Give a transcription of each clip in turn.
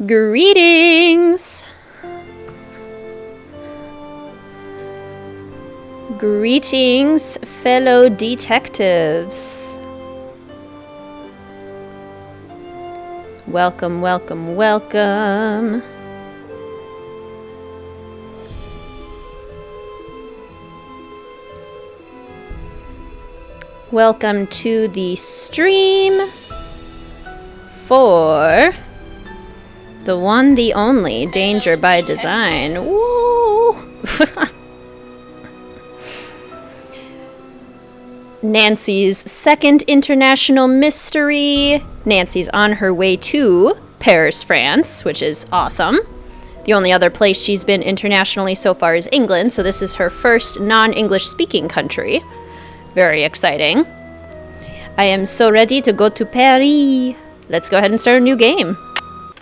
Greetings! Greetings, fellow detectives. Welcome, welcome, welcome. Welcome to the stream for the one, the only, Danger by Design. Woo! Nancy's second international mystery. Nancy's on her way to Paris, France, which is awesome. The only other place she's been internationally so far is England, so this is her first non-English speaking country. Very exciting. I am so ready to go to Paris. Let's go ahead and start a new game.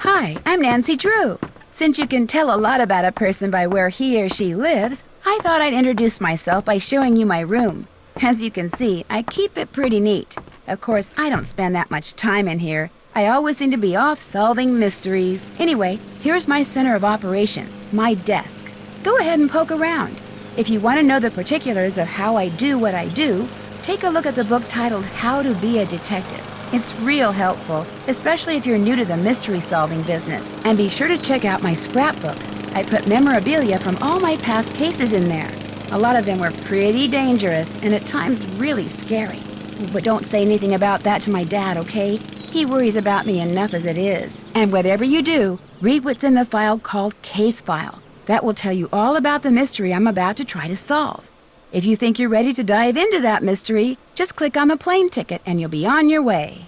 Hi, I'm Nancy Drew. Since you can tell a lot about a person by where he or she lives, I thought I'd introduce myself by showing you my room. As you can see, I keep it pretty neat. Of course, I don't spend that much time in here. I always seem to be off solving mysteries. Anyway, here's my center of operations, my desk. Go ahead and poke around. If you want to know the particulars of how I do what I do, take a look at the book titled How to Be a Detective. It's real helpful, especially if you're new to the mystery-solving business. And be sure to check out my scrapbook. I put memorabilia from all my past cases in there. A lot of them were pretty dangerous and at times really scary. But don't say anything about that to my dad, okay? He worries about me enough as it is. And whatever you do, read what's in the file called Case File. That will tell you all about the mystery I'm about to try to solve. If you think you're ready to dive into that mystery, just click on the plane ticket and you'll be on your way.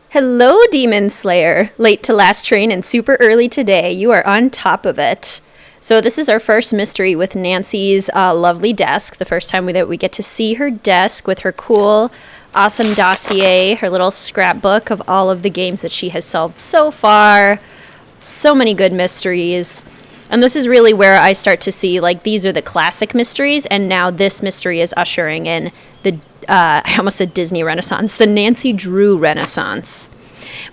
Hello, Demon Slayer. Late to last train and super early today. You are on top of it. So this is our first mystery with Nancy's lovely desk. The first time that we get to see her desk with her cool, awesome dossier, her little scrapbook of all of the games that she has solved so far. So many good mysteries. And this is really where I start to see, like, these are the classic mysteries, and now this mystery is ushering in the, I almost said Disney Renaissance, the Nancy Drew Renaissance.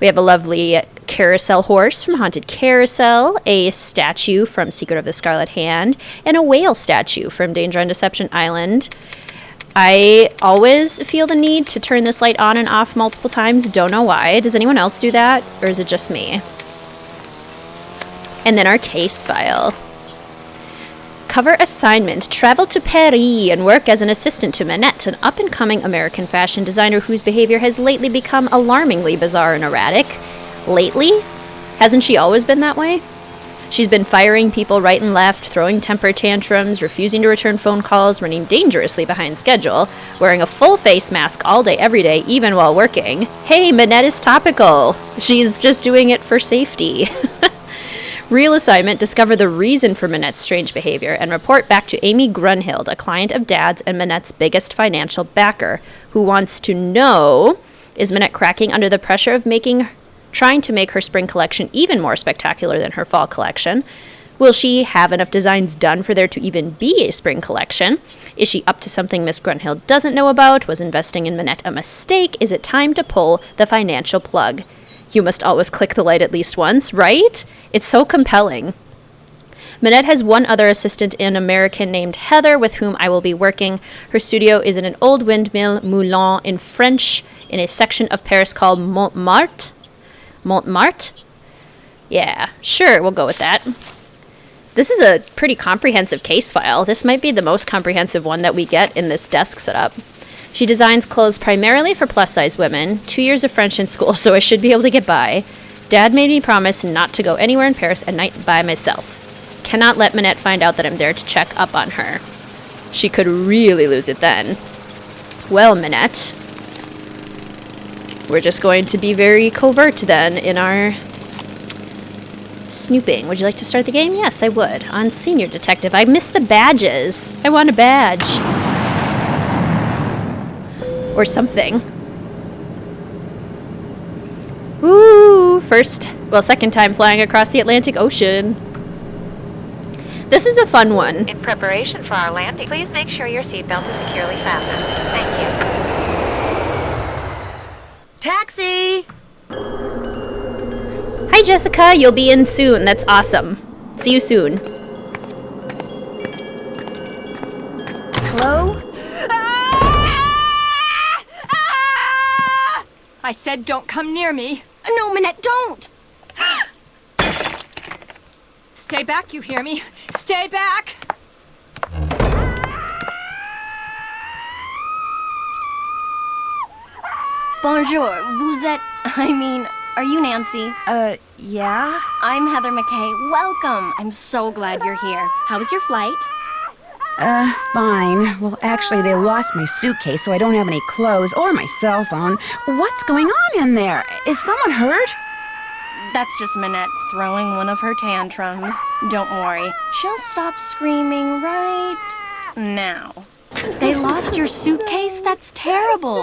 We have a lovely carousel horse from Haunted Carousel, a statue from Secret of the Scarlet Hand, and a whale statue from Danger on Deception Island. I always feel the need to turn this light on and off multiple times. Don't know why. Does anyone else do that, or is it just me? And then our case file. Cover assignment. Travel to Paris and work as an assistant to Manette, an up-and-coming American fashion designer whose behavior has lately become alarmingly bizarre and erratic. Lately? Hasn't she always been that way? She's been firing people right and left, throwing temper tantrums, refusing to return phone calls, running dangerously behind schedule, wearing a full face mask all day, every day, even while working. Hey, Manette is topical. She's just doing it for safety. Real assignment, discover the reason for Manette's strange behavior and report back to Amy Grunhild, a client of Dad's and Manette's biggest financial backer, who wants to know, is Manette cracking under the pressure of trying to make her spring collection even more spectacular than her fall collection? Will she have enough designs done for there to even be a spring collection? Is she up to something Miss Grunhild doesn't know about? Was investing in Manette a mistake? Is it time to pull the financial plug? You must always click the light at least once, right? It's so compelling. Manette has one other assistant, an American named Heather, with whom I will be working. Her studio is in an old windmill moulin in French, in a section of Paris called Montmartre. Montmartre? Yeah, sure, we'll go with that. This is a pretty comprehensive case file. This might be the most comprehensive one that we get in this desk setup. She designs clothes primarily for plus-size women, 2 years of French in school, so I should be able to get by. Dad made me promise not to go anywhere in Paris at night by myself. Cannot let Manette find out that I'm there to check up on her. She could really lose it then. Well, Manette, we're just going to be very covert then in our snooping. Would you like to start the game? Yes, I would. On Senior Detective. I miss the badges. I want a badge. Or something. Ooh, second time flying across the Atlantic Ocean. This is a fun one. In preparation for our landing, please make sure your seatbelt is securely fastened. Thank you. Taxi! Hi, Jessica. You'll be in soon. That's awesome. See you soon. Hello? I said don't come near me. No, Minette, don't! Stay back, you hear me? Stay back! Bonjour, vous êtes... are you Nancy? Yeah? I'm Heather McKay. Welcome. I'm so glad you're here. How was your flight? Fine. Well, actually, they lost my suitcase, so I don't have any clothes or my cell phone. What's going on in there? Is someone hurt? That's just Minette throwing one of her tantrums. Don't worry. She'll stop screaming right now. They lost your suitcase? That's terrible.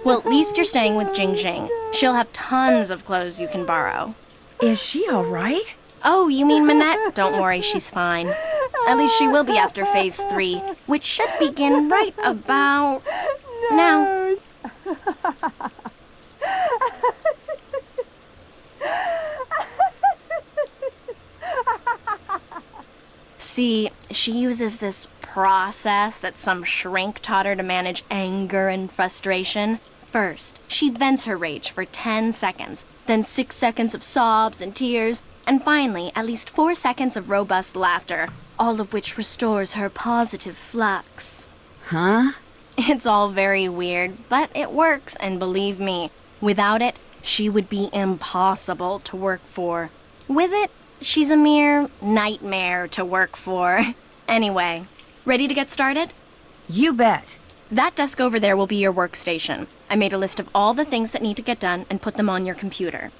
Well, at least you're staying with Jing Jing. She'll have tons of clothes you can borrow. Is she all right? Oh, you mean Minette? Don't worry, she's fine. At least she will be after phase 3, which should begin right about now. See, she uses this process that some shrink taught her to manage anger and frustration. First, she vents her rage for 10 seconds, then 6 seconds of sobs and tears, and finally, at least 4 seconds of robust laughter, all of which restores her positive flux. Huh? It's all very weird, but it works, and believe me, without it, she would be impossible to work for. With it, she's a mere nightmare to work for. Anyway, ready to get started? You bet. That desk over there will be your workstation. I made a list of all the things that need to get done and put them on your computer.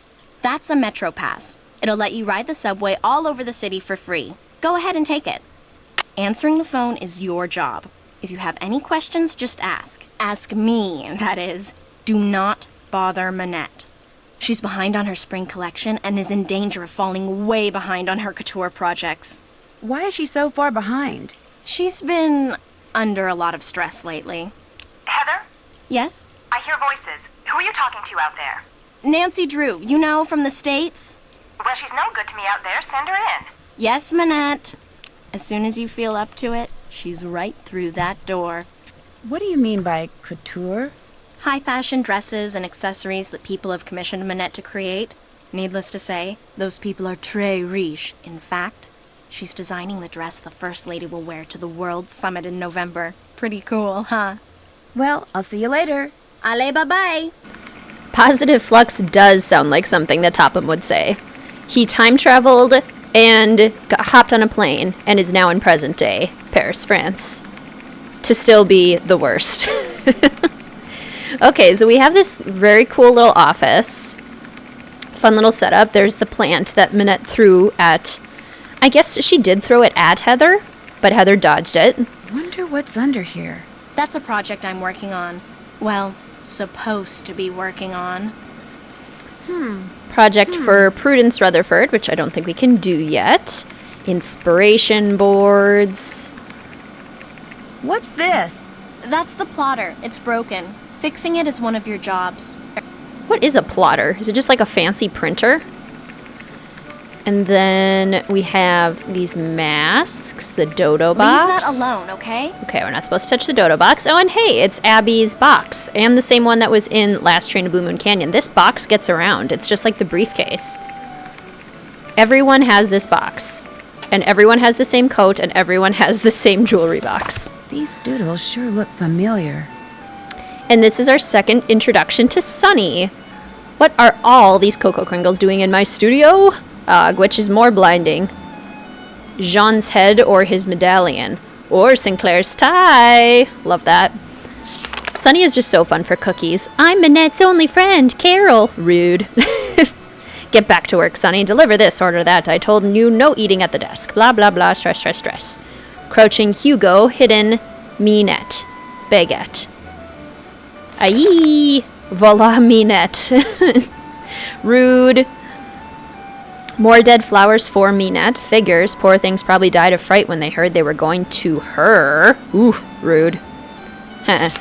That's a Metro Pass. It'll let you ride the subway all over the city for free. Go ahead and take it. Answering the phone is your job. If you have any questions, just ask. Ask me, that is. Do not bother Minette. She's behind on her spring collection and is in danger of falling way behind on her couture projects. Why is she so far behind? She's been under a lot of stress lately. Heather? Yes? I hear voices. Who are you talking to out there? Nancy Drew, you know, from the States? Well, she's no good to me out there. Send her in. Yes, Minette. As soon as you feel up to it, she's right through that door. What do you mean by couture? High fashion dresses and accessories that people have commissioned Minette to create. Needless to say, those people are très riche. In fact, she's designing the dress the First Lady will wear to the World Summit in November. Pretty cool, huh? Well, I'll see you later. Allez, bye-bye. Positive flux does sound like something that Topham would say. He time traveled and hopped on a plane and is now in present day Paris, France, to still be the worst. Okay, so we have this very cool little office. Fun little setup. There's the plant that Minette threw at... I guess she did throw it at Heather, but Heather dodged it. Wonder what's under here. That's a project I'm working on. Well, supposed to be working on. Project for Prudence Rutherford, which I don't think we can do yet. Inspiration boards. What's this? That's the plotter. It's broken. Fixing it is one of your jobs. What is a plotter? Is it just like a fancy printer? And then we have these masks, the dodo box. Leave that alone, okay? Okay, we're not supposed to touch the dodo box. Oh, and hey, it's Abby's box, and the same one that was in Last Train to Blue Moon Canyon. This box gets around. It's just like the briefcase. Everyone has this box, and everyone has the same coat, and everyone has the same jewelry box. These doodles sure look familiar. And this is our second introduction to Sunny. What are all these Cocoa Kringles doing in my studio? Which is more blinding? Jean's head or his medallion? Or Sinclair's tie? Love that. Sunny is just so fun for cookies. I'm Minette's only friend, Carol. Rude. Get back to work, Sunny. Deliver this, order that. I told you no eating at the desk. Blah, blah, blah. Stress, stress, stress. Crouching Hugo, hidden Minette. Baguette. Aye. Voila, Minette. Rude. More dead flowers for Minette. Figures. Poor things probably died of fright when they heard they were going to her. Oof, rude.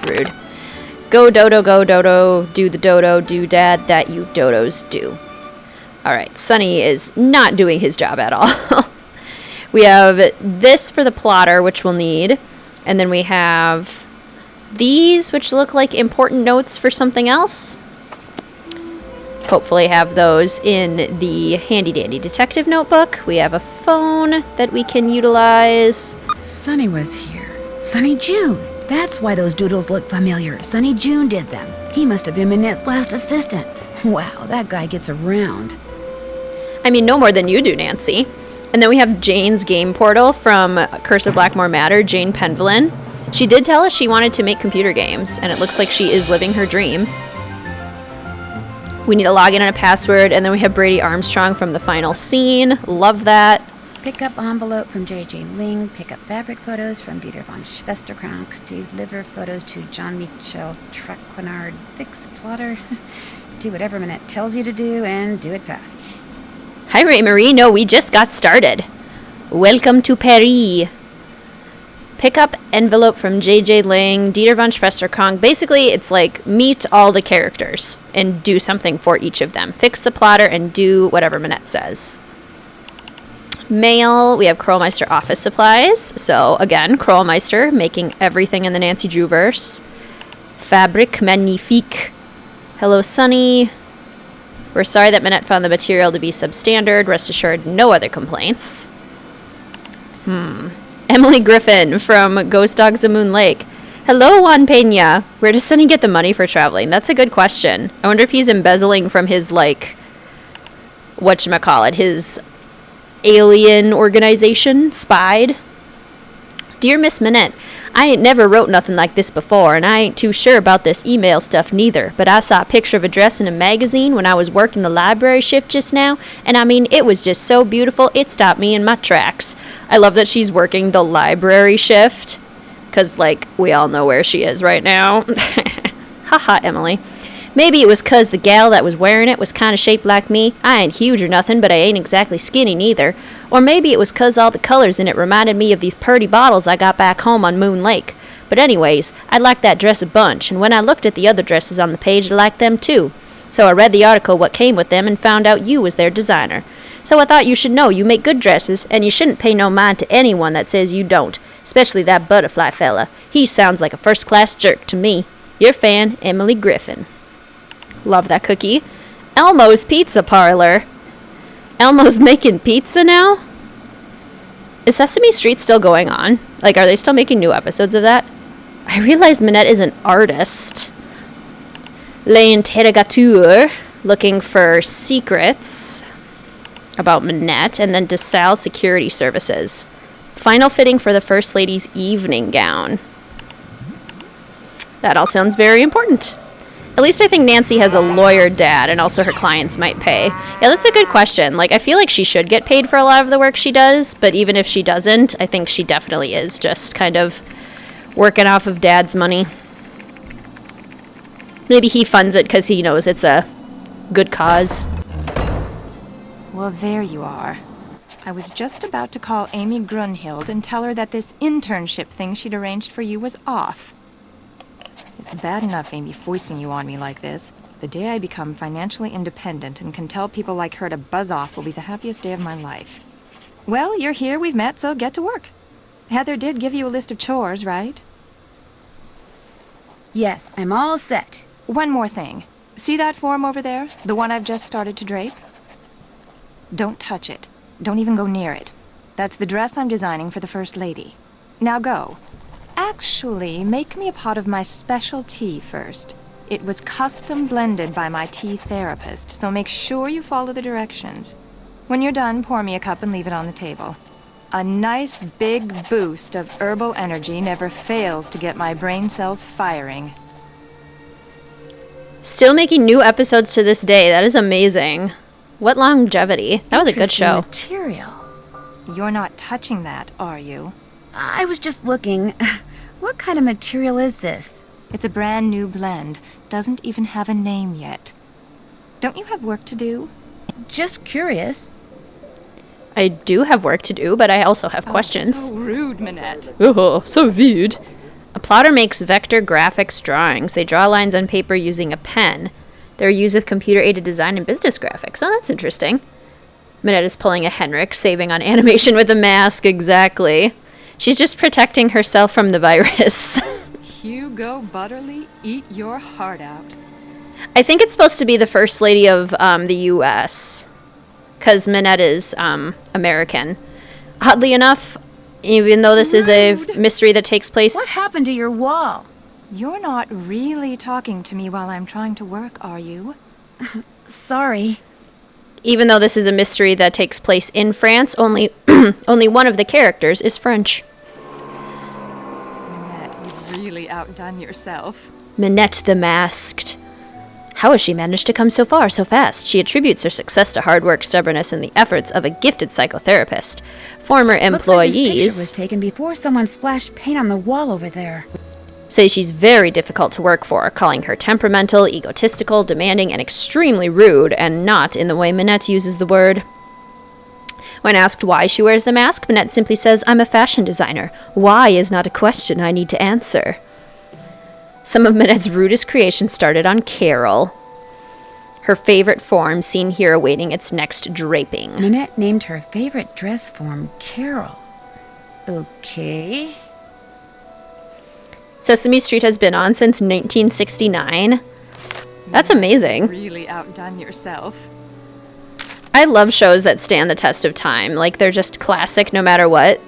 Rude. Go dodo, do the dodo, do dad that you dodos do. Alright, Sonny is not doing his job at all. We have this for the plotter, which we'll need. And then we have these, which look like important notes for something else. Hopefully have those in the handy-dandy detective notebook. We have a phone that we can utilize. Sonny was here. Sonny June. That's why those doodles look familiar. Sonny June did them. He must have been Minette's last assistant. Wow, that guy gets around. I mean, no more than you do, Nancy. And then we have Jane's game portal from Curse of Blackmore Manor, Jane Penvlin. She did tell us she wanted to make computer games, and it looks like she is living her dream. We need a login and a password, and then we have Brady Armstrong from the final scene. Love that. Pick up envelope from J.J. Ling. Pick up fabric photos from Dieter von Schwesterkrank. Deliver photos to Jean-Michel Traquenard. Fix plotter. Do whatever Minette tells you to do, and do it fast. Hi, Ray Marie. No, we just got started. Welcome to Paris. Pick up envelope from J.J. Ling, Dieter von Schwesterkrank. Basically, it's like meet all the characters and do something for each of them. Fix the plotter and do whatever Minette says. Mail, we have Krollmeister office supplies. So, again, Krollmeister making everything in the Nancy Drew verse. Fabric magnifique. Hello, Sonny. We're sorry that Minette found the material to be substandard. Rest assured, no other complaints. Emily Griffin from Ghost Dogs of Moon Lake. Hello, Juan Peña. Where does Sonny get the money for traveling? That's a good question. I wonder if he's embezzling from his, whatchamacallit, his alien organization, Spied. Dear Miss Minette, I ain't never wrote nothing like this before, and I ain't too sure about this email stuff neither, but I saw a picture of a dress in a magazine when I was working the library shift just now, and I mean, it was just so beautiful, it stopped me in my tracks. I love that she's working the library shift, because, we all know where she is right now. Haha, Emily. Maybe it was 'cause the gal that was wearing it was kind of shaped like me. I ain't huge or nothing, but I ain't exactly skinny neither. Or maybe it was 'cause all the colors in it reminded me of these purty bottles I got back home on Moon Lake. But anyways, I liked that dress a bunch, and when I looked at the other dresses on the page, I liked them too. So I read the article what came with them and found out you was their designer. So I thought you should know you make good dresses, and you shouldn't pay no mind to anyone that says you don't, especially that butterfly fella. He sounds like a first-class jerk to me. Your fan, Emily Griffin. Love that cookie. Elmo's Pizza Parlor. Elmo's making pizza now? Is Sesame Street still going on? Are they still making new episodes of that? I realize Minette is an artist. L'Interrogateur, looking for secrets about Minette, and then DeSalle Security Services. Final fitting for the First Lady's evening gown. That all sounds very important. At least I think Nancy has a lawyer dad, and also her clients might pay. Yeah, that's a good question. I feel like she should get paid for a lot of the work she does, but even if she doesn't, I think she definitely is just kind of working off of dad's money. Maybe he funds it because he knows it's a good cause. Well, there you are. I was just about to call Amy Grunhild and tell her that this internship thing she'd arranged for you was off. It's bad enough Amy foisting you on me like this. The day I become financially independent and can tell people like her to buzz off will be the happiest day of my life. Well, you're here, we've met, so get to work. Heather did give you a list of chores, right? Yes, I'm all set. One more thing. See that form over there? The one I've just started to drape? Don't touch it. Don't even go near it. That's the dress I'm designing for the First Lady. Now go. Actually, make me a pot of my special tea first. It was custom blended by my tea therapist, so make sure you follow the directions. When you're done, pour me a cup and leave it on the table. A nice big boost of herbal energy never fails to get my brain cells firing. Still making new episodes to this day. That is amazing. What longevity. That was a good show. Material. You're not touching that, are you? I was just looking. What kind of material is this? It's a brand new blend. Doesn't even have a name yet. Don't you have work to do? Just curious. I do have work to do, but I also have questions. So rude, Minette. Oh, so rude. A plotter makes vector graphics drawings. They draw lines on paper using a pen. They're used with computer-aided design and business graphics. Oh, that's interesting. Minette is pulling a Henrik, saving on animation with a mask. Exactly. She's just protecting herself from the virus. Hugo Butterly, eat your heart out. I think it's supposed to be the first lady of the U.S., because Minette is American. Oddly enough, even though this is a mystery that takes place... What happened to your wall? You're not really talking to me while I'm trying to work, are you? Sorry. Even though this is a mystery that takes place in France, only only one of the characters is French. Minette, you've really outdone yourself. Minette the Masked. How has she managed to come so far so fast? She attributes her success to hard work, stubbornness, and the efforts of a gifted psychotherapist. Former Looks like this picture employees was taken before someone splashed paint on the wall over there. say she's very difficult to work for, calling her temperamental, egotistical, demanding, and extremely rude, and not in the way Minette uses the word. When asked why she wears the mask, Minette simply says, "I'm a fashion designer. Why is not a question I need to answer." Some of Minette's rudest creations started on Carol, her favorite form seen here awaiting its next draping. Minette named her favorite dress form Carol. Okay. Sesame Street has been on since 1969. That's amazing. Really outdone yourself. I love shows that stand the test of time. Like, they're just classic no matter what.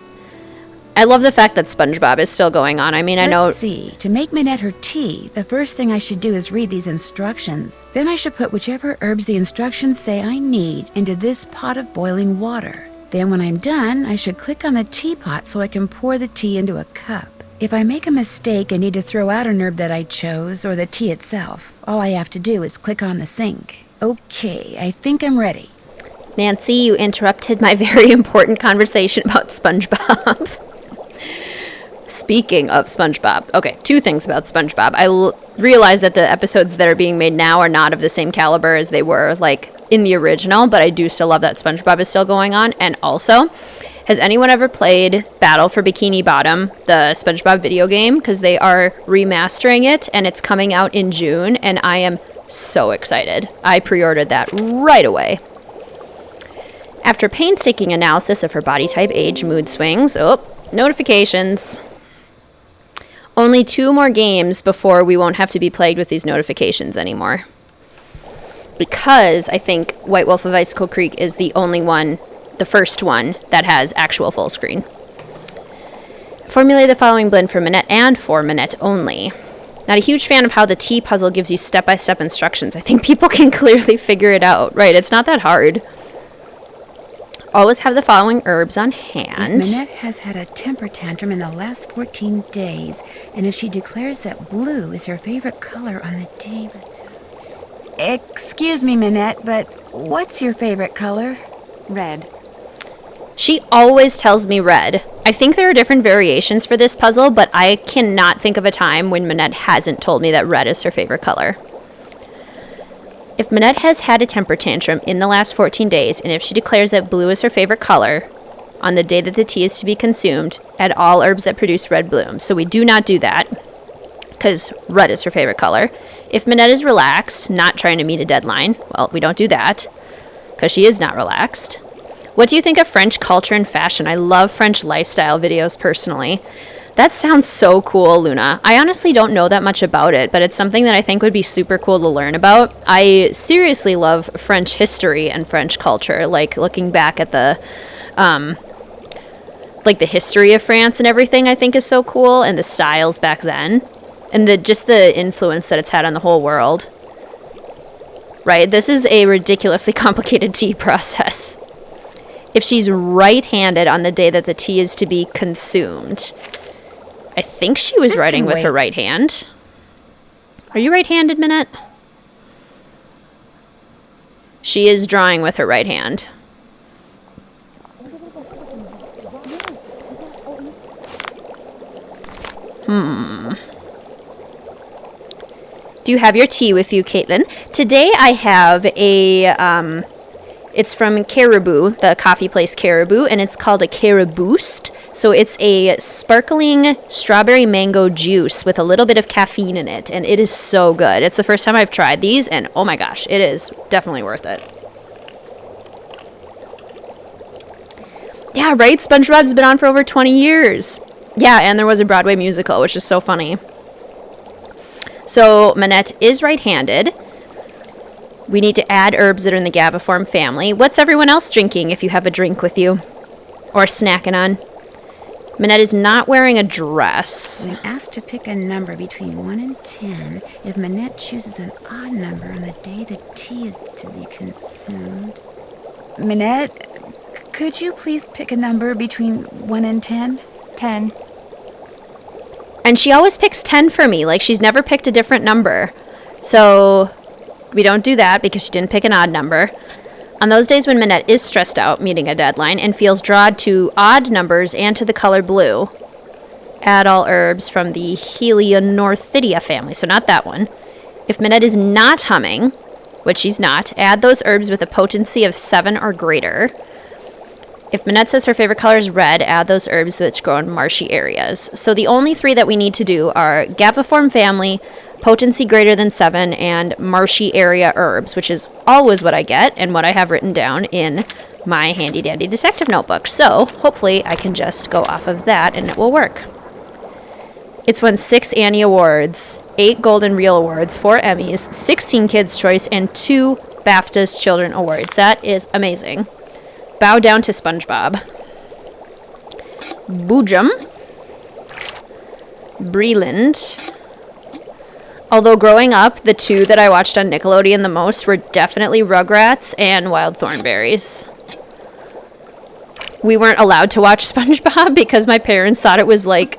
I love the fact that SpongeBob is still going on. I mean, I know... Let's see. To make Minette her tea, the first thing I should do is read these instructions. Then I should put whichever herbs the instructions say I need into this pot of boiling water. Then when I'm done, I should click on the teapot so I can pour the tea into a cup. If I make a mistake and need to throw out an herb that I chose, or the tea itself, all I have to do is click on the sink. Okay, I think I'm ready. Nancy, you interrupted my very important conversation about SpongeBob. Speaking of SpongeBob, okay, two things about SpongeBob. I realize that the episodes that are being made now are not of the same caliber as they were, like, in the original, but I do still love that SpongeBob is still going on. And also, has anyone ever played Battle for Bikini Bottom, the SpongeBob video game? Because they are remastering it, and it's coming out in June, and I am so excited. I pre-ordered that right away. After painstaking analysis of her body type, age, mood swings, notifications. Only 2 more games before we won't have to be plagued with these notifications anymore. Because I think White Wolf of Icicle Creek is the only one, the first one, that has actual full screen. Formulate the following blend for Minette and for Minette only. Not a huge fan of how the tea puzzle gives you step-by-step instructions. I think people can clearly figure it out. Right, it's not that hard. Always have the following herbs on hand. If Minette has had a temper tantrum in the last 14 days, and if she declares that blue is her favorite color on the day... Excuse me, Minette, but what's your favorite color? Red. She always tells me red. I think there are different variations for this puzzle, but I cannot think of a time when Minette hasn't told me that red is her favorite color. If Minette has had a temper tantrum in the last 14 days, and if she declares that blue is her favorite color, on the day that the tea is to be consumed, add all herbs that produce red bloom. So we do not do that, because red is her favorite color. If Minette is relaxed, not trying to meet a deadline, well, we don't do that, because she is not relaxed. What do you think of French culture and fashion? I love French lifestyle videos personally. That sounds so cool, Luna. I honestly don't know that much about it, but it's something that I think would be super cool to learn about. I seriously love French history and French culture, like looking back at the, like the history of France and everything I think is so cool, and the styles back then, and just the influence that it's had on the whole world. Right, this is a ridiculously complicated tea process. If she's right-handed on the day that the tea is to be consumed... I think she was writing with her right hand. Are you right-handed, Minette? She is drawing with her right hand. Do you have your tea with you, Caitlin? Today I have a It's from Caribou, the coffee place Caribou, and it's called a Cariboost. So it's a sparkling strawberry mango juice with a little bit of caffeine in it, and it is so good. It's the first time I've tried these, and oh my gosh, it is definitely worth it. Yeah, right? SpongeBob's been on for over 20 years. Yeah, and there was a Broadway musical, which is so funny. So Manette is right-handed. We need to add herbs that are in the Gaviform family. What's everyone else drinking if you have a drink with you? Or snacking on? Manette is not wearing a dress. When asked to pick a number between 1 and 10, if Manette chooses an odd number on the day the tea is to be consumed... Manette, could you please pick a number between 1 and 10? 10. And she always picks 10 for me. Like, she's never picked a different number. So we don't do that because she didn't pick an odd number. On those days when Manette is stressed out meeting a deadline and feels drawn to odd numbers and to the color blue, add all herbs from the Helionorthidia family, so not that one. If Manette is not humming, which she's not, add those herbs with a potency of 7 or greater. If Manette says her favorite color is red, add those herbs which grow in marshy areas. So the only 3 that we need to do are Gaviform family, potency greater than 7, and marshy area herbs, which is always what I get and what I have written down in my handy dandy detective notebook. So hopefully I can just go off of that and it will work. It's won 6 Annie Awards, 8 Golden Reel Awards, 4 Emmys, 16 Kids' Choice, and 2 BAFTA's Children Awards. That is amazing. Bow down to SpongeBob. Boojum. Breland. Although growing up, the 2 that I watched on Nickelodeon the most were definitely Rugrats and Wild Thornberrys. We weren't allowed to watch SpongeBob because my parents thought it was, like,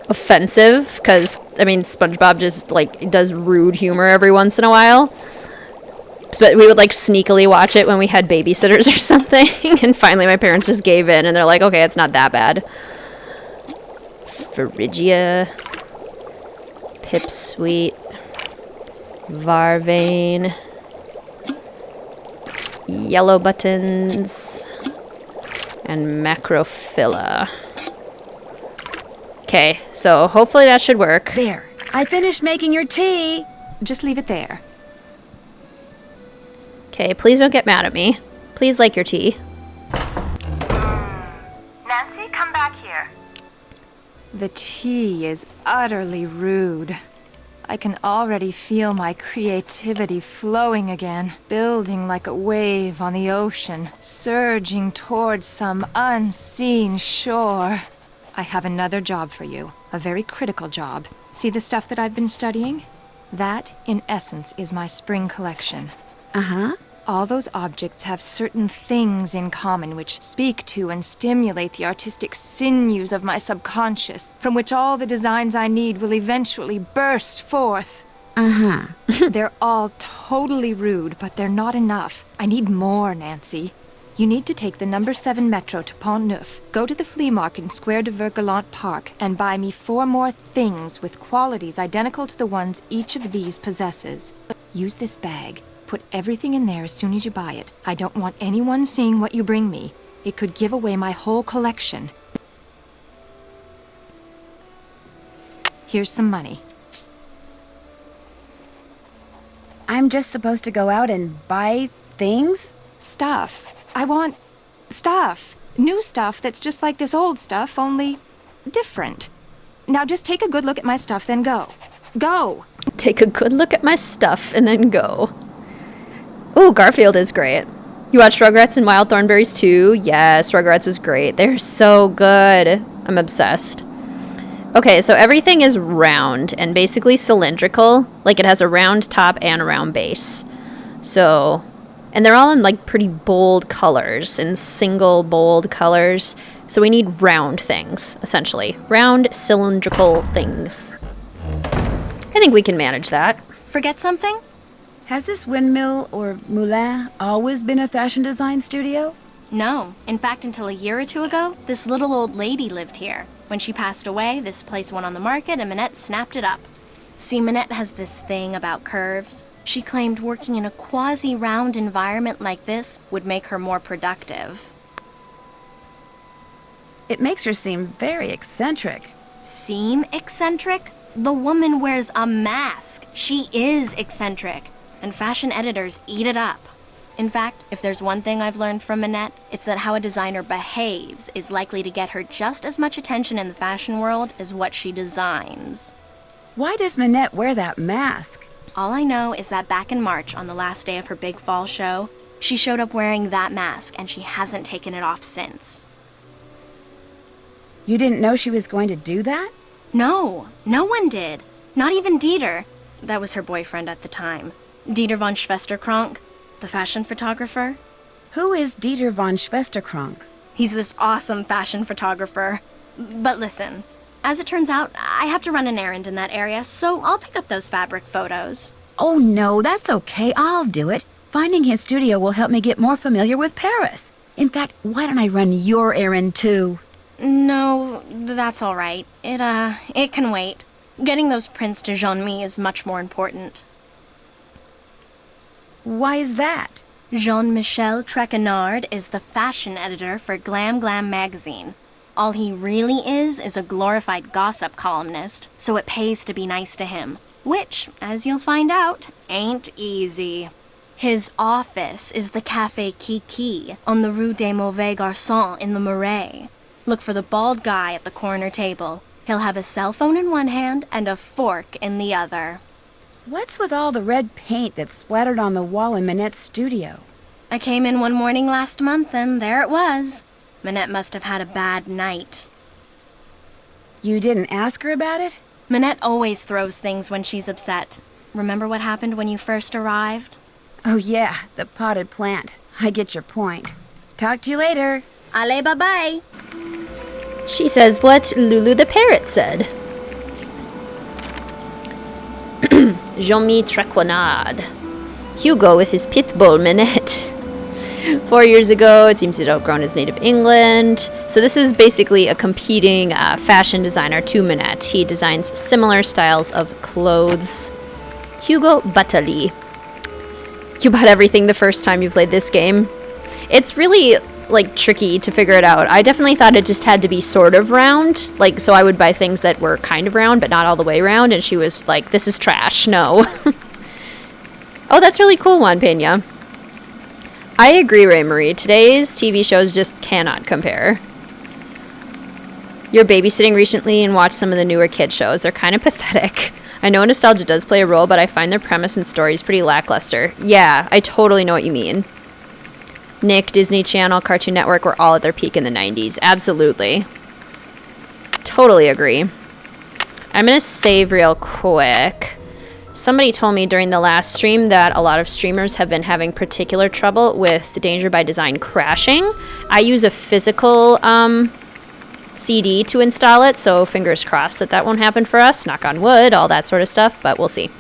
offensive. Because, I mean, SpongeBob just, like, does rude humor every once in a while. But we would, like, sneakily watch it when we had babysitters or something. And finally my parents just gave in and they're like, okay, it's not that bad. Phrygia. Pipsqueak, Varvane, Yellow Buttons, and Macrophila. Okay, so hopefully that should work. There, I finished making your tea. Just leave it there. Okay, please don't get mad at me. Please like your tea. Nancy, come back here. The tea is utterly rude. I can already feel my creativity flowing again, building like a wave on the ocean, surging towards some unseen shore. I have another job for you, a very critical job. See the stuff that I've been studying? That, in essence, is my spring collection. Uh-huh. All those objects have certain things in common which speak to and stimulate the artistic sinews of my subconscious, from which all the designs I need will eventually burst forth. Uh-huh. They're all totally rude, but they're not enough. I need more, Nancy. You need to take the number 7 metro to Pont-Neuf, go to the flea market in Square de Vergalant Park, and buy me 4 more things with qualities identical to the ones each of these possesses. Use this bag. Put everything in there as soon as you buy it. I don't want anyone seeing what you bring me. It could give away my whole collection. Here's some money. I'm just supposed to go out and buy things? Stuff. I want stuff. New stuff that's just like this old stuff, only different. Now just take a good look at my stuff, then go. Go! Take a good look at my stuff and then go. Ooh, Garfield is great. You watched Rugrats and Wild Thornberrys too? Yes, Rugrats was great. They're so good. I'm obsessed. Okay, so everything is round and basically cylindrical. Like it has a round top and a round base. So, and they're all in like pretty bold colors, in single bold colors. So we need round things, essentially. Round cylindrical things. I think we can manage that. Forget something? Has this windmill or moulin always been a fashion design studio? No. In fact, until a year or 2 ago, this little old lady lived here. When she passed away, this place went on the market and Manette snapped it up. See, Manette has this thing about curves. She claimed working in a quasi-round environment like this would make her more productive. It makes her seem very eccentric. Seem eccentric? The woman wears a mask. She is eccentric. And fashion editors eat it up. In fact, if there's one thing I've learned from Minette, it's that how a designer behaves is likely to get her just as much attention in the fashion world as what she designs. Why does Minette wear that mask? All I know is that back in March, on the last day of her big fall show, she showed up wearing that mask and she hasn't taken it off since. You didn't know she was going to do that? No, no one did. Not even Dieter. That was her boyfriend at the time. Dieter von Schwesterkrank, the fashion photographer. Who is Dieter von Schwesterkrank? He's this awesome fashion photographer. But listen, as it turns out, I have to run an errand in that area, so I'll pick up those fabric photos. Oh no, that's okay. I'll do it. Finding his studio will help me get more familiar with Paris. In fact, why don't I run your errand too? No, that's all right. It can wait. Getting those prints to Jean-Mi is much more important. Why is that? Jean-Michel Trequenard is the fashion editor for Glam Glam magazine. All he really is a glorified gossip columnist, so it pays to be nice to him. Which, as you'll find out, ain't easy. His office is the Café Kiki on the Rue des Mauvais Garçons in the Marais. Look for the bald guy at the corner table. He'll have a cell phone in one hand and a fork in the other. What's with all the red paint that's splattered on the wall in Minette's studio? I came in one morning last month and there it was. Minette must have had a bad night. You didn't ask her about it? Minette always throws things when she's upset. Remember what happened when you first arrived? Oh yeah, the potted plant. I get your point. Talk to you later. Allez, bye-bye. She says what Lulu the parrot said. Jean-Mi Trequenard. Hugo with his pit bull Minette. 4 years ago, it seems he'd outgrown his native England. So this is basically a competing fashion designer to Minette. He designs similar styles of clothes. Hugo Bataille. You bought everything the first time you played this game. It's really tricky to figure it out. I definitely thought it just had to be sort of round, so I would buy things that were kind of round but not all the way round, and she was like, this is trash, no. Oh, that's really cool, Juan Pena. I agree, Ray Marie. Today's TV shows just cannot compare. You're babysitting recently and watched some of the newer kid shows. They're kind of pathetic. I know nostalgia does play a role, but I find their premise and stories pretty lackluster. Yeah, I totally know what you mean. Nick, Disney Channel, Cartoon Network were all at their peak in the 90s. Absolutely. Totally agree. I'm going to save real quick. Somebody told me during the last stream that a lot of streamers have been having particular trouble with Danger by Design crashing. I use a physical CD to install it, so fingers crossed that won't happen for us. Knock on wood, all that sort of stuff, but we'll see.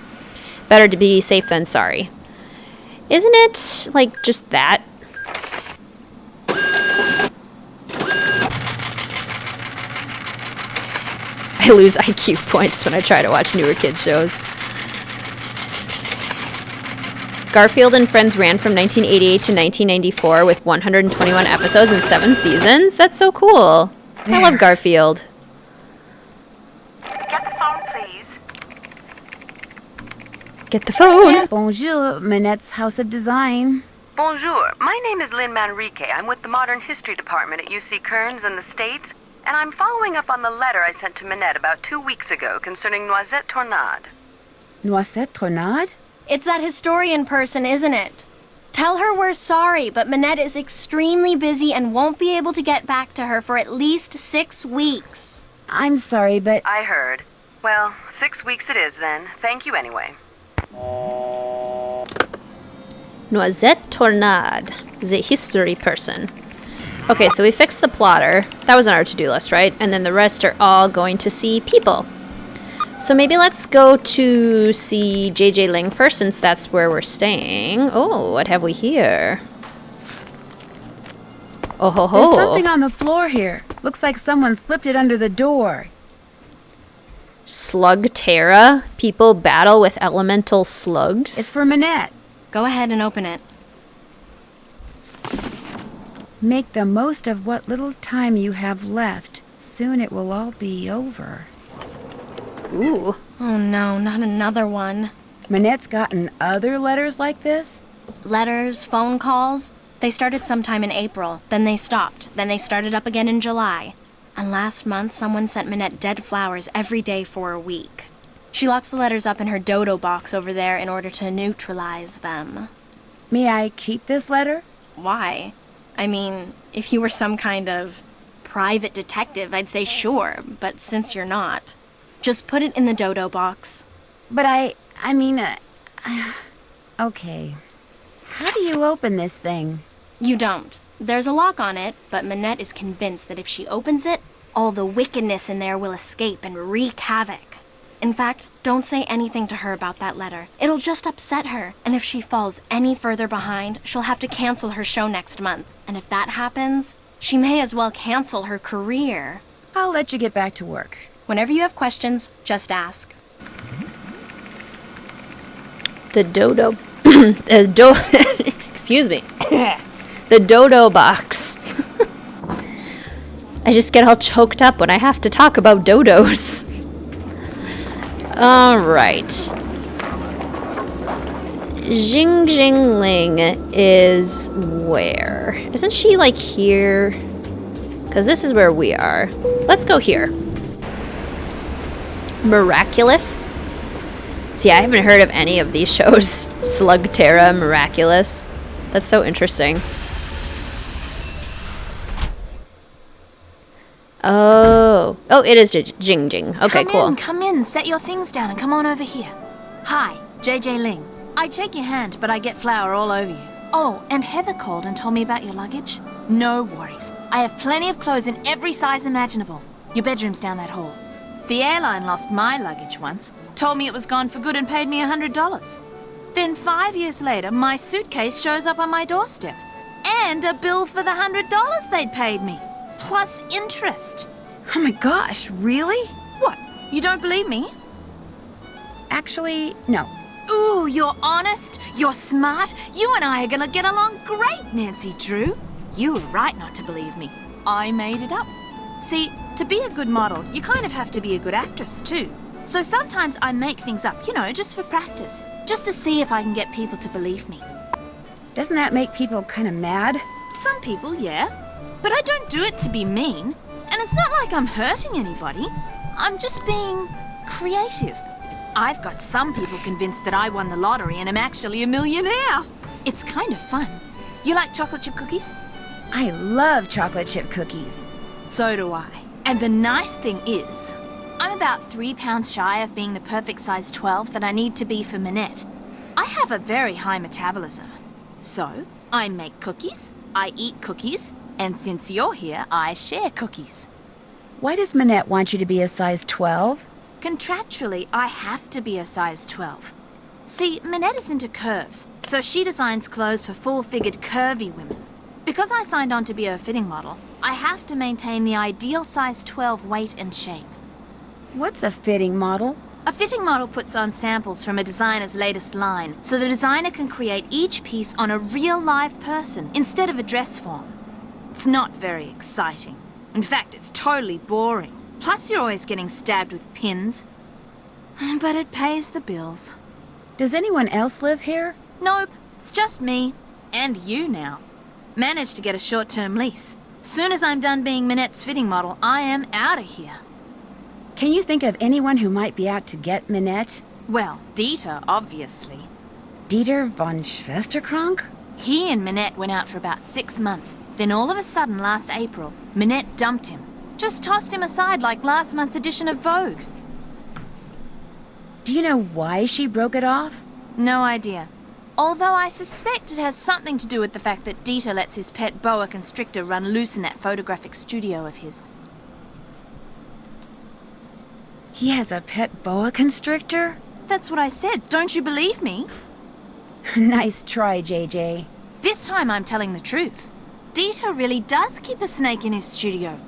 Better to be safe than sorry. Isn't it, just that? I lose IQ points when I try to watch newer kids shows. Garfield and Friends ran from 1988 to 1994 with 121 episodes and 7 seasons. That's so cool. I love Garfield. Get the phone, please. Get the phone. Bonjour, Minette's House of Design. Bonjour. My name is Lynn Manrique. I'm with the Modern History Department at UC Kearns in the States, and I'm following up on the letter I sent to Minette about 2 weeks ago concerning Noisette Tornade. Noisette Tornade? It's that historian person, isn't it? Tell her we're sorry, but Minette is extremely busy and won't be able to get back to her for at least 6 weeks. I'm sorry, but I heard. Well, 6 weeks it is then. Thank you anyway. Noisette Tornade, the history person. Okay, so we fixed the plotter. That was on our to-do list, right? And then the rest are all going to see people. So maybe let's go to see JJ Ling first, since that's where we're staying. Oh, what have we here? Oh ho ho. there's something on the floor here. Looks like someone slipped it under the door. Slug Terra? People battle with elemental slugs? It's for Minette. Go ahead and open it. Make the most of what little time you have left. Soon it will all be over. Ooh. Oh no, not another one. Minette's gotten other letters like this? Letters, phone calls. They started sometime in April, then they stopped, then they started up again in July. And last month, someone sent Minette dead flowers every day for a week. She locks the letters up in her dodo box over there in order to neutralize them. May I keep this letter? Why? I mean, if you were some kind of private detective, I'd say sure, but since you're not, just put it in the dodo box. But okay. How do you open this thing? You don't. There's a lock on it, but Minette is convinced that if she opens it, all the wickedness in there will escape and wreak havoc. In fact, don't say anything to her about that letter. It'll just upset her, and if she falls any further behind, she'll have to cancel her show next month. And if that happens, she may as well cancel her career. I'll let you get back to work. Whenever you have questions, just ask. The dodo... Excuse me. The dodo box. I just get all choked up when I have to talk about dodos. Alright. Jing Jingling is where? Isn't she like here? Because this is where we are. Let's go here. Miraculous? See, I haven't heard of any of these shows. Slug Terra, Miraculous. That's so interesting. Oh, it is Jing Jing. Okay, cool. Come in, set your things down and come on over here. Hi, JJ Ling. I'd shake your hand, but I get flour all over you. Oh, and Heather called and told me about your luggage. No worries. I have plenty of clothes in every size imaginable. Your bedroom's down that hall. The airline lost my luggage once, told me it was gone for good and paid me $100. Then 5 years later, my suitcase shows up on my doorstep. And a bill for the $100 they'd paid me. Plus interest. Oh my gosh, really? What? You don't believe me? Actually, no. Ooh, you're honest, you're smart. You and I are gonna get along great, Nancy Drew. You were right not to believe me. I made it up. See, to be a good model, you kind of have to be a good actress too. So sometimes I make things up, just for practice. Just to see if I can get people to believe me. Doesn't that make people kind of mad? Some people, yeah. But I don't do it to be mean. And it's not like I'm hurting anybody. I'm just being creative. I've got some people convinced that I won the lottery and am actually a millionaire. It's kind of fun. You like chocolate chip cookies? I love chocolate chip cookies. So do I. And the nice thing is, I'm about 3 pounds shy of being the perfect size 12 that I need to be for Minette. I have a very high metabolism. So, I make cookies, I eat cookies, and since you're here, I share cookies. Why does Minette want you to be a size 12? Contractually, I have to be a size 12. See, Minette is into curves, so she designs clothes for full-figured curvy women. Because I signed on to be a fitting model, I have to maintain the ideal size 12 weight and shape. What's a fitting model? A fitting model puts on samples from a designer's latest line, so the designer can create each piece on a real live person instead of a dress form. It's not very exciting. In fact, it's totally boring. Plus, you're always getting stabbed with pins. But it pays the bills. Does anyone else live here? Nope, it's just me. And you now. Managed to get a short-term lease. Soon as I'm done being Minette's fitting model, I am out of here. Can you think of anyone who might be out to get Minette? Well, Dieter, obviously. Dieter von Schwesterkrank? He and Minette went out for about 6 months. Then all of a sudden, last April, Minette dumped him. Just tossed him aside like last month's edition of Vogue. Do you know why she broke it off? No idea. Although I suspect it has something to do with the fact that Dieter lets his pet boa constrictor run loose in that photographic studio of his. He has a pet boa constrictor? That's what I said. Don't you believe me? Nice try, JJ. This time I'm telling the truth. Dieter really does keep a snake in his studio.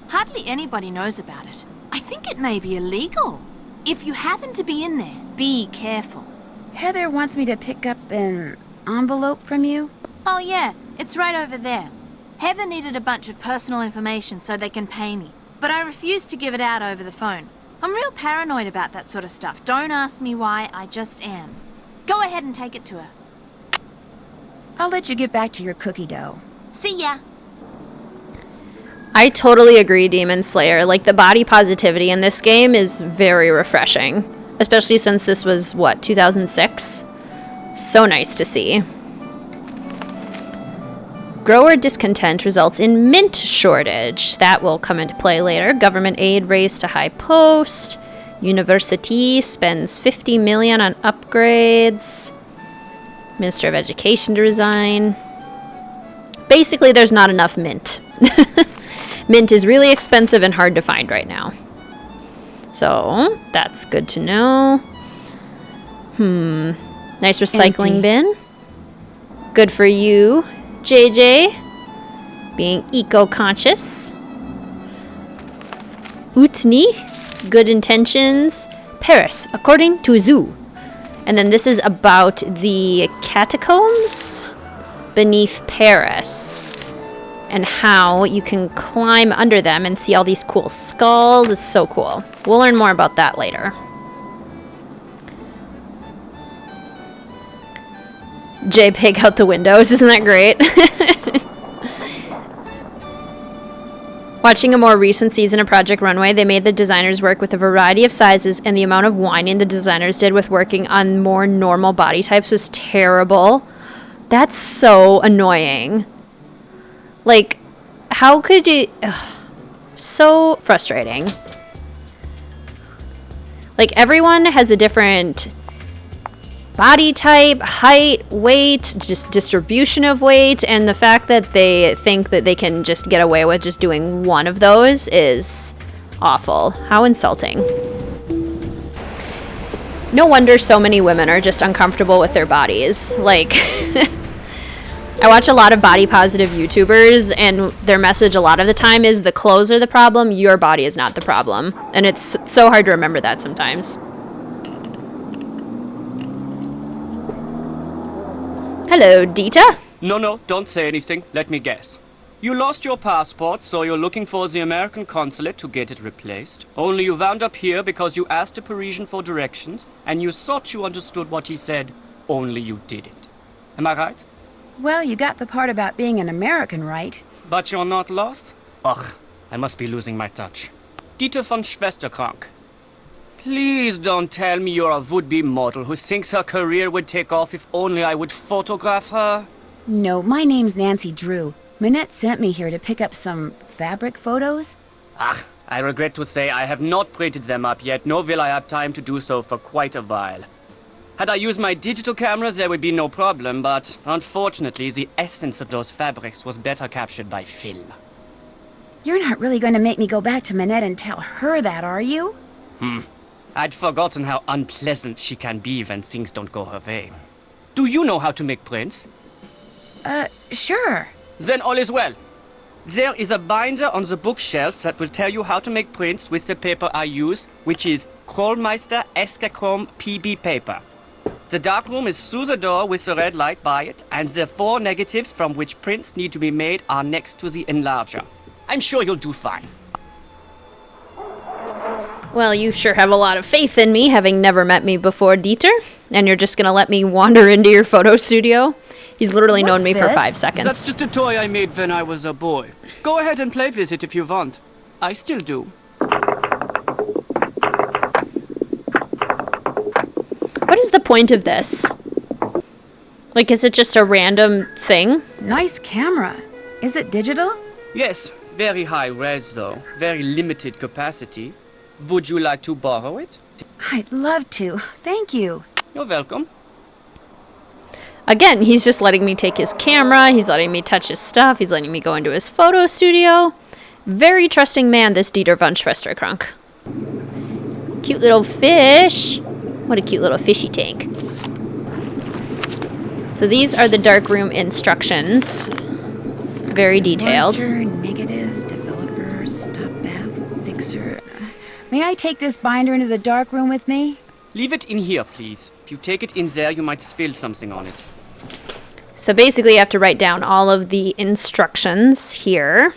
Hardly anybody knows about it. I think it may be illegal. If you happen to be in there, be careful. Heather wants me to pick up an envelope from you. Oh yeah, it's right over there. Heather needed a bunch of personal information so they can pay me, but I refused to give it out over the phone. I'm real paranoid about that sort of stuff. Don't ask me why, I just am. Go ahead and take it to her. I'll let you get back to your cookie dough. See ya. I totally agree, Demon Slayer. Like, the body positivity in this game is very refreshing. Especially since this was, what, 2006? So nice to see. Grower discontent results in mint shortage. That will come into play later. Government aid raised to high post. University spends $50 million on upgrades. Minister of Education to resign. Basically, there's not enough mint. Mint is really expensive and hard to find right now. So, that's good to know. Nice recycling bin. Good for you, JJ. Being eco-conscious. Utni. Good intentions. Paris, according to Zoo. And then this is about the catacombs beneath Paris. And how you can climb under them and see all these cool skulls. It's so cool. We'll learn more about that later. JPEG out the windows. Isn't that great? Watching a more recent season of Project Runway, they made the designers work with a variety of sizes, and the amount of whining the designers did with working on more normal body types was terrible. That's so annoying. Like, how could you... Ugh, so frustrating. Like, everyone has a different body type, height, weight, just distribution of weight, and the fact that they think that they can just get away with just doing one of those is awful. How insulting. No wonder so many women are just uncomfortable with their bodies. Like... I watch a lot of body positive YouTubers, and their message a lot of the time is the clothes are the problem, your body is not the problem. And it's so hard to remember that sometimes. Hello, Dita. No, don't say anything. Let me guess. You lost your passport, so you're looking for the American consulate to get it replaced. Only you wound up here because you asked a Parisian for directions, and you thought you understood what he said, only you didn't. Am I right? Well, you got the part about being an American right. But you're not lost? Ugh, I must be losing my touch. Dieter von Schwesterkrank. Please don't tell me you're a would-be model who thinks her career would take off if only I would photograph her. No, my name's Nancy Drew. Minette sent me here to pick up some fabric photos. Ach, I regret to say I have not printed them up yet, nor will I have time to do so for quite a while. Had I used my digital cameras, there would be no problem, but unfortunately, the essence of those fabrics was better captured by film. You're not really going to make me go back to Minette and tell her that, are you? I'd forgotten how unpleasant she can be when things don't go her way. Do you know how to make prints? Sure. Then all is well. There is a binder on the bookshelf that will tell you how to make prints with the paper I use, which is Krollmeister Escachrome PB paper. The darkroom is through the door with the red light by it, and the 4 negatives from which prints need to be made are next to the enlarger. I'm sure you'll do fine. Well, you sure have a lot of faith in me, having never met me before, Dieter. And you're just gonna let me wander into your photo studio? He's literally known me for 5 seconds. That's just a toy I made when I was a boy. Go ahead and play with it if you want. I still do. What is the point of this? Like, is it just a random thing? Nice camera. Is it digital? Yes, very high res though. Very limited capacity. Would you like to borrow it? I'd love to. Thank you. You're welcome. Again, he's just letting me take his camera. He's letting me touch his stuff. He's letting me go into his photo studio. Very trusting man, this Dieter von Schwesterkrank. Cute little fish. What a cute little fishy tank. So these are the darkroom instructions. Very detailed. Launcher, negatives, developer, stop bath, fixer. May I take this binder into the dark room with me? Leave it in here, please. If you take it in there, you might spill something on it. So basically you have to write down all of the instructions here.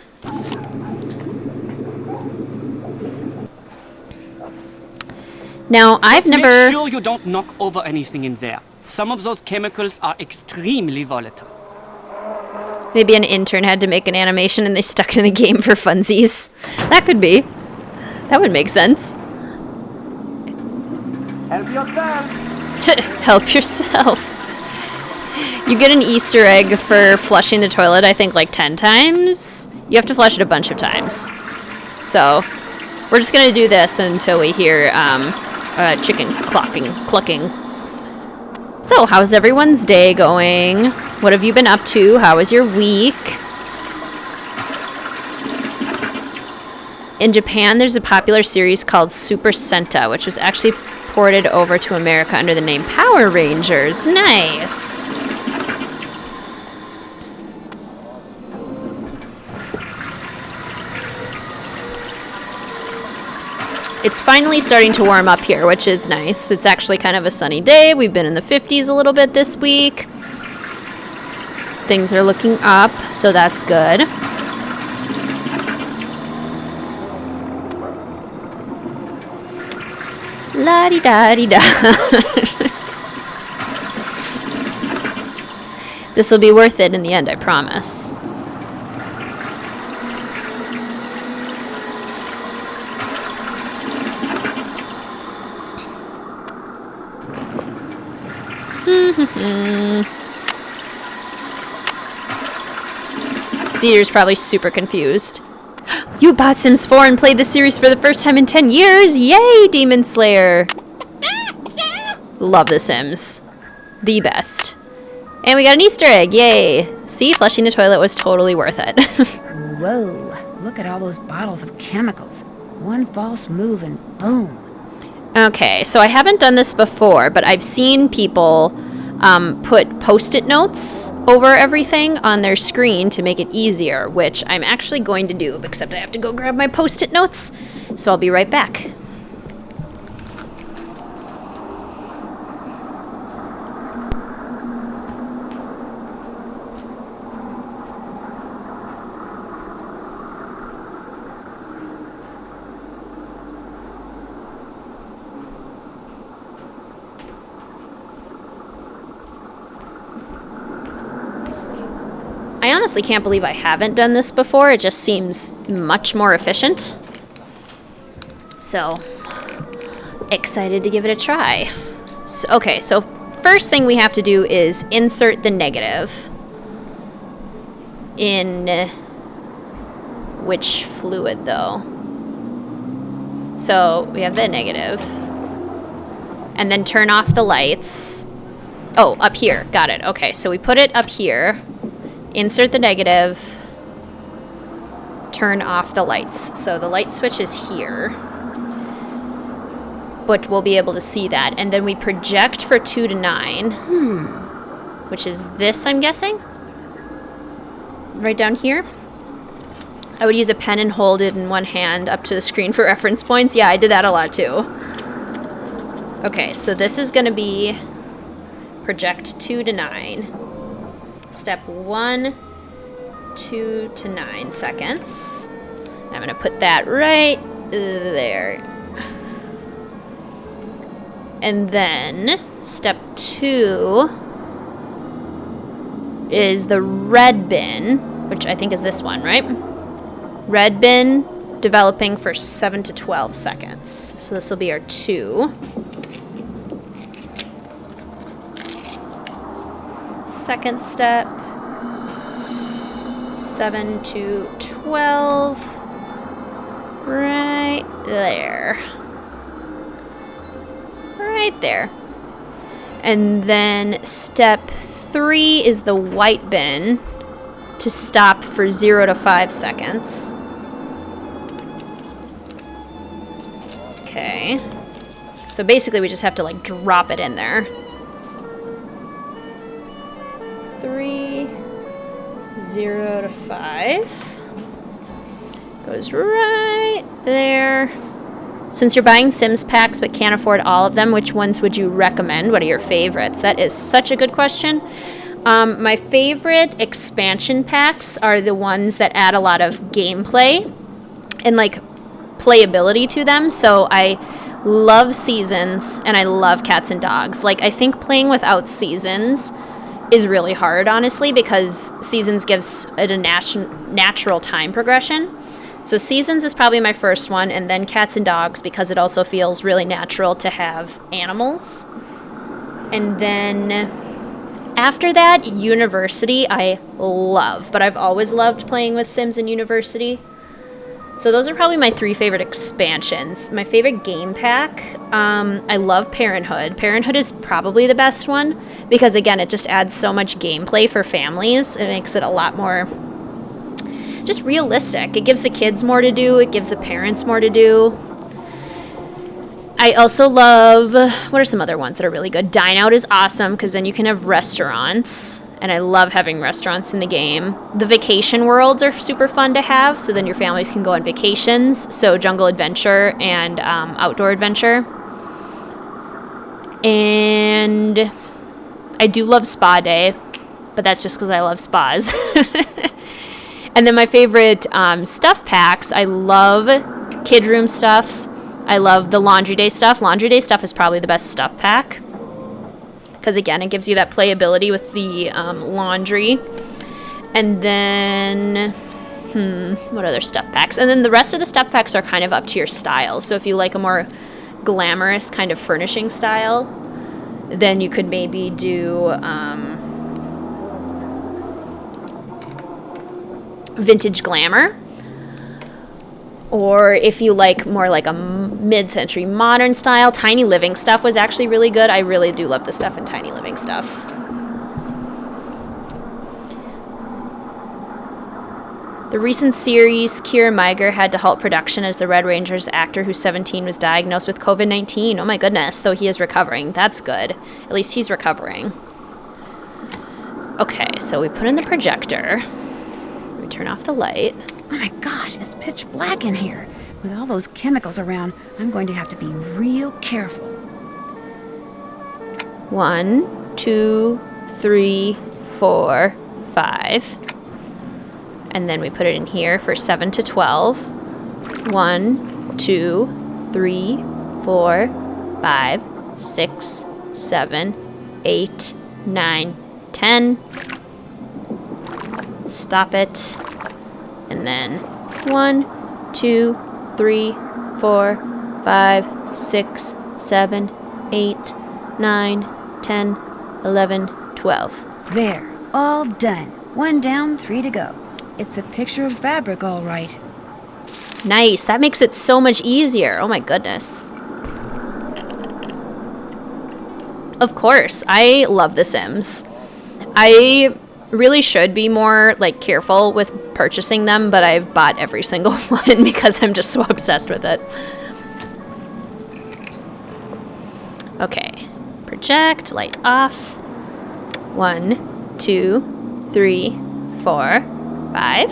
Now, I've never... Make sure you don't knock over anything in there. Some of those chemicals are extremely volatile. Maybe an intern had to make an animation and they stuck it in the game for funsies. That could be. That would make sense. Help yourself. Help yourself. You get an Easter egg for flushing the toilet, I think, like 10 times. You have to flush it a bunch of times. So, we're just going to do this until we hear chicken clucking. So, how's everyone's day going? What have you been up to? How was your week? In Japan, there's a popular series called Super Sentai, which was actually ported over to America under the name Power Rangers. Nice. It's finally starting to warm up here, which is nice. It's actually kind of a sunny day. We've been in the 50s a little bit this week. Things are looking up, so that's good. La-di-da-di-da. This will be worth it in the end, I promise. Dieter's probably super confused. You bought Sims 4 and played the series for the first time in 10 years? Yay, Demon Slayer! Love The Sims. The best. And we got an Easter egg, yay! See, flushing the toilet was totally worth it. Whoa, look at all those bottles of chemicals. One false move and boom. Okay, so I haven't done this before, but I've seen people put post-it notes over everything on their screen to make it easier, which I'm actually going to do, except I have to go grab my post-it notes, so I'll be right back. I honestly can't believe I haven't done this before. It just seems much more efficient. So, excited to give it a try. So, okay, so first thing we have to do is insert the negative. In which fluid, though? So, we have the negative. And then turn off the lights. Oh, up here. Got it. Okay, so we put it up here. Insert the negative, turn off the lights. So the light switch is here, but we'll be able to see that. And then we project for 2 to 9, which is this, I'm guessing? Right down here. I would use a pen and hold it in one hand up to the screen for reference points. Yeah, I did that a lot too. Okay, so this is going to be project 2 to 9. Step 1, 2 to 9 seconds. I'm going to put that right there. And then step 2 is the red bin, which I think is this one, right? Red bin developing for 7 to 12 seconds. So this will be our 2. Second step, 7 to 12, right there. Right there. And then step 3 is the white bin to stop for 0 to 5 seconds. Okay. So basically we just have to like drop it in there. 3, 0 to 5. Goes right there. Since you're buying Sims packs but can't afford all of them, which ones would you recommend? What are your favorites? That is such a good question. My favorite expansion packs are the ones that add a lot of gameplay and like playability to them. So I love Seasons and I love Cats and Dogs. Like, I think playing without Seasons is really hard, honestly, because Seasons gives it a natural time progression. So Seasons is probably my first one, and then Cats and Dogs, because it also feels really natural to have animals. And then after that, University I love, but I've always loved playing with Sims in University. So those are probably my 3 favorite expansions. My favorite game pack, I love Parenthood. Parenthood is probably the best one because, again, it just adds so much gameplay for families. It makes it a lot more just realistic. It gives the kids more to do. It gives the parents more to do. I also love, what are some other ones that are really good? Dine Out is awesome because then you can have restaurants. And I love having restaurants in the game. The vacation worlds are super fun to have, so then your families can go on vacations. So Jungle Adventure and Outdoor Adventure. And I do love Spa Day, but that's just because I love spas. And then my favorite stuff packs, I love Kid Room stuff. I love the Laundry Day stuff. Laundry Day stuff is probably the best stuff pack. Because, again, it gives you that playability with the laundry. And then, what other stuff packs? And then the rest of the stuff packs are kind of up to your style. So if you like a more glamorous kind of furnishing style, then you could maybe do vintage glamour. Or if you like more like a mid-century modern style, Tiny Living stuff was actually really good. I really do love the stuff in Tiny Living stuff. The recent series, Keira Meiger had to halt production as the Red Ranger's actor, who's 17, was diagnosed with COVID-19. Oh my goodness, though he is recovering. That's good. At least he's recovering. Okay, so we put in the projector. We turn off the light. Oh my gosh, it's pitch black in here. With all those chemicals around, I'm going to have to be real careful. 1, 2, 3, 4, 5. And then we put it in here for 7 to 12. 1, 2, 3, 4, 5, 6, 7, 8, 9, 10. Stop it. And then 1, 2, 3, 4, 5, 6, 7, 8, 9, 10, 11, 12. There, all done. 1 down, 3 to go. It's a picture of fabric, all right. Nice. That makes it so much easier. Oh my goodness. Of course, I love The Sims. I really should be more like careful with purchasing them, but I've bought every single one because I'm just so obsessed with it. Okay, project, light off. 1, 2, 3, 4, 5.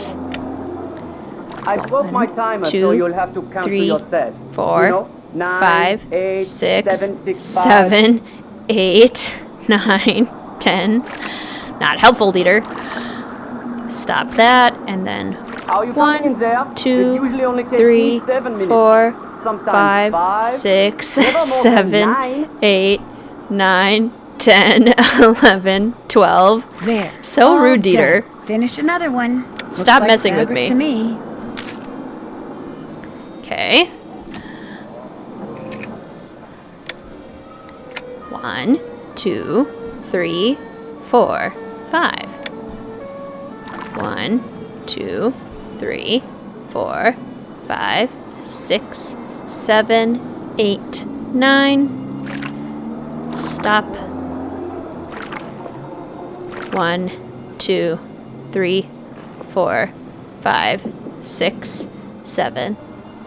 I broke my timer, so you'll have to count to 3, yourself. 4, You know, 9, 5, 8, 6, 7, 6, 7, 8, 9, 10. Not helpful, leader. Stop that, and then Are you coming in 1, there? It 2, usually only takes 3, 7 minutes. 4, Sometimes 5, 6, never more than 7, 9. 8, 9, 10, 11, 12. There. So all rude, Dieter. done. Finish another one. Looks Stop like messing with fabric me. To me. Okay. 1, 2, 3, 4, 5. 1, 2, 3, 4, 5, 6, 7, 8, 9. Stop. 1, 2, 3, 4, 5, 6, 7,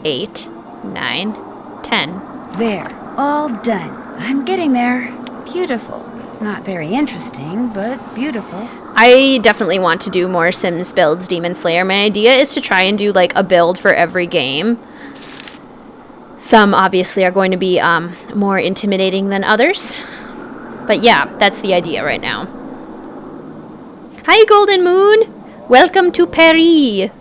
8, 9, 10. There. All done. I'm getting there. Beautiful. Not very interesting, but beautiful. I definitely want to do more Sims builds Demon Slayer. My idea is to try and do like a build for every game. Some obviously are going to be more intimidating than others. But yeah, that's the idea right now. Hi, Golden Moon! Welcome to Paris!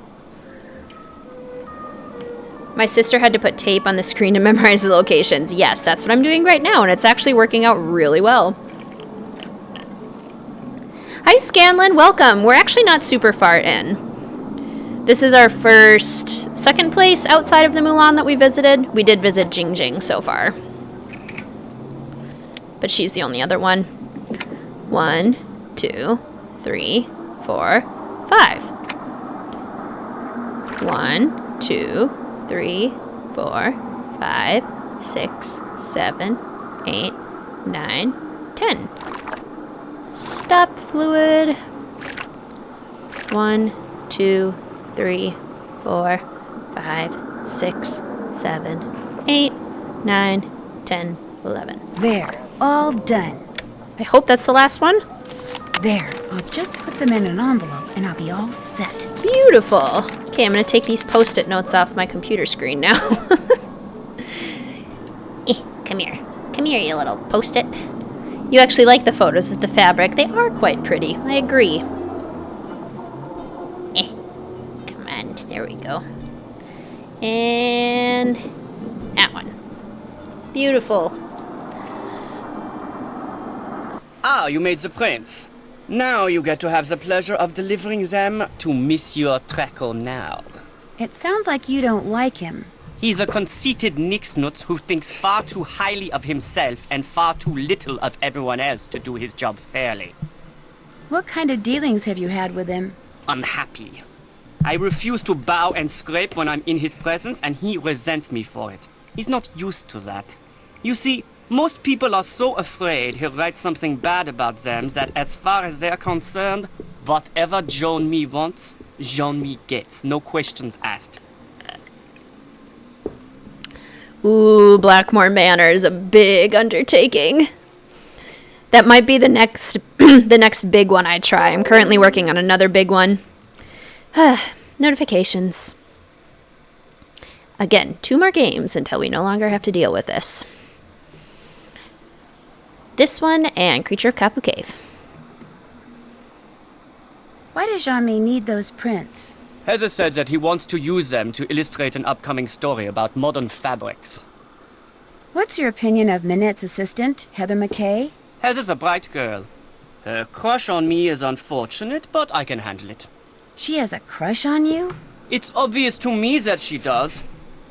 My sister had to put tape on the screen to memorize the locations. Yes, that's what I'm doing right now, and it's actually working out really well. Hi, Scanlan. Welcome. We're actually not super far in. This is our second place outside of the Mulan that we visited. We did visit Jingjing so far. But she's the only other one. 1, 2, 3, 4, 5. 1, 2, 3, 4, 5, 6, 7, 8, 9, 10. Stop, fluid. 1, 2, 3, 4, 5, 6, 7, 8, 9, 10, 11. There, all done. I hope that's the last one. There, I'll just put them in an envelope and I'll be all set. Beautiful. Okay, I'm going to take these Post-it notes off my computer screen now. Come here. Come here, you little Post-it. You actually like the photos of the fabric. They are quite pretty. I agree. Come on. There we go. And that one. Beautiful. Ah, you made the prints. Now you get to have the pleasure of delivering them to Monsieur Traquenard. It sounds like you don't like him. He's a conceited nixnut who thinks far too highly of himself and far too little of everyone else to do his job fairly. What kind of dealings have you had with him? Unhappy. I refuse to bow and scrape when I'm in his presence, and he resents me for it. He's not used to that. You see, most people are so afraid he'll write something bad about them that as far as they're concerned, whatever Jean-Mi wants, Jean-Mi gets. No questions asked. Ooh, Blackmore Manor is a big undertaking. That might be the next the next big one I try. I'm currently working on another big one. Notifications. Again, 2 more games until we no longer have to deal with this. This one and Creature of Kapu Cave. Why does Jean-Mi need those prints? Heather said that he wants to use them to illustrate an upcoming story about modern fabrics. What's your opinion of Minette's assistant, Heather McKay? Heather's a bright girl. Her crush on me is unfortunate, but I can handle it. She has a crush on you? It's obvious to me that she does.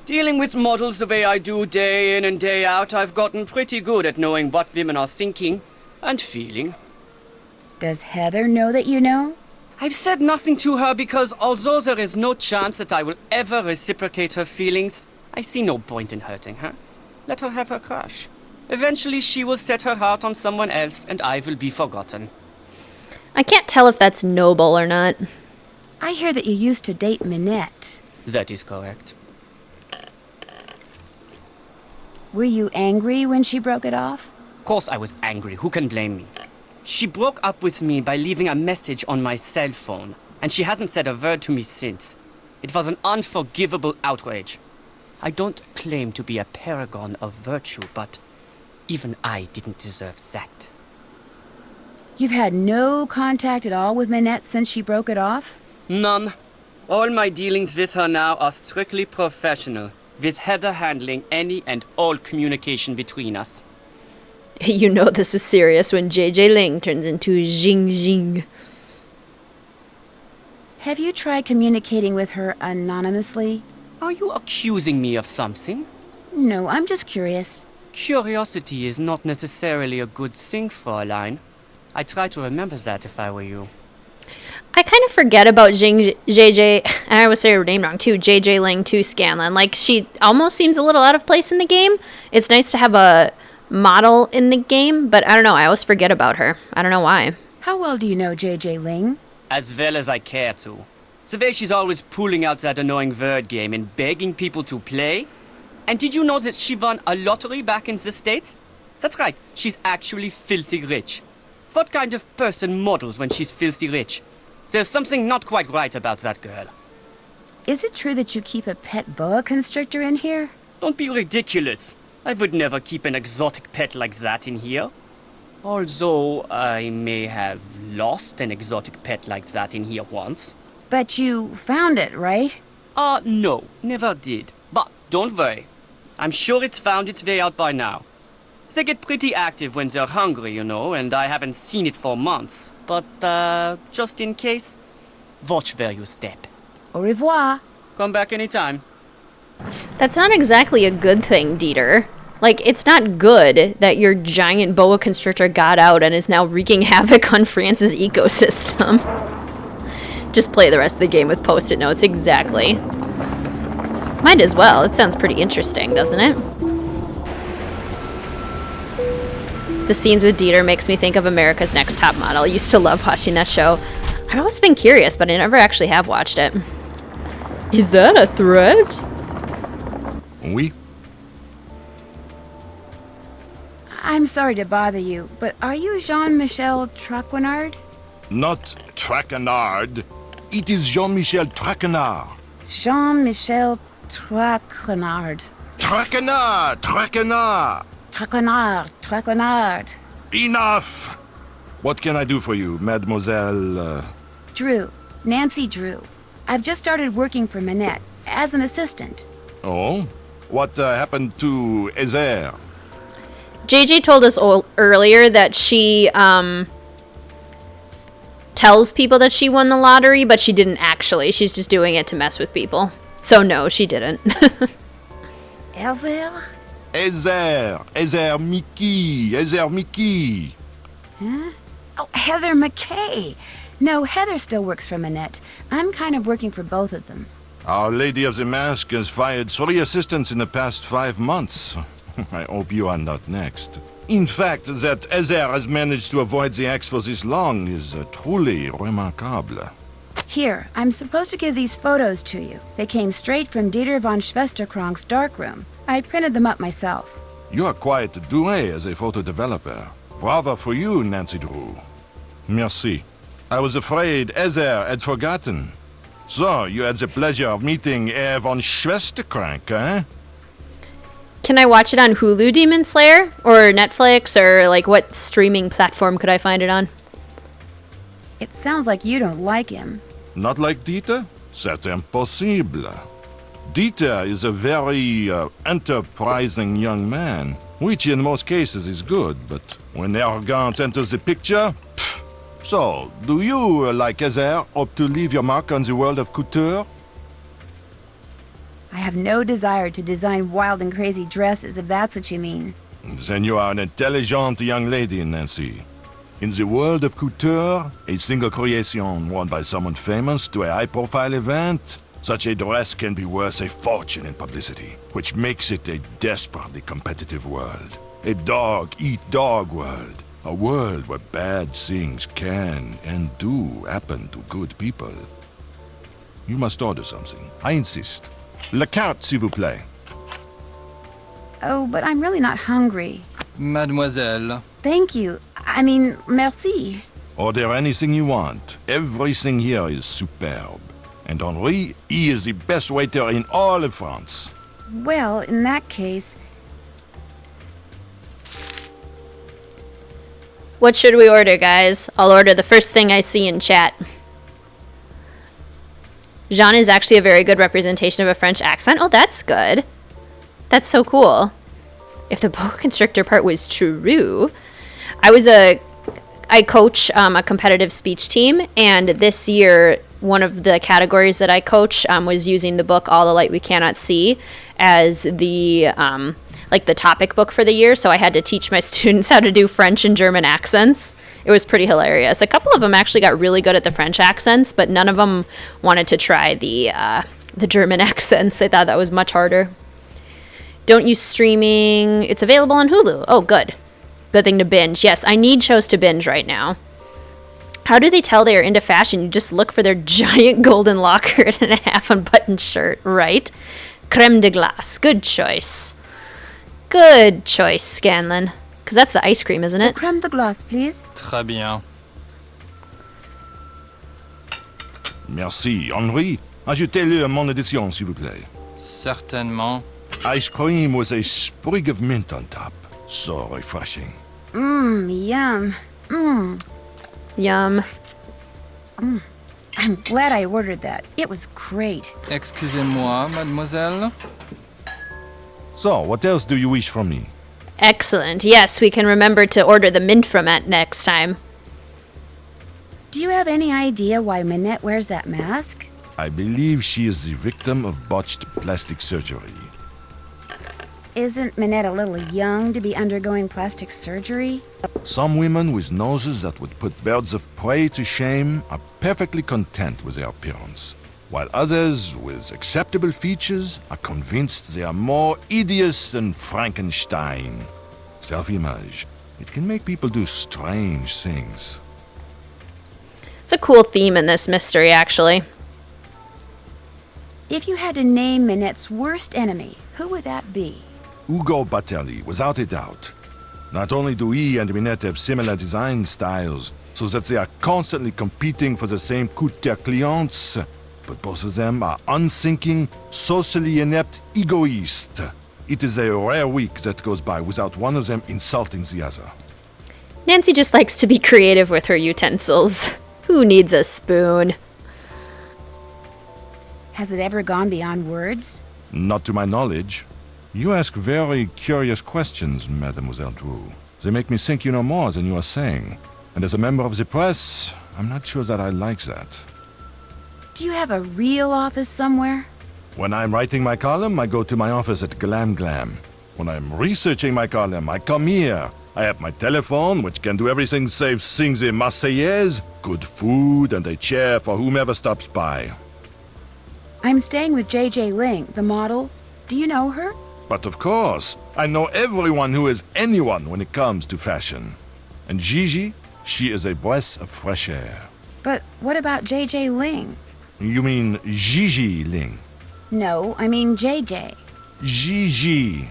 Dealing with models the way I do day in and day out, I've gotten pretty good at knowing what women are thinking and feeling. Does Heather know that you know? I've said nothing to her because although there is no chance that I will ever reciprocate her feelings, I see no point in hurting her. Let her have her crush. Eventually she will set her heart on someone else and I will be forgotten. I can't tell if that's noble or not. I hear that you used to date Minette. That is correct. Were you angry when she broke it off? Of course I was angry. Who can blame me? She broke up with me by leaving a message on my cell phone, and she hasn't said a word to me since. It was an unforgivable outrage. I don't claim to be a paragon of virtue, but even I didn't deserve that. You've had no contact at all with Minette since she broke it off? None. All my dealings with her now are strictly professional, with Heather handling any and all communication between us. You know this is serious when JJ Ling turns into Jing Jing. Have you tried communicating with her anonymously? Are you accusing me of something? No, I'm just curious. Curiosity is not necessarily a good thing, Fräulein. I try to remember that if I were you. I kind of forget about JJ, and I always say her name wrong too, JJ Ling to Scanlan. Like, she almost seems a little out of place in the game. It's nice to have a model in the game, but I don't know, I always forget about her. I don't know why. How well do you know JJ Ling? As well as I care to. The way she's always pulling out that annoying word game and begging people to play. And did you know that she won a lottery back in the States? That's right, she's actually filthy rich. What kind of person models when she's filthy rich? There's something not quite right about that girl. Is it true that you keep a pet boa constrictor in here? Don't be ridiculous. I would never keep an exotic pet like that in here. Although I may have lost an exotic pet like that in here once. But you found it, right? No, never did. But don't worry. I'm sure it's found its way out by now. They get pretty active when they're hungry, you know, and I haven't seen it for months. But, just in case, watch where you step. Au revoir. Come back anytime. That's not exactly a good thing, Dieter. Like, it's not good that your giant boa constrictor got out and is now wreaking havoc on France's ecosystem. Just play the rest of the game with post-it notes, exactly. Might as well. It sounds pretty interesting, doesn't it? The scenes with Dieter makes me think of America's Next Top Model. I used to love watching that show. I've always been curious, but I never actually have watched it. Is that a threat? Oui. I'm sorry to bother you, but are you Jean-Michel Traquenard? Not Traquenard. It is Jean-Michel Traquenard. Jean-Michel Traquenard. Traquenard! Traquenard! Traquenard. Enough! What can I do for you, Mademoiselle? Drew. Nancy Drew. I've just started working for Manette as an assistant. Oh? What happened to Ezer? JJ told us earlier that she tells people that she won the lottery, but she didn't actually. She's just doing it to mess with people. So no, she didn't. Elzer? Ezer Mickey. Huh? Oh, Heather McKay. No, Heather still works for Manette. I'm kind of working for both of them. Our Lady of the Mask has fired 3 assistants in the past 5 months. I hope you are not next. In fact, that Ezer has managed to avoid the axe for this long is truly remarkable. Here, I'm supposed to give these photos to you. They came straight from Dieter von Schwesterkrank's darkroom. I printed them up myself. You are quite doué as a photo developer. Bravo for you, Nancy Drew. Merci. I was afraid Ezer had forgotten. So, you had the pleasure of meeting Herr von Schwesterkrank, eh? Can I watch it on Hulu, Demon Slayer? Or Netflix? Or, like, what streaming platform could I find it on? It sounds like you don't like him. Not like Dieter? C'est impossible. Dieter is a very enterprising young man, which in most cases is good, but when arrogance enters the picture, pfft. So, do you, like Ezer, hope to leave your mark on the world of couture? I have no desire to design wild and crazy dresses, if that's what you mean. Then you are an intelligent young lady, Nancy. In the world of couture, a single creation worn by someone famous to a high-profile event, such a dress can be worth a fortune in publicity, which makes it a desperately competitive world. A dog-eat-dog world. A world where bad things can and do happen to good people. You must order something. I insist. La carte, s'il vous plaît. Oh, but I'm really not hungry. Mademoiselle. Thank you. I mean, merci. Order anything you want. Everything here is superb. And Henri, he is the best waiter in all of France. Well, in that case... What should we order, guys? I'll order the first thing I see in chat. Jean is actually a very good representation of a French accent. Oh, that's good. That's so cool. If the boa constrictor part was true. I coach a competitive speech team, and this year one of the categories that I coach was using the book All the Light We Cannot See as the the topic book for the year, so I had to teach my students how to do French and German accents. It was pretty hilarious. A couple of them actually got really good at the French accents, but none of them wanted to try the German accents. They thought that was much harder. Don't use streaming. It's available on Hulu. Oh, good. Good thing to binge. Yes, I need shows to binge right now. How do they tell they are into fashion? You just look for their giant golden locker and a half unbuttoned shirt, right? Creme de glace. Good choice. Good choice, Scanlan. Because that's the ice cream, isn't it? Creme de glace, please. Très bien. Merci. Henri, ajoutez-le à mon édition, s'il vous plaît. Certainement. ice cream with a sprig of mint on top. So refreshing. Yum. Yum. I'm glad I ordered that. It was great. Excusez-moi, mademoiselle. So, what else do you wish from me? Excellent. Yes, we can remember to order the mint from it next time. Do you have any idea why Minette wears that mask? I believe she is the victim of botched plastic surgery. Isn't Minette a little young to be undergoing plastic surgery? Some women with noses that would put birds of prey to shame are perfectly content with their appearance, while others with acceptable features are convinced they are more hideous than Frankenstein. Self-image. It can make people do strange things. It's a cool theme in this mystery, actually. If you had to name Minette's worst enemy, who would that be? Ugo Batelli, without a doubt. Not only do he and Minette have similar design styles, so that they are constantly competing for the same couture clients, but both of them are unthinking, socially inept egoists. It is a rare week that goes by without one of them insulting the other. Nancy just likes to be creative with her utensils. Who needs a spoon? Has it ever gone beyond words? Not to my knowledge. You ask very curious questions, Mademoiselle Drew. They make me think you know more than you are saying. And as a member of the press, I'm not sure that I like that. Do you have a real office somewhere? When I'm writing my column, I go to my office at Glam Glam. When I'm researching my column, I come here. I have my telephone, which can do everything save sing the Marseillaise, good food, and a chair for whomever stops by. I'm staying with JJ Ling, the model. Do you know her? But of course, I know everyone who is anyone when it comes to fashion. And Gigi, she is a breath of fresh air. But what about JJ Ling? You mean Gigi Ling? No, I mean JJ. Gigi.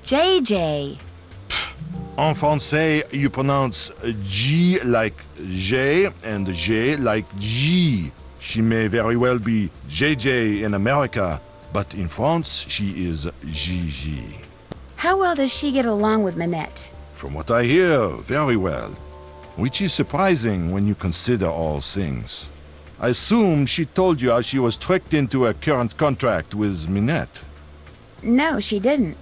JJ. En français, you pronounce G like J and J like G. She may very well be JJ in America, but in France, she is Gigi. How well does she get along with Minette? From what I hear, very well. Which is surprising when you consider all things. I assume she told you how she was tricked into a current contract with Minette. No, she didn't.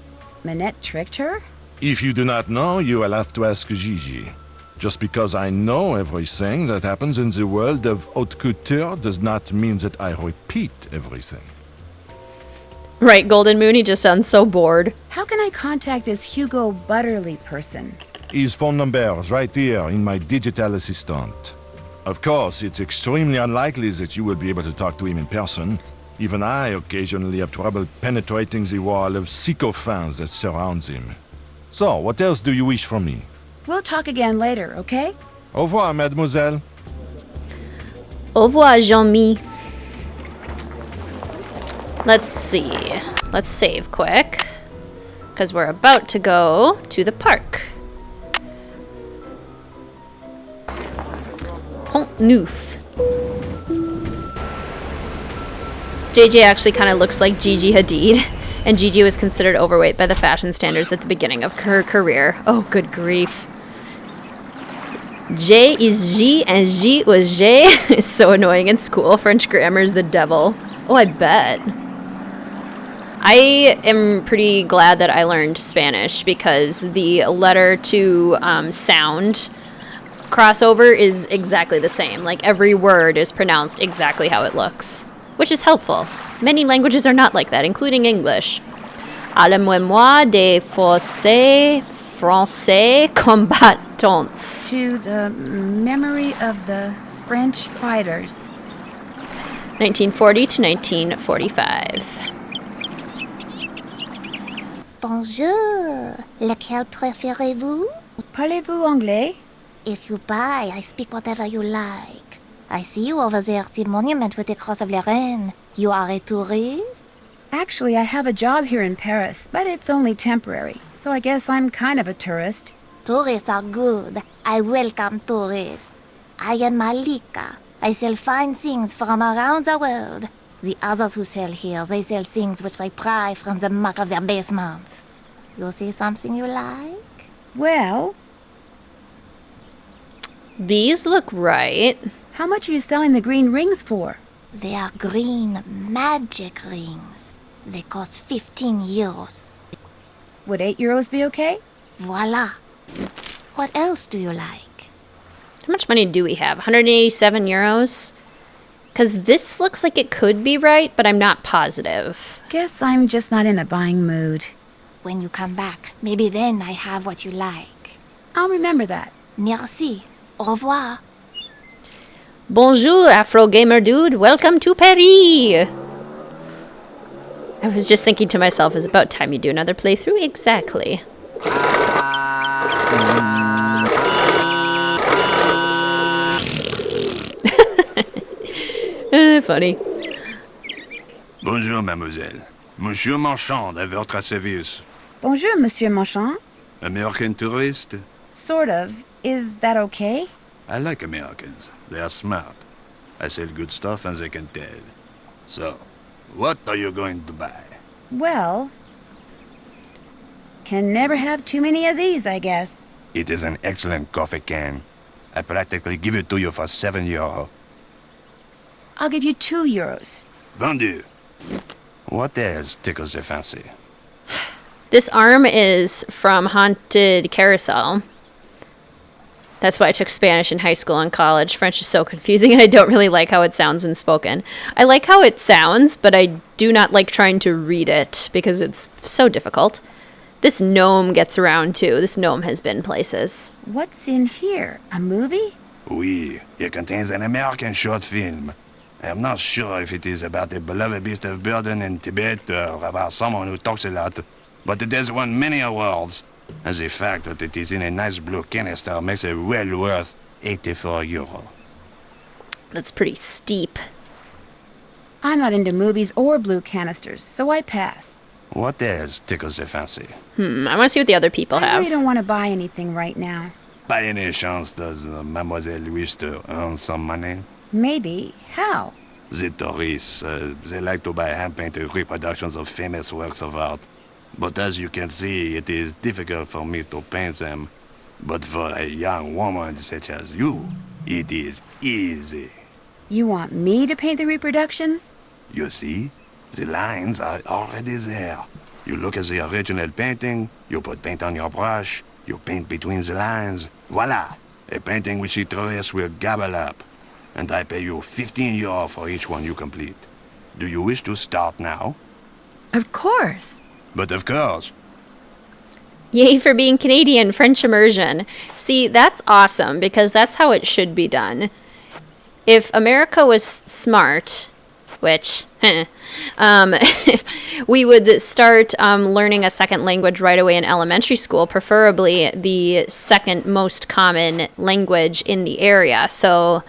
Minette tricked her? If you do not know, you will have to ask Gigi. Just because I know everything that happens in the world of haute couture does not mean that I repeat everything. Right, Golden Moon, he just sounds so bored. How can I contact this Hugo Butterly person? His phone number is right here in my digital assistant. Of course, it's extremely unlikely that you will be able to talk to him in person. Even I occasionally have trouble penetrating the wall of sycophants that surrounds him. So, what else do you wish from me? We'll talk again later, okay? Au revoir, mademoiselle. Au revoir, Jean-Mi. Let's see. Let's save quick, because we're about to go to the park. Pont Neuf. JJ actually kind of looks like Gigi Hadid, and Gigi was considered overweight by the fashion standards at the beginning of her career. Oh, good grief. J is G and G was J. It's so annoying in school. French grammar is the devil. Oh, I bet. I am pretty glad that I learned Spanish because the letter to sound crossover is exactly the same. Like every word is pronounced exactly how it looks, which is helpful. Many languages are not like that, including English. À la mémoire des forces français combattants. To the memory of the French fighters. 1940 to 1945. Bonjour. Lequel préférez-vous? Parlez-vous anglais? If you buy, I speak whatever you like. I see you over there at the monument with the Cross of Lorraine. You are a tourist? Actually, I have a job here in Paris, but it's only temporary, so I guess I'm kind of a tourist. Tourists are good. I welcome tourists. I am Malika. I sell fine things from around the world. The others who sell here, they sell things which they pry from the muck of their basements. You see something you like? Well, These look right. how much are you selling the green rings for? They are green magic rings. They cost 15 euros. Would 8 euros be okay? Voila. What else do you like? How much money do we have? 187 euros? Because this looks like it could be right, but I'm not positive. Guess I'm just not in a buying mood. When you come back, maybe then I have what you like. I'll remember that. Merci. Au revoir. Bonjour, Afro Gamer Dude. Welcome to Paris. I was just thinking to myself, it's about time you do another playthrough. Exactly. Funny. Bonjour, mademoiselle. Monsieur Marchand, à votre service. Bonjour, Monsieur Marchand. American tourist? Sort of. Is that okay? I like Americans. They are smart. I sell good stuff and they can tell. So, what are you going to buy? Well, can never have too many of these, I guess. It is an excellent coffee can. I practically give it to you for 7 euro. I'll give you 2 euros. Vendu. What else tickles your fancy? This arm is from Haunted Carousel. That's why I took Spanish in high school and college. French is so confusing, and I don't really like how it sounds when spoken. I like how it sounds, but I do not like trying to read it, because it's so difficult. This gnome gets around, too. This gnome has been places. What's in here? A movie? Oui, it contains an American short film. I am not sure if it is about a beloved beast of burden in Tibet or about someone who talks a lot, but it has won many awards. And the fact that it is in a nice blue canister makes it well worth 84 euro. That's pretty steep. I'm not into movies or blue canisters, so I pass. What else tickles your fancy? I want to see what the other people I have. really don't want to buy anything right now. By any chance, does Mademoiselle wish to earn some money? Maybe. How? The tourists, they like to buy hand-painted reproductions of famous works of art. But as you can see, it is difficult for me to paint them. But for a young woman such as you, it is easy. You want me to paint the reproductions? You see? The lines are already there. You look at the original painting, you put paint on your brush, you paint between the lines. Voila! A painting which the tourists will gobble up. And I pay you 15 euro for each one you complete. Do you wish to start now? Of course. But of course. Yay for being Canadian, French immersion. See, that's awesome, because that's how it should be done. If America was smart, which, we would start learning a second language right away in elementary school, preferably the second most common language in the area. So,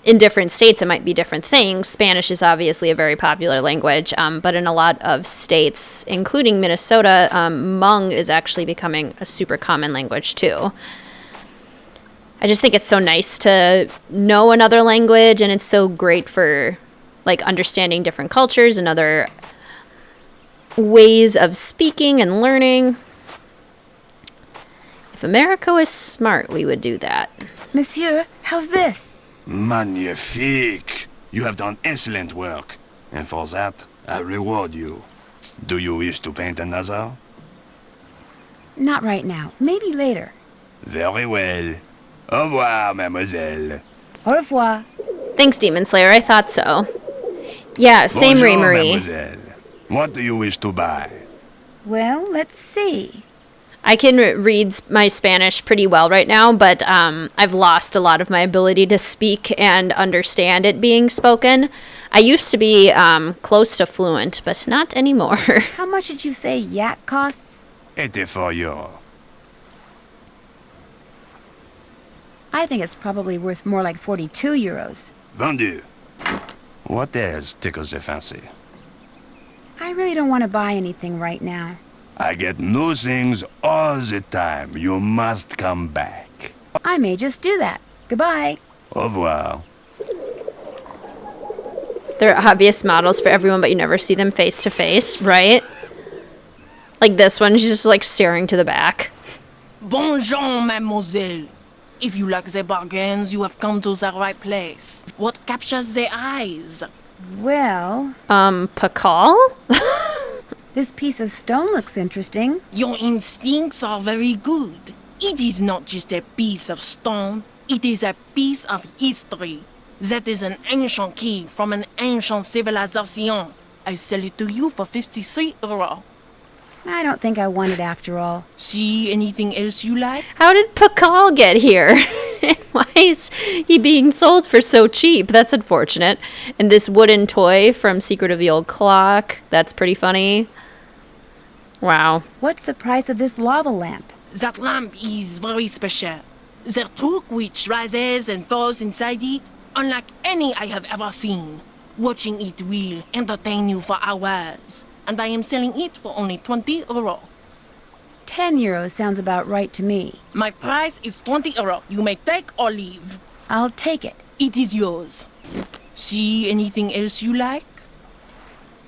in different states, it might be different things. Spanish is obviously a very popular language, but in a lot of states, including Minnesota, Hmong is actually becoming a super common language too. I just think it's so nice to know another language, and it's so great for like understanding different cultures and other ways of speaking and learning. If America was smart, we would do that. Monsieur, how's this? Magnifique! You have done excellent work. And for that, I reward you. Do you wish to paint another? Not right now. Maybe later. Very well. Au revoir, mademoiselle. Au revoir. Thanks, Demon Slayer. I thought so. Yeah, same Bonjour, Ray-Marie. mademoiselle. What do you wish to buy? Well, let's see. I can read my Spanish pretty well right now, but I've lost a lot of my ability to speak and understand it being spoken. I used to be close to fluent, but not anymore. How much did you say yak costs? 84 euro. I think it's probably worth more like 42 euros. Vendu. What else tickles your fancy? I really don't want to buy anything right now. I get new things all the time. You must come back. I may just do that. Goodbye. Au revoir. They're obvious models for everyone, but you never see them face to face, right? Like this one, she's just like staring to the back. Bonjour, mademoiselle. If you like the bargains, you have come to the right place. What captures the eyes? Well, Pakal? this piece of stone looks interesting. Your instincts are very good. It is not just a piece of stone, it is a piece of history. That is an ancient key from an ancient civilization. I sell it to you for 53 euros. I don't think I want it after all. See anything else you like? How did Pakal get here? Why is he being sold for so cheap? That's unfortunate. And this wooden toy from Secret of the Old Clock, that's pretty funny. Wow. What's the price of this lava lamp? That lamp is very special. The torque which rises and falls inside it, unlike any I have ever seen. Watching it will entertain you for hours. And I am selling it for only 20 euros. 10 euros sounds about right to me. My price is 20 euros. You may take or leave. I'll take it. It is yours. See anything else you like?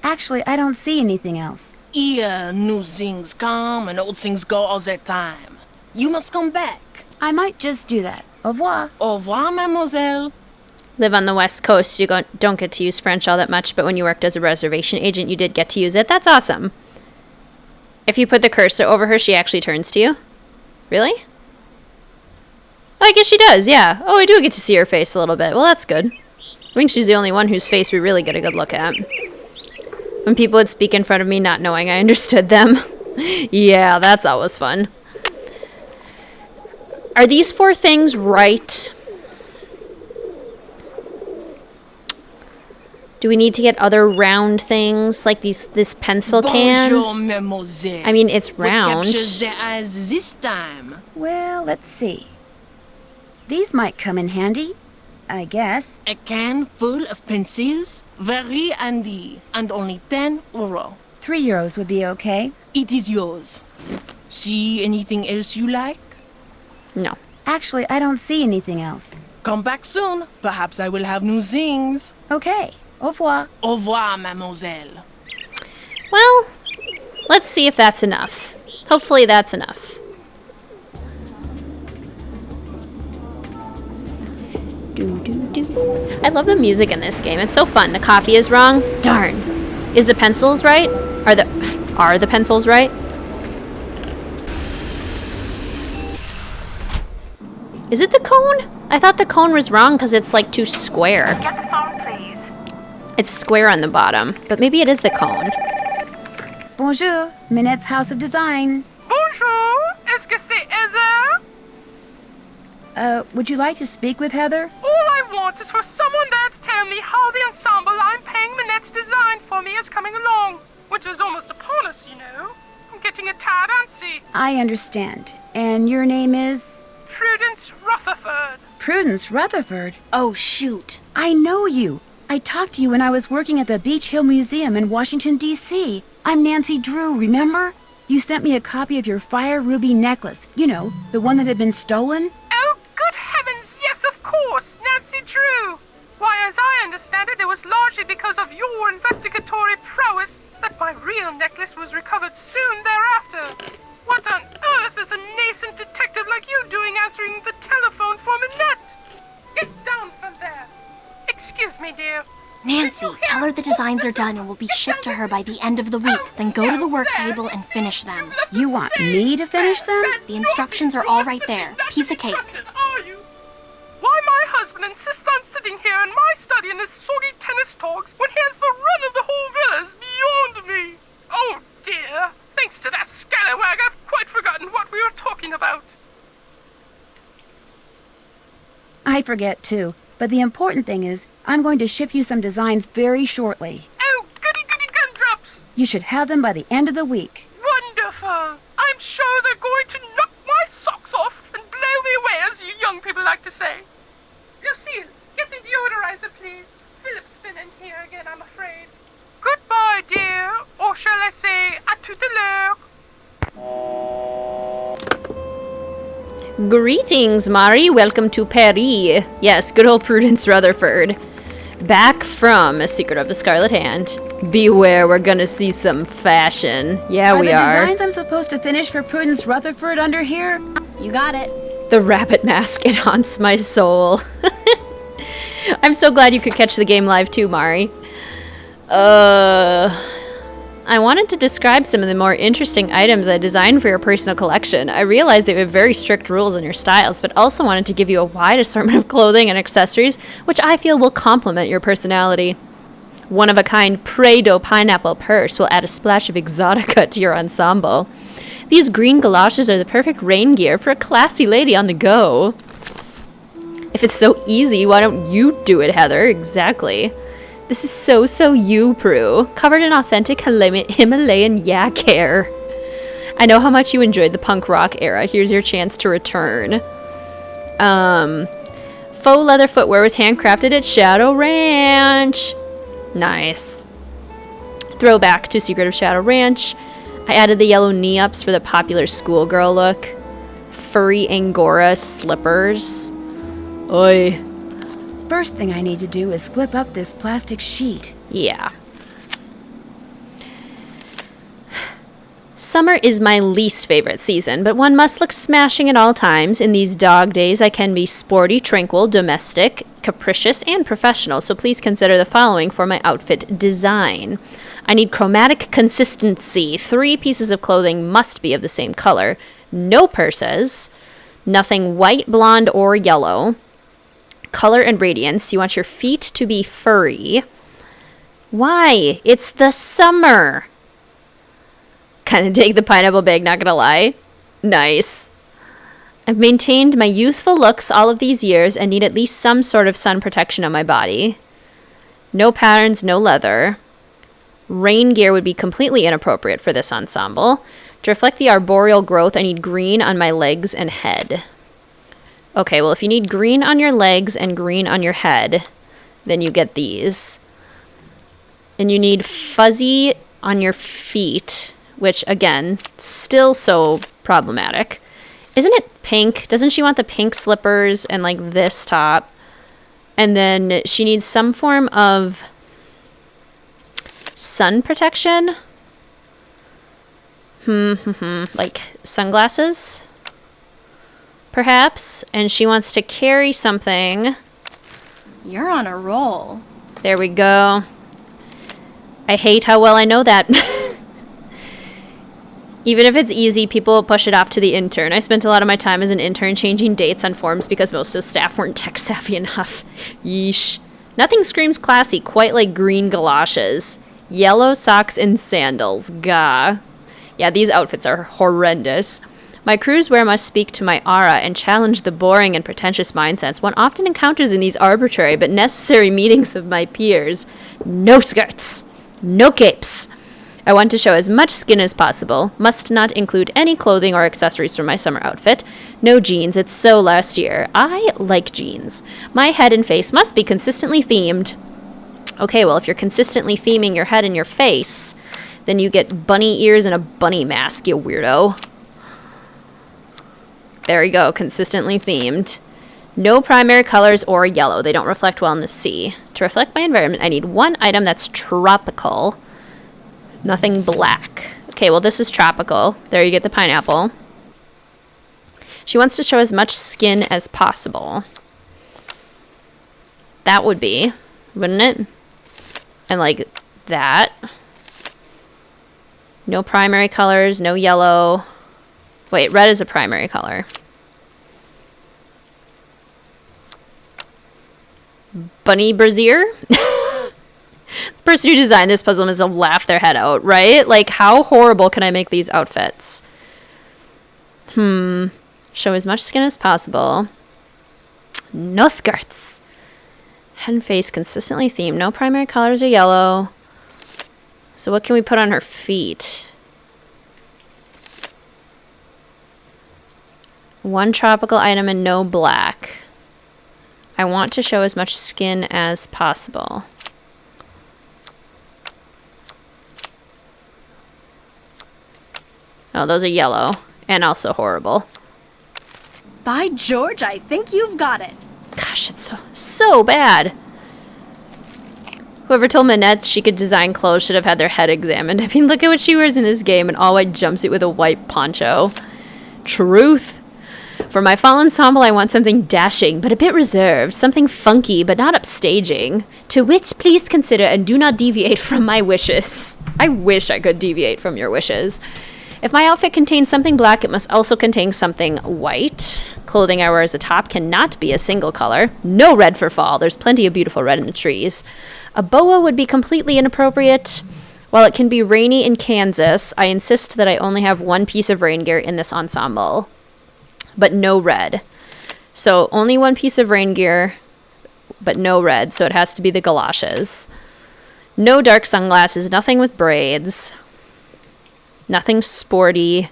Actually, I don't see anything else. Here, new things come and old things go all the time. You must come back. I might just do that. Au revoir. Au revoir, mademoiselle. Live on the West Coast, you don't get to use French all that much, but when you worked as a reservation agent, you did get to use it. That's awesome. If you put the cursor over her, she actually turns to you. Really? Oh, I guess she does, yeah. Oh, I do get to see her face a little bit. Well, that's good. I think she's the only one whose face we really get a good look at. When people would speak in front of me not knowing I understood them. Yeah, that's always fun. Are these 4 things right? Do we need to get other round things like this pencil can? Bonjour, mademoiselle. I mean, it's round. What captures the eyes this time? Well, let's see. These might come in handy, I guess. A can full of pencils? Very handy. And only 10 euros. 3 euros would be okay. It is yours. See anything else you like? No. Actually, I don't see anything else. Come back soon. Perhaps I will have new things. Okay. Au revoir. Au revoir, mademoiselle. Well, let's see if that's enough. Hopefully that's enough. I love the music in this game. It's so fun. The coffee is wrong. Darn. Is the pencils right? Are the pencils right? Is it the cone? I thought the cone was wrong because it's like too square. Get the phone, please. It's square on the bottom, but maybe it is the cone. Bonjour, Minette's House of Design. Bonjour, est-ce que c'est Heather? Would you like to speak with Heather? All I want is for someone there to tell me how the ensemble I'm paying Minette's design for me is coming along. Winter's almost upon us, you know. I'm getting a tad antsy. I understand. And your name is? Prudence Rutherford. Prudence Rutherford? Oh, shoot. I know you. I talked to you when I was working at the Beach Hill Museum in Washington, D.C. I'm Nancy Drew, remember? You sent me a copy of your fire ruby necklace. You know, the one that had been stolen. Oh, good heavens, yes, of course, Nancy Drew. Why, as I understand it, it was largely because of your investigatory prowess that my real necklace was recovered soon thereafter. What on earth is a nascent detective like you doing answering the telephone for Minette? Get down from there. Excuse me, dear. Nancy, tell her the designs are done and will be shipped to her by the end of the week. Then go to the work table and finish them. You want me to finish them? The instructions are all right there. Piece of cake. Why my husband insists on sitting here in my study in his soggy tennis talks when he has the run of the whole villa is beyond me. Oh, dear. Thanks to that scallywag, I've quite forgotten what we were talking about. I forget, too. But the important thing is, I'm going to ship you some designs very shortly. Oh, goody-goody gumdrops! You should have them by the end of the week. Wonderful! I'm sure they're going to knock my socks off and blow me away, as you young people like to say. Lucille, get the deodorizer, please. Philip's been in here again, I'm afraid. Goodbye, dear. Or shall I say, à tout à l'heure. Greetings, Mari. Welcome to Paris. Yes, good old Prudence Rutherford. Back from A Secret of the Scarlet Hand. Beware, we're gonna see some fashion. Yeah, we are. Are the designs I'm supposed to finish for Prudence Rutherford under here? You got it. The rabbit mask, it haunts my soul. I'm so glad you could catch the game live too, Mari. I wanted to describe some of the more interesting items I designed for your personal collection. I realized that you have very strict rules on your styles, but also wanted to give you a wide assortment of clothing and accessories, which I feel will complement your personality. One-of-a-kind Prado pineapple purse will add a splash of exotica to your ensemble. These green galoshes are the perfect rain gear for a classy lady on the go. If it's so easy, why don't you do it, Heather? Exactly. This is so you, Prue. Covered in authentic Himalayan yak hair. I know how much you enjoyed the punk rock era. Here's your chance to return. Faux leather footwear was handcrafted at Shadow Ranch. Nice. Throwback to Secret of Shadow Ranch. I added the yellow knee-ups for the popular schoolgirl look. Furry Angora slippers. Oi. First thing I need to do is flip up this plastic sheet. Yeah. Summer is my least favorite season, but one must look smashing at all times. In these dog days, I can be sporty, tranquil, domestic, capricious, and professional, so please consider the following for my outfit design. I need chromatic consistency. 3 pieces of clothing must be of the same color. No purses. Nothing white, blonde, or yellow. Color and radiance. You want your feet to be furry. Why? It's the summer. Kind of dig the pineapple bag, not gonna lie. Nice. I've maintained my youthful looks all of these years and need at least some sort of sun protection on my body. No patterns, no leather. Rain gear would be completely inappropriate for this ensemble. To reflect the arboreal growth, I need green on my legs and head. Okay, well, if you need green on your legs and green on your head, then you get these. And you need fuzzy on your feet, which, again, still so problematic. Isn't it pink? Doesn't she want the pink slippers and, like, this top? And then she needs some form of sun protection? Like sunglasses? Perhaps, and she wants to carry something. You're on a roll. There we go. I hate how well I know that. Even if it's easy, people will push it off to the intern. I spent a lot of my time as an intern changing dates on forms because most of the staff weren't tech savvy enough. Yeesh. Nothing screams classy quite like green galoshes. Yellow socks and sandals. Gah. Yeah, these outfits are horrendous. My crew's wear must speak to my aura and challenge the boring and pretentious mindsets one often encounters in these arbitrary but necessary meetings of my peers. No skirts. No capes. I want to show as much skin as possible. Must not include any clothing or accessories from my summer outfit. No jeans. It's so last year. I like jeans. My head and face must be consistently themed. Okay, well, if you're consistently theming your head and your face, then you get bunny ears and a bunny mask, you weirdo. There you go, consistently themed. No primary colors or yellow. They don't reflect well in the sea. To reflect my environment, I need one item that's tropical. Nothing black. Okay, well, this is tropical. There you get the pineapple. She wants to show as much skin as possible. That would be, wouldn't it? And like that. No primary colors, no yellow. Wait, red is a primary color. Bunny brassiere? The person who designed this puzzle must have laughed their head out, right? Like, how horrible can I make these outfits? Show as much skin as possible. No skirts. Head and face consistently themed. No primary colors or yellow. So what can we put on her feet? One tropical item and no black. I want to show as much skin as possible. Oh, those are yellow and also horrible. By George, I think you've got it. Gosh, it's so bad. Whoever told Minette she could design clothes should have had their head examined. I mean, look at what she wears in this game, an all-white jumpsuit with a white poncho. Truth. For my fall ensemble, I want something dashing, but a bit reserved. Something funky, but not upstaging. To wit, please consider and do not deviate from my wishes. I wish I could deviate from your wishes. If my outfit contains something black, it must also contain something white. Clothing I wear as a top cannot be a single color. No red for fall. There's plenty of beautiful red in the trees. A boa would be completely inappropriate. While it can be rainy in Kansas, I insist that I only have one piece of rain gear in this ensemble. But no red. So only one piece of rain gear, but no red. So it has to be the galoshes. No dark sunglasses, nothing with braids. Nothing sporty.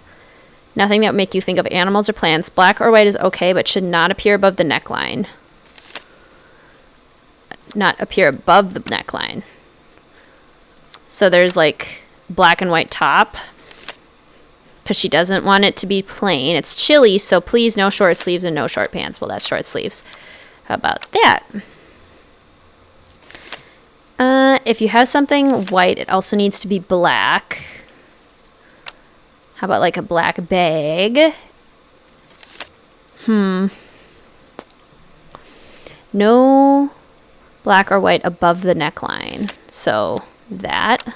Nothing that would make you think of animals or plants. Black or white is okay, but should not appear above the neckline. Not appear above the neckline. So there's like black and white top. Because she doesn't want it to be plain. It's chilly, so please no short sleeves and no short pants. Well, that's short sleeves. How about that? If you have something white, it also needs to be black. How about like a black bag? No black or white above the neckline. So that,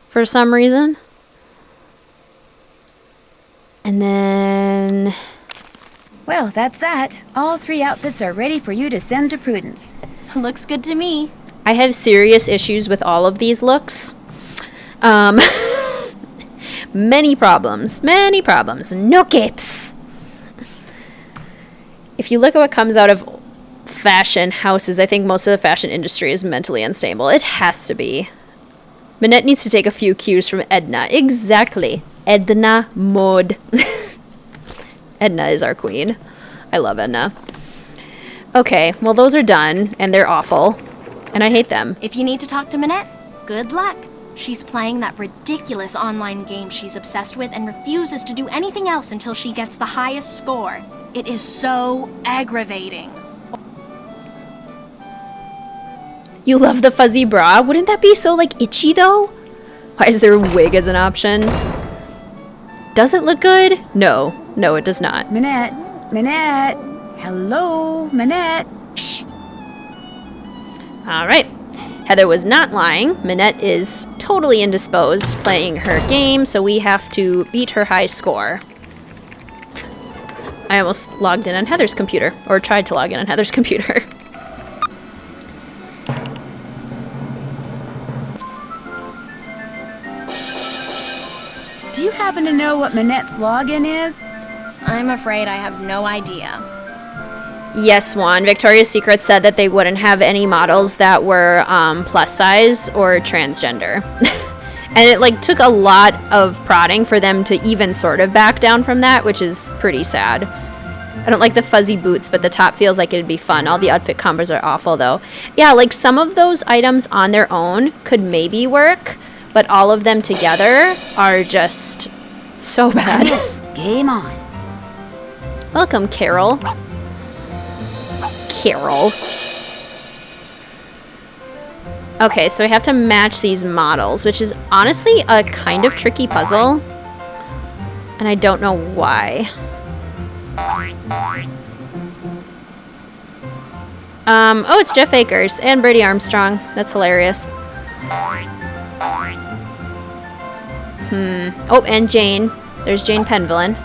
for some reason. And then... Well, that's that. All 3 outfits are ready for you to send to Prudence. Looks good to me. I have serious issues with all of these looks. Many problems. No capes. If you look at what comes out of fashion houses, I think most of the fashion industry is mentally unstable. It has to be. Minette needs to take a few cues from Edna. Exactly. Edna Mode. Edna is our queen. I love Edna. Okay, well those are done, and they're awful. And I hate them. If you need to talk to Minette, good luck. She's playing that ridiculous online game she's obsessed with and refuses to do anything else until she gets the highest score. It is so aggravating. You love the fuzzy bra? Wouldn't that be so, like, itchy, though? Why is there a wig as an option? Does it look good? No. No, it does not. Minette. Hello, Minette. Shh. All right. Heather was not lying. Minette is totally indisposed playing her game, so we have to beat her high score. I almost logged in on Heather's computer, or tried to log in on Heather's computer. Do you happen to know what Minette's login is? I'm afraid I have no idea. Yes, Juan. Victoria's Secret said that they wouldn't have any models that were plus size or transgender. And it like took a lot of prodding for them to even sort of back down from that, which is pretty sad. I don't like the fuzzy boots, but the top feels like it'd be fun. All the outfit combos are awful, though. Yeah, like some of those items on their own could maybe work, but all of them together are just so bad. Game on. Welcome, Carol. Okay, so I have to match these models, which is honestly a kind of tricky puzzle. And I don't know why. Oh, it's Jeff Akers and Brady Armstrong. That's hilarious. Oh, and Jane. There's Jane Penvillin.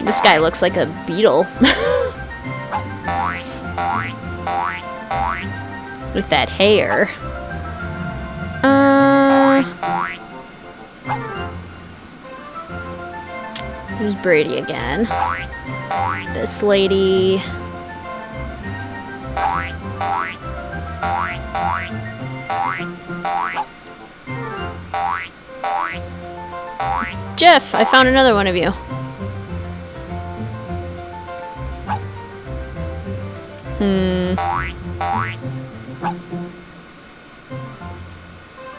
This guy looks like a beetle. With that hair. Here's Brady again. This lady. Jeff, I found another one of you.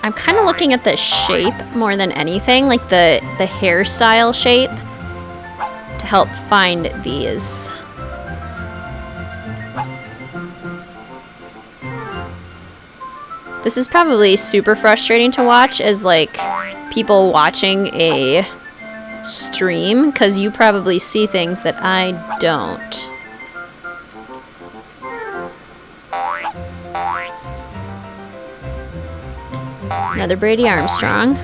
I'm kind of looking at the shape more than anything, like the hairstyle shape, to help find these. This is probably super frustrating to watch as, like, people watching a stream, because you probably see things that I don't. Another Brady Armstrong.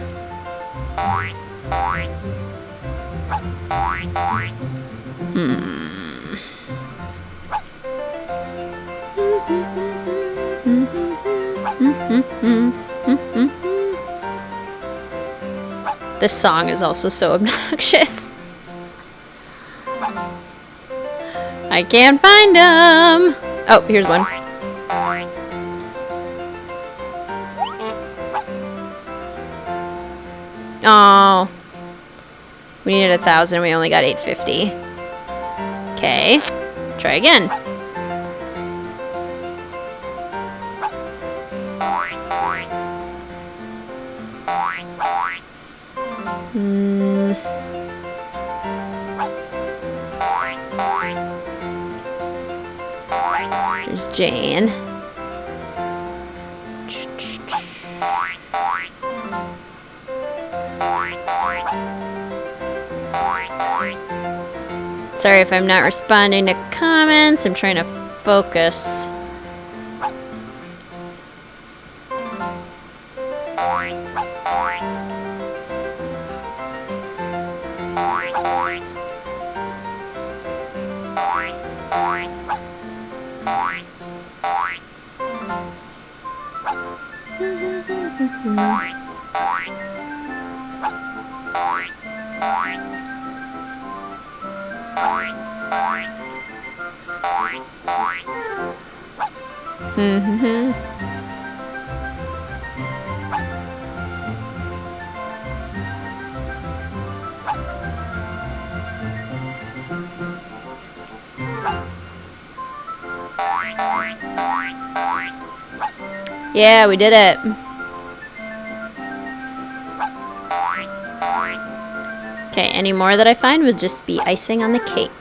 This song is also so obnoxious. I can't find him. Oh, here's one. Oh. We needed 1,000, we only got 850. Okay. Try again. There's Jane. Sorry if I'm not responding to comments. I'm trying to focus. Yeah, we did it. Okay, any more that I find would just be icing on the cake.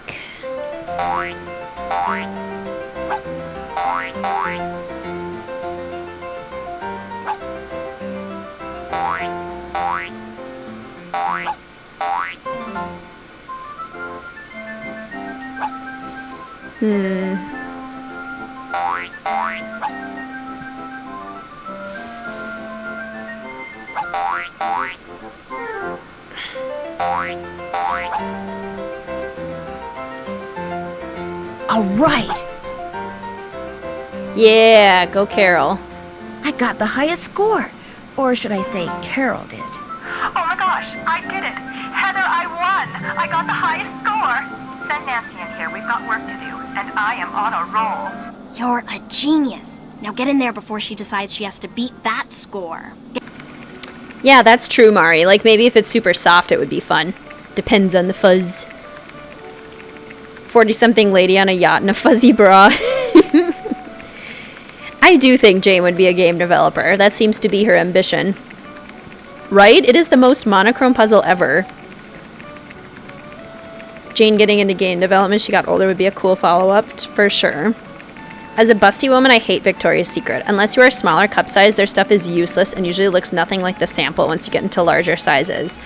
All right. Yeah, go Carol. I got the highest score. Or should I say Carol did. Oh my gosh, I did it! Heather, I won! I got the highest score! Send Nancy in here, we've got work to do, and I am on a roll. You're a genius. Now get in there before she decides she has to beat that score. Yeah, that's true, Mari. Like, maybe if it's super soft, it would be fun. Depends on the fuzz. 40-something lady on a yacht in a fuzzy bra. I do think Jane would be a game developer. That seems to be her ambition. Right? It is the most monochrome puzzle ever. Jane getting into game development, she got older, would be a cool follow-up, for sure. As a busty woman, I hate Victoria's Secret. Unless you are a smaller cup size, their stuff is useless and usually looks nothing like the sample once you get into larger sizes.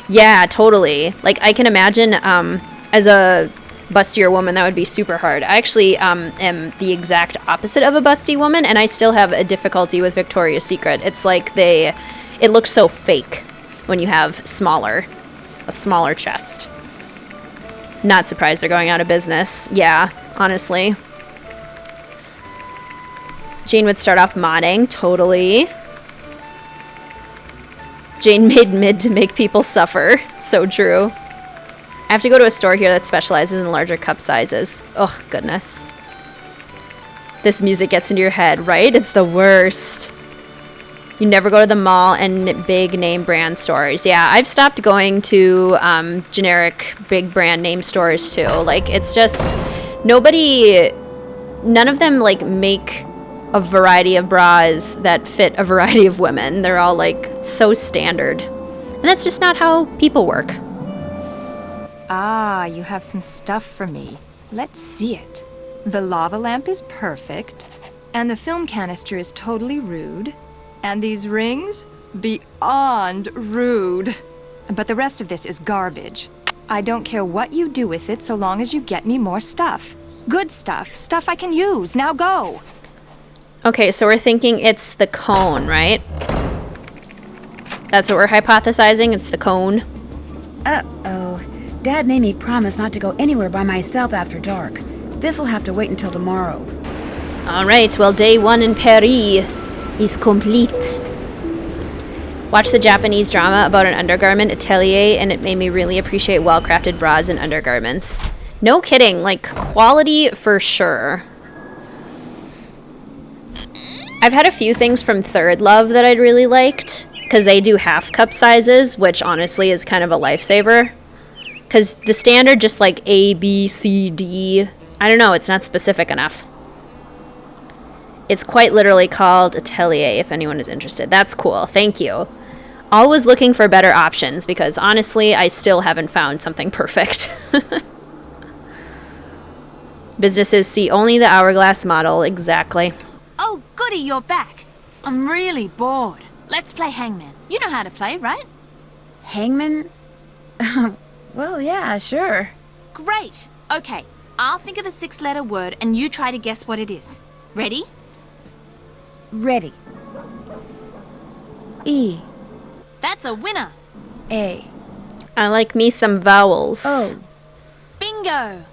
Yeah, totally. Like, I can imagine, as a bustier woman, that would be super hard. I actually am the exact opposite of a busty woman, and I still have a difficulty with Victoria's Secret. It's like it looks so fake when you have a smaller chest. Not surprised they're going out of business. Yeah, honestly. Jane would start off modding, totally. Jane made mid to make people suffer. So true. I have to go to a store here that specializes in larger cup sizes. Oh, goodness. This music gets into your head, right? It's the worst. You never go to the mall and big name brand stores. Yeah, I've stopped going to generic big brand name stores too. Like, it's just none of them like make a variety of bras that fit a variety of women. They're all like so standard. And that's just not how people work. Ah, you have some stuff for me. Let's see it. The lava lamp is perfect, and the film canister is totally rude. And these rings? Beyond rude. But the rest of this is garbage. I don't care what you do with it so long as you get me more stuff. Good stuff. Stuff I can use. Now go. Okay, so we're thinking it's the cone, right? That's what we're hypothesizing? It's the cone? Uh-oh. Dad made me promise not to go anywhere by myself after dark. This'll have to wait until tomorrow. Alright, well, day 1 in Paris is complete. Watched the Japanese drama about an undergarment atelier, and it made me really appreciate well-crafted bras and undergarments. No kidding, like, quality for sure. I've had a few things from Third Love that I'd really liked, because they do half-cup sizes, which honestly is kind of a lifesaver. Because the standard just like A, B, C, D, I don't know, it's not specific enough. It's quite literally called Atelier, if anyone is interested. That's cool, thank you. Always looking for better options, because honestly, I still haven't found something perfect. Businesses see only the hourglass model, exactly. Oh, goody, you're back. I'm really bored. Let's play hangman. You know how to play, right? Hangman? Well, yeah, sure. Great. Okay, I'll think of a 6-letter word and you try to guess what it is. Ready? Ready. E. That's a winner. A. I like me some vowels. O. Bingo.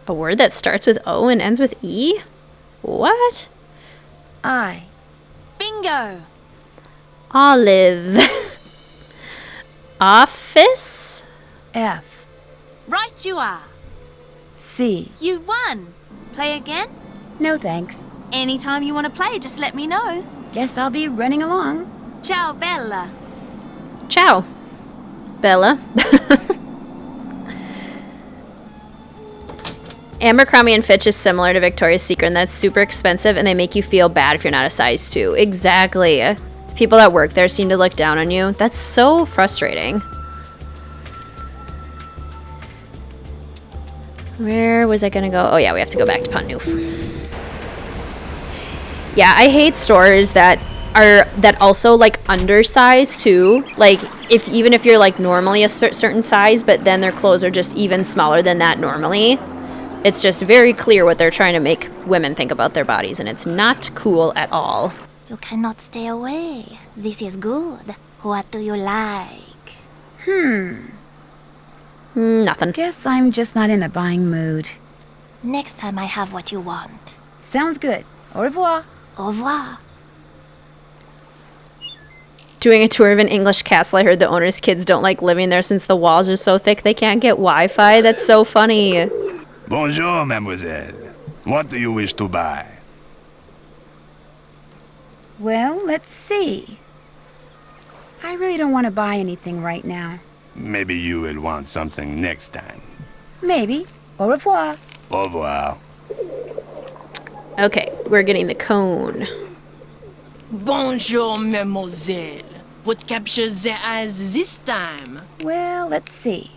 A word that starts with O and ends with E? What? I. Bingo. Olive. Office? F. Right you are. C. You won. Play again? No thanks. Anytime you want to play, just let me know. Guess I'll be running along. Ciao, Bella. Ciao, Bella. Abercrombie & Fitch is similar to Victoria's Secret, and that's super expensive, and they make you feel bad if you're not a size 2. Exactly. People that work there seem to look down on you. That's so frustrating. Where was I gonna go? Oh yeah, we have to go back to Pont Neuf. Yeah, I hate stores that also like undersize too. Like even if you're like normally a certain size, but then their clothes are just even smaller than that normally. It's just very clear what they're trying to make women think about their bodies, and it's not cool at all. You cannot stay away. This is good. What do you like? Nothing. Guess I'm just not in a buying mood. Next time I have what you want. Sounds good. Au revoir. Au revoir. Doing a tour of an English castle. I heard the owner's kids don't like living there since the walls are so thick they can't get Wi-Fi. That's so funny. Bonjour, mademoiselle. What do you wish to buy? Well, let's see. I really don't want to buy anything right now. Maybe you will want something next time. Maybe. Au revoir. Au revoir. Okay, we're getting the cone. Bonjour, mademoiselle. What captures their eyes this time? Well, let's see.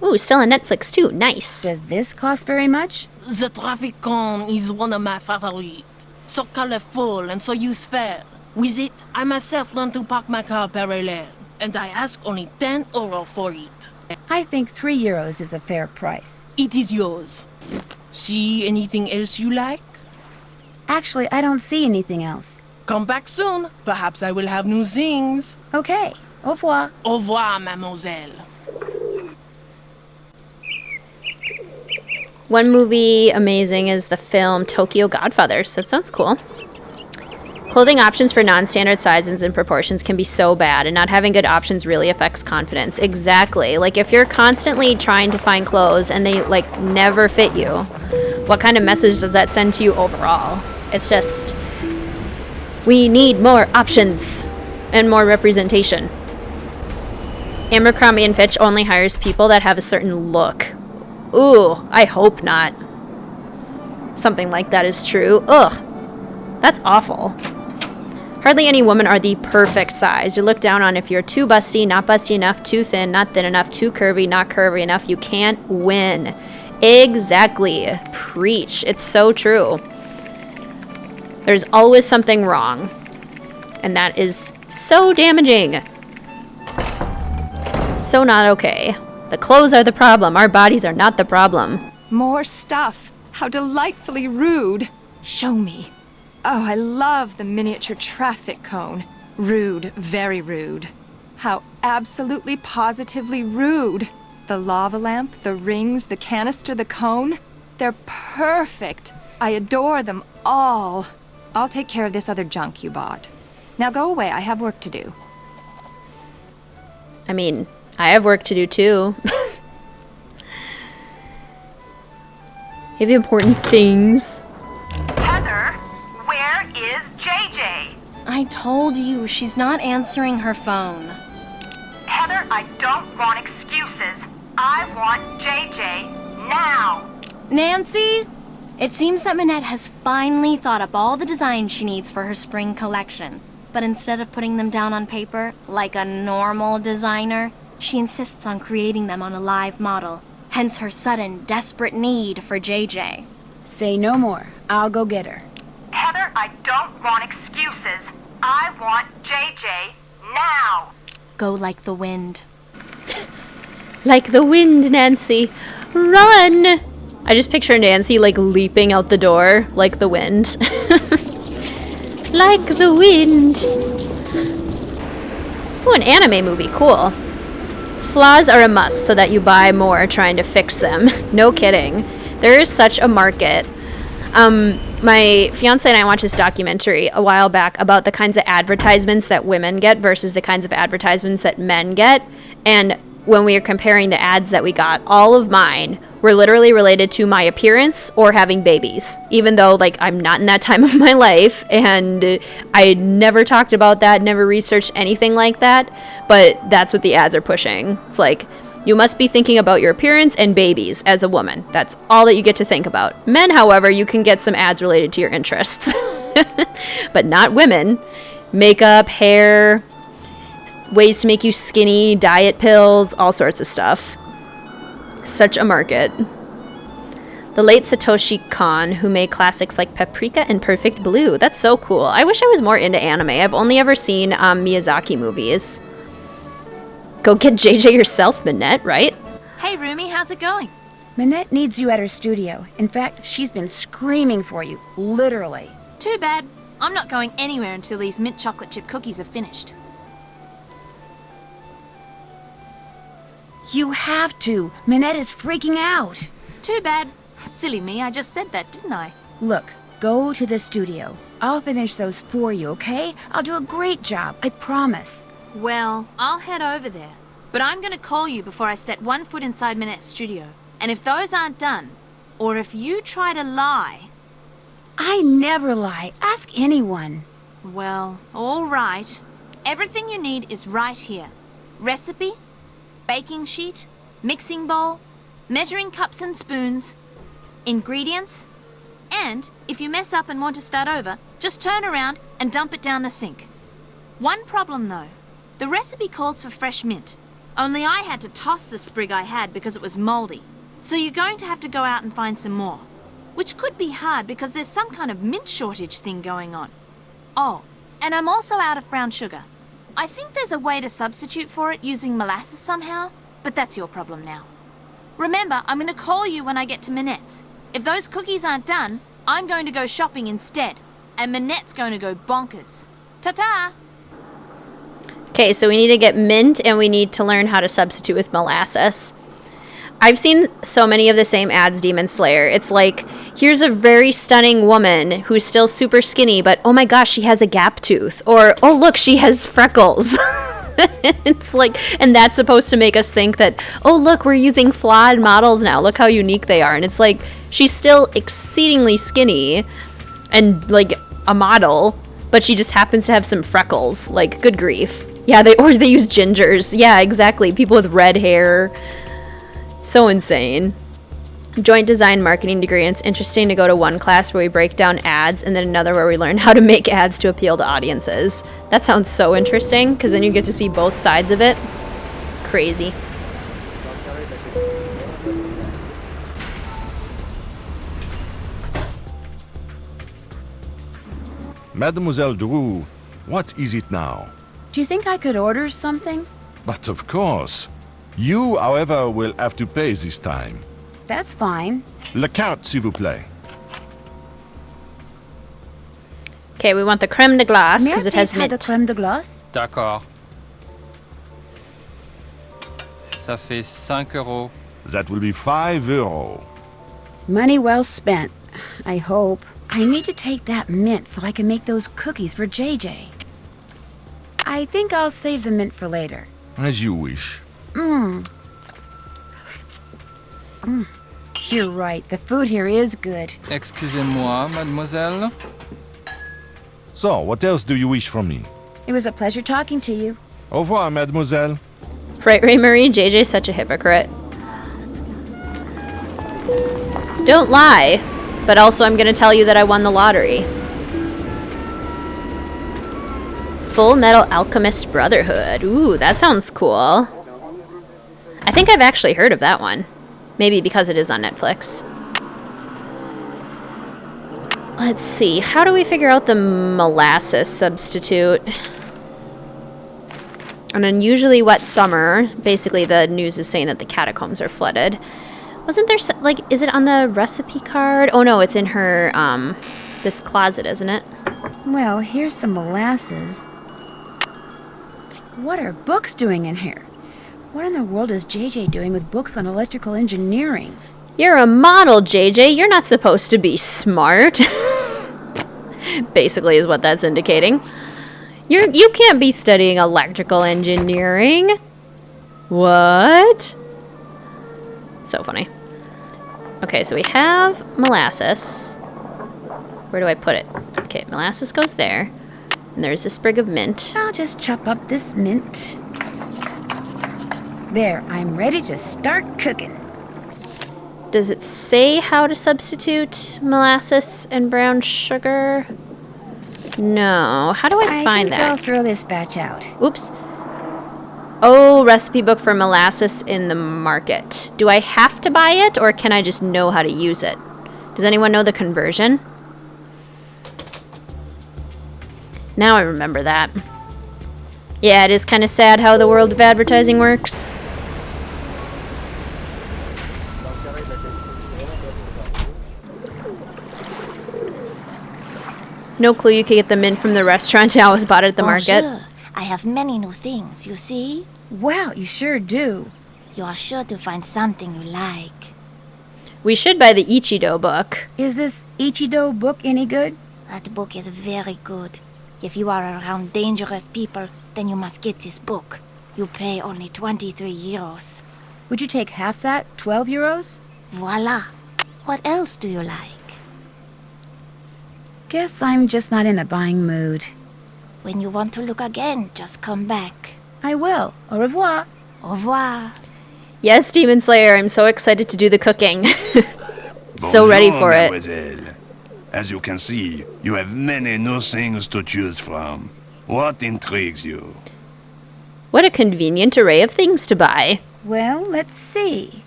Ooh, still on Netflix too. Nice. Does this cost very much? The traffic cone is one of my favorites. So colorful and so useful. With it, I myself learned to park my car parallel, and I ask only 10 euro for it. I think €3 is a fair price. It is yours. See anything else you like? Actually, I don't see anything else. Come back soon. Perhaps I will have new things. Okay. Au revoir. Au revoir, mademoiselle. One movie amazing is the film Tokyo Godfathers. That sounds cool. Clothing options for non-standard sizes and proportions can be so bad, and not having good options really affects confidence. Exactly. Like, if you're constantly trying to find clothes and they, like, never fit you, what kind of message does that send to you overall? It's just, we need more options and more representation. Abercrombie & Fitch only hires people that have a certain look. Ooh, I hope not. Something like that is true. Ugh, that's awful. Hardly any women are the perfect size. You're looked down on if you're too busty, not busty enough, too thin, not thin enough, too curvy, not curvy enough. You can't win. Exactly. Preach. It's so true. There's always something wrong. And that is So damaging. So not okay. The clothes are the problem. Our bodies are not the problem. More stuff. How delightfully rude. Show me. Oh, I love the miniature traffic cone. Rude, very rude. How absolutely positively rude. The lava lamp, the rings, the canister, the cone. They're perfect. I adore them all. I'll take care of this other junk you bought. Now go away. I have work to do. I mean, I have work to do too. You have important things. Heather, where is JJ? I told you, she's not answering her phone. Heather, I don't want excuses. I want JJ now. Nancy? It seems that Minette has finally thought up all the designs she needs for her spring collection. But instead of putting them down on paper, like a normal designer, she insists on creating them on a live model. Hence her sudden, desperate need for JJ. Say no more. I'll go get her. Heather, I don't want excuses. I want JJ now. Go like the wind. Like the wind, Nancy. Run! I just picture Nancy, like, leaping out the door, like the wind. Like the wind. Ooh, an anime movie. Cool. Flaws are a must so that you buy more trying to fix them. No kidding. There is such a market. My fiance and I watched this documentary a while back about the kinds of advertisements that women get versus the kinds of advertisements that men get. And when we were comparing the ads that we got, all of mine were literally related to my appearance or having babies, even though, like, I'm not in that time of my life, and I never talked about that, never researched anything like that, but that's what the ads are pushing. It's like, you must be thinking about your appearance and babies as a woman. That's all that you get to think about. Men, however, you can get some ads related to your interests, but not women. Makeup, hair, ways to make you skinny, diet pills, all sorts of stuff. Such a market. The late Satoshi Kon, who made classics like Paprika and Perfect Blue. That's so cool. I wish I was more into anime. I've only ever seen Miyazaki movies. Go get JJ yourself, Minette, right? Hey, Rumi, how's it going? Minette needs you at her studio. In fact, she's been screaming for you, literally. Too bad. I'm not going anywhere until these mint chocolate chip cookies are finished. You have to. Minette is freaking out. Too bad. Silly me, I just said that, didn't I? Look, go to the studio. I'll finish those for you, okay? I'll do a great job, I promise. Well, I'll head over there. But I'm gonna call you before I set one foot inside Minette's studio. And if those aren't done, or if you try to lie... I never lie. Ask anyone. Well, all right. Everything you need is right here. Recipe, baking sheet, mixing bowl, measuring cups and spoons, ingredients, and if you mess up and want to start over, just turn around and dump it down the sink. One problem though, the recipe calls for fresh mint, only I had to toss the sprig I had because it was moldy, so you're going to have to go out and find some more, which could be hard because there's some kind of mint shortage thing going on. Oh, and I'm also out of brown sugar. I think there's a way to substitute for it using molasses somehow, but that's your problem now. Remember, I'm going to call you when I get to Minette's. If those cookies aren't done, I'm going to go shopping instead, and Minette's going to go bonkers. Ta-ta! Okay, so we need to get mint, and we need to learn how to substitute with molasses. I've seen so many of the same ads, Demon Slayer. It's like, here's a very stunning woman who's still super skinny, but oh my gosh, she has a gap tooth. Or, oh look, she has freckles. It's like, and that's supposed to make us think that, oh look, we're using flawed models now. Look how unique they are. And it's like, she's still exceedingly skinny and like a model, but she just happens to have some freckles. Like, good grief. Yeah, they use gingers. Yeah, exactly. People with red hair. So insane. Joint design marketing degree, and it's interesting to go to one class where we break down ads and then another where we learn how to make ads to appeal to audiences. That sounds so interesting because then you get to see both sides of it. Crazy. Mademoiselle Drew, what is it now? Do you think I could order something? But of course. You, however, will have to pay this time. That's fine. Le carte, s'il vous plaît. Okay, we want the creme de glace because it has mint. The creme de glace? D'accord. Ça fait 5 euros. That will be 5 euros. Money well spent, I hope. I need to take that mint so I can make those cookies for JJ. I think I'll save the mint for later. As you wish. You're right, the food here is good. Excusez-moi, mademoiselle. So, what else do you wish from me? It was a pleasure talking to you. Au revoir, mademoiselle. Right, Ray Marie, JJ's such a hypocrite. Don't lie, but also I'm gonna tell you that I won the lottery. Full Metal Alchemist Brotherhood. Ooh, that sounds cool. I think I've actually heard of that one. Maybe because it is on Netflix. Let's see, how do we figure out the molasses substitute? An unusually wet summer. Basically, the news is saying that the catacombs are flooded. Wasn't there, like, is it on the recipe card? Oh no, it's in her, this closet, isn't it? Well, here's some molasses. What are books doing in here? What in the world is JJ doing with books on electrical engineering? You're a model, JJ. You're not supposed to be smart. Basically is what that's indicating. You can't be studying electrical engineering. What? So funny. Okay, so we have molasses. Where do I put it? Okay, molasses goes there. And there's a sprig of mint. I'll just chop up this mint. There, I'm ready to start cooking. Does it say how to substitute molasses and brown sugar? No. How do I find that? I'll throw this batch out. Oops. Oh, recipe book for molasses in the market. Do I have to buy it, or can I just know how to use it? Does anyone know the conversion? Now I remember that. Yeah, it is kind of sad how the world of advertising works. No clue you could get the mint from the restaurant. I always bought it at the market. Bonjour. I have many new things, you see? Wow, you sure do. You are sure to find something you like. We should buy the Ichido book. Is this Ichido book any good? That book is very good. If you are around dangerous people, then you must get this book. You pay only 23 euros. Would you take half that? 12 euros? Voila. What else do you like? Guess I'm just not in a buying mood. When you want to look again, just come back. I will. Au revoir. Au revoir. Yes, Demon Slayer, I'm so excited to do the cooking. So ready for it. Mademoiselle. As you can see, you have many new things to choose from. What intrigues you? What a convenient array of things to buy. Well, let's see.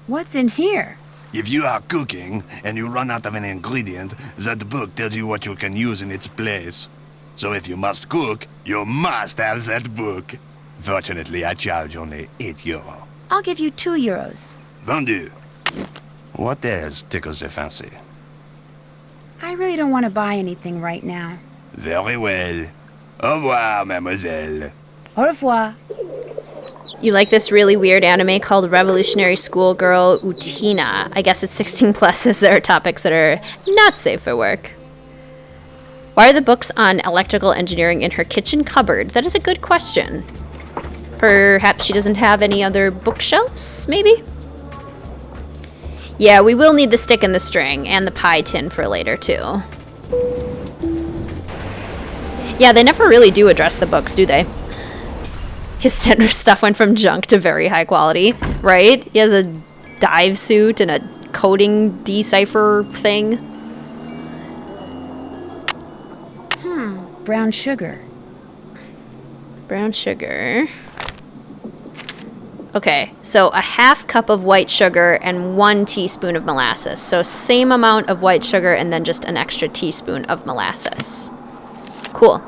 What's in here? If you are cooking and you run out of an ingredient, that book tells you what you can use in its place. So if you must cook, you must have that book. Fortunately, I charge only 8 euro. I'll give you 2 euros. Vendu. What else tickles the fancy? I really don't want to buy anything right now. Very well. Au revoir, mademoiselle. Au revoir. You like this really weird anime called Revolutionary Schoolgirl Utina. I guess it's 16 plus as there are topics that are not safe for work. Why are the books on electrical engineering in her kitchen cupboard? That is a good question. Perhaps she doesn't have any other bookshelves, maybe? Yeah, we will need the stick and the string and the pie tin for later, too. Yeah, they never really do address the books, do they? His tender stuff went from junk to very high quality, right? He has a dive suit and a coding decipher thing. Brown sugar. Brown sugar. Okay, so a half cup of white sugar and 1 teaspoon of molasses. So same amount of white sugar and then just an extra teaspoon of molasses. Cool.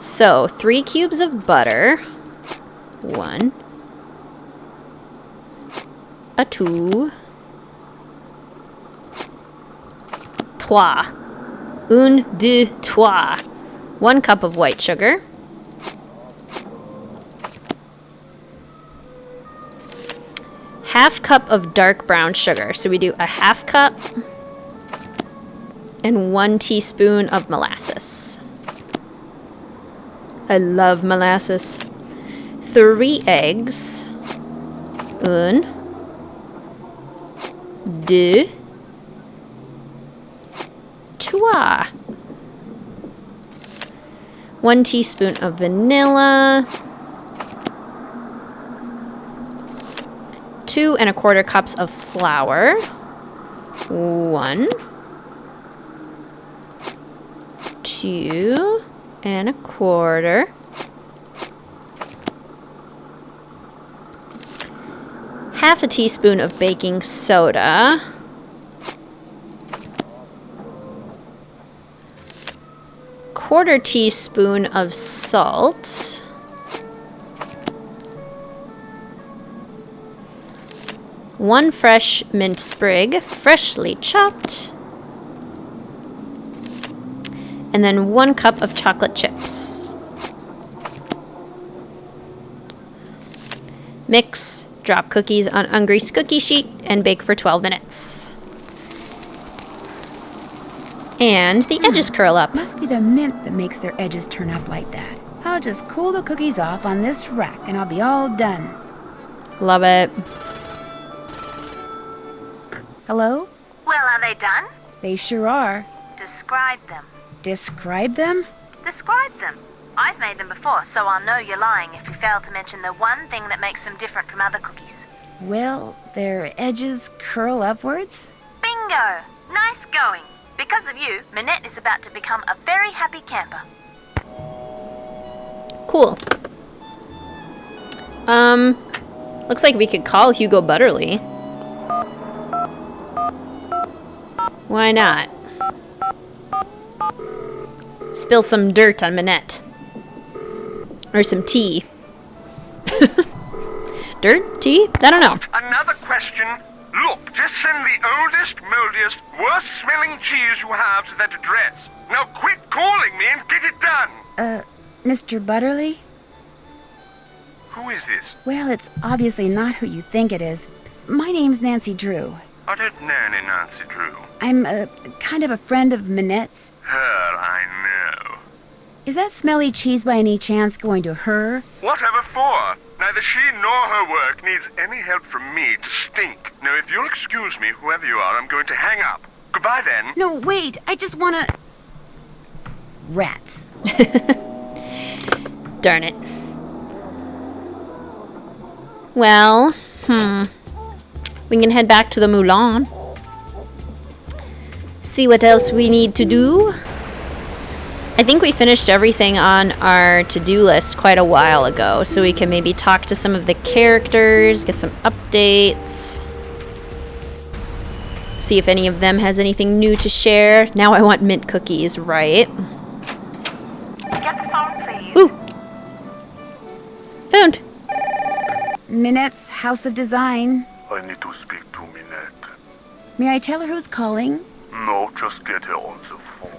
So, 3 cubes of butter. 1. A 2. 3. 1, 2, 3. 1 cup of white sugar. Half cup of dark brown sugar. So we do a half cup and 1 teaspoon of molasses. I love molasses. 3 eggs. 1, 2, 3. 1 teaspoon of vanilla. 2 1/4 cups of flour. 1, 2 1/4. Half a teaspoon of baking soda. 1/4 teaspoon of salt. 1 fresh mint sprig, freshly chopped. And then 1 cup of chocolate chips. Mix, drop cookies on ungreased cookie sheet, and bake for 12 minutes. And the edges curl up. Must be the mint that makes their edges turn up like that. I'll just cool the cookies off on this rack and I'll be all done. Love it. Hello? Well, are they done? They sure are. Describe them. Describe them? Describe them. I've made them before, so I'll know you're lying if you fail to mention the one thing that makes them different from other cookies. Well, their edges curl upwards? Bingo! Nice going. Because of you, Minette is about to become a very happy camper. Cool. Looks like we could call Hugo Butterly. Why not? Spill some dirt on Minette. Or some tea. Dirt? Tea? I don't know. Another question. Look, just send the oldest, moldiest, worst-smelling cheese you have to that address. Now quit calling me and get it done. Mr. Butterly? Who is this? Well, it's obviously not who you think it is. My name's Nancy Drew. I don't know any Nancy Drew. I'm kind of a friend of Minette's. Her, I know. Is that smelly cheese by any chance going to her? Whatever for? Neither she nor her work needs any help from me to stink. Now, if you'll excuse me, whoever you are, I'm going to hang up. Goodbye, then. No, wait. I just wanna... Rats. Darn it. Well, we can head back to the Moulin. See what else we need to do. I think we finished everything on our to-do list quite a while ago, so we can maybe talk to some of the characters, get some updates, see if any of them has anything new to share. Now I want mint cookies, right? Get the phone, please. Ooh! Found! Minette's House of Design. I need to speak to Minette. May I tell her who's calling? No, just get her on the phone.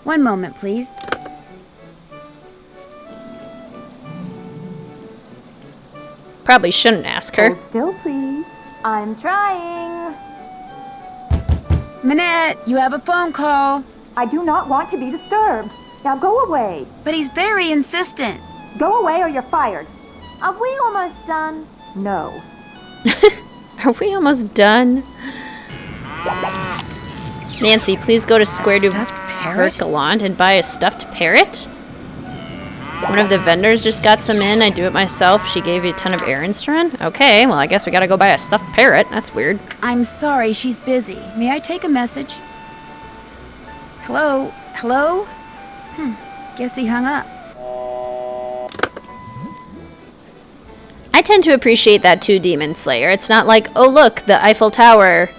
One moment, please. Probably shouldn't ask her. Hold still, please. I'm trying. Minette, you have a phone call. I do not want to be disturbed. Now go away. But he's very insistent. Go away or you're fired. Are we almost done? No. Are we almost done? Nancy, please go to Square du Verkeland and buy a stuffed parrot? One of the vendors just got some in. I do it myself. She gave you a ton of errands to run? Okay, well, I guess we gotta go buy a stuffed parrot. That's weird. I'm sorry, she's busy. May I take a message? Hello? Hello? Guess he hung up. I tend to appreciate that too, Demon Slayer. It's not like, oh look, the Eiffel Tower,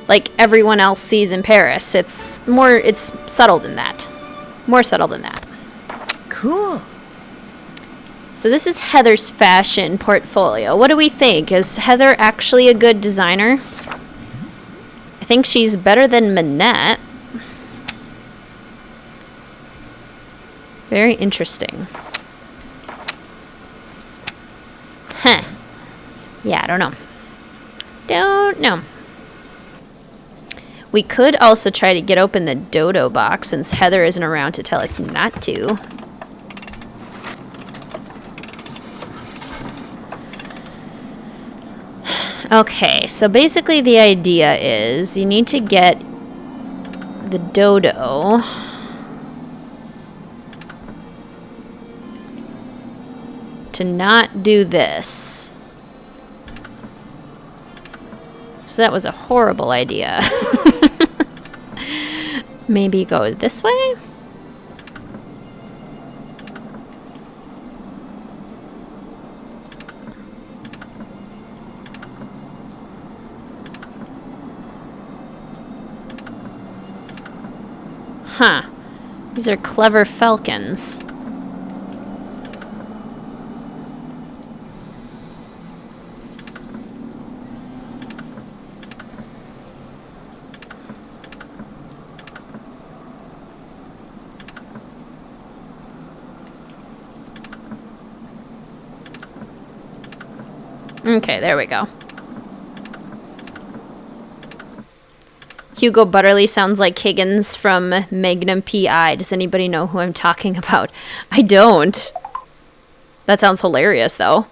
like everyone else sees in Paris. It's subtle than that. More subtle than that. Cool. So this is Heather's fashion portfolio. What do we think? Is Heather actually a good designer? I think she's better than Manette. Very interesting. Huh. Yeah, I don't know. Don't know. We could also try to get open the dodo box since Heather isn't around to tell us not to. Okay, so basically the idea is you need to get the dodo to not do this. So that was a horrible idea. Maybe go this way? Huh. These are clever falcons. Okay, there we go. Hugo Butterly sounds like Higgins from Magnum P.I. Does anybody know who I'm talking about? I don't. That sounds hilarious, though.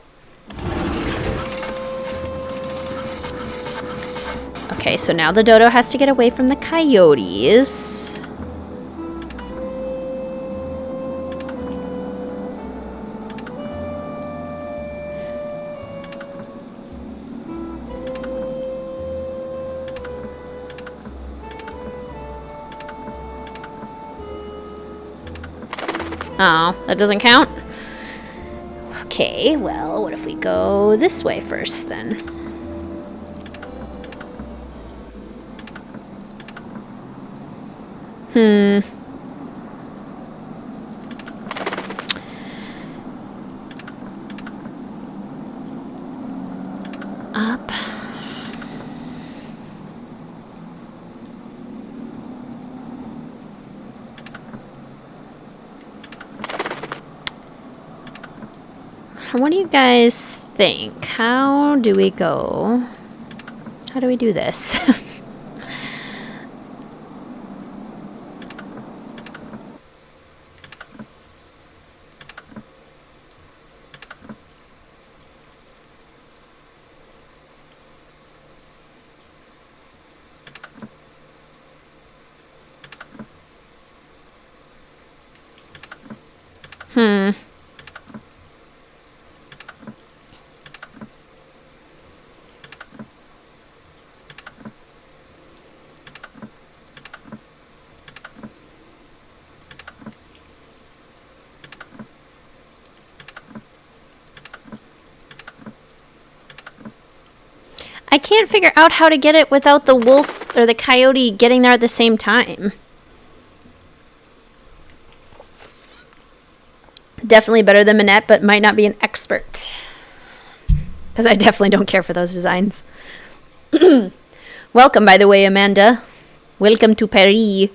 Okay, so now the dodo has to get away from the coyotes. Oh, that doesn't count? Okay, well, what if we go this way first, then? Up. What do you guys think? How do we go? How do we do this? I can't figure out how to get it without the wolf or the coyote getting there at the same time. Definitely better than Manette, but might not be an expert. Because I definitely don't care for those designs. Welcome, by the way, Amanda. Welcome to Paris.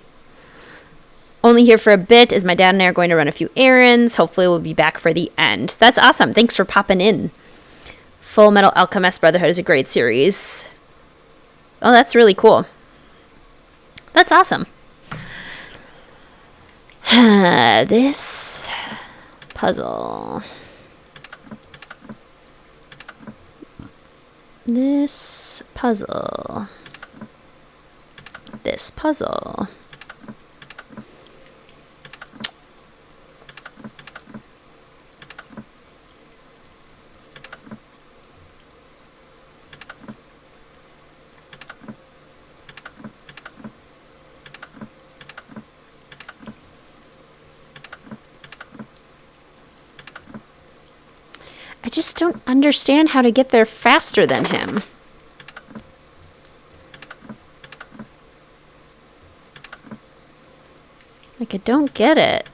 Only here for a bit, as my dad and I are going to run a few errands. Hopefully we'll be back for the end. That's awesome. Thanks for popping in. Full Metal Alchemist Brotherhood is a great series. Oh, that's really cool. That's awesome. This puzzle. This puzzle. This puzzle. I just don't understand how to get there faster than him. Like, I don't get it.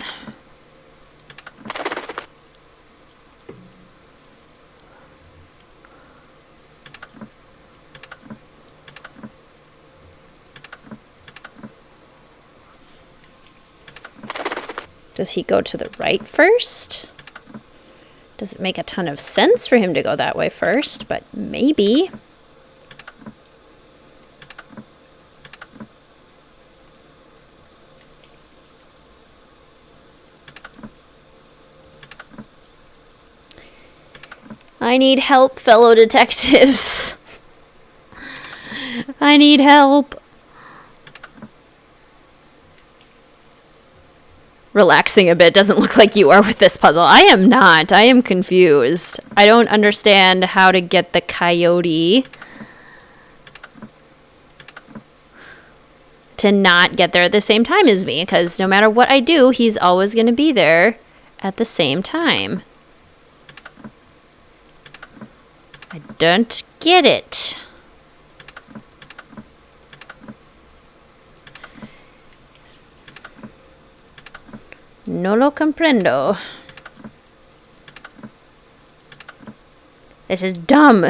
Does he go to the right first? Doesn't make a ton of sense for him to go that way first, but maybe. I need help, fellow detectives. I need help. Relaxing a bit. Doesn't look like you are with this puzzle. I am not. I am confused. I don't understand how to get the coyote to not get there at the same time as me, because no matter what I do, he's always going to be there at the same time. I don't get it. No lo comprendo. This is dumb.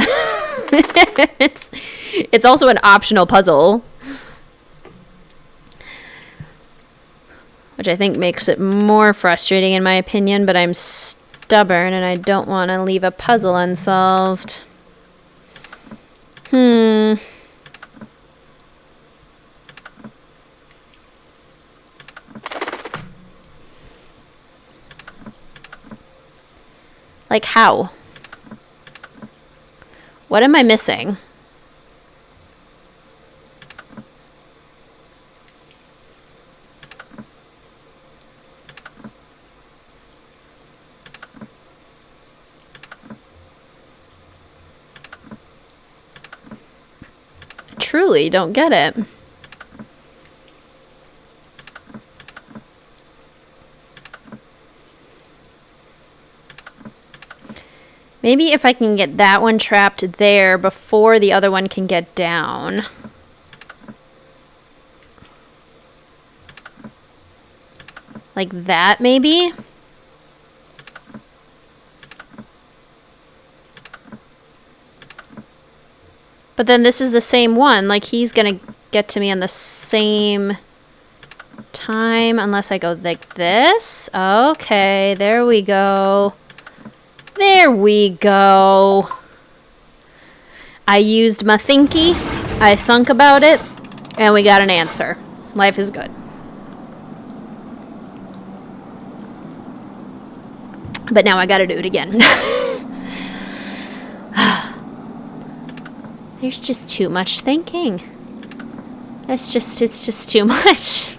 It's also an optional puzzle, which I think makes it more frustrating in my opinion, but I'm stubborn and I don't want to leave a puzzle unsolved. Like how? What am I missing? I truly don't get it. Maybe if I can get that one trapped there before the other one can get down. Like that, maybe? But then this is the same one. Like, he's gonna get to me on the same time unless I go like this. Okay, there we go. There we go. I used my thinky. I thunk about it. And we got an answer. Life is good. But now I gotta do it again. There's just too much thinking. It's just too much.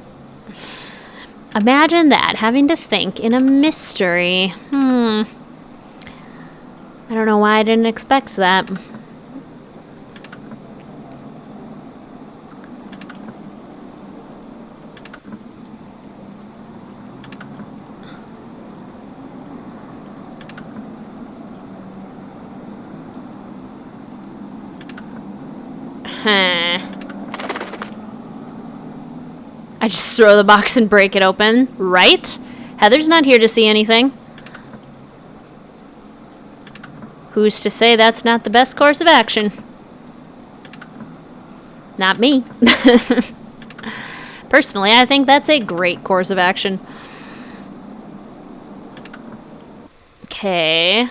Imagine that, having to think in a mystery. I don't know why I didn't expect that. I just throw the box and break it open, right? Heather's not here to see anything. Who's to say that's not the best course of action? Not me. Personally, I think that's a great course of action. Okay.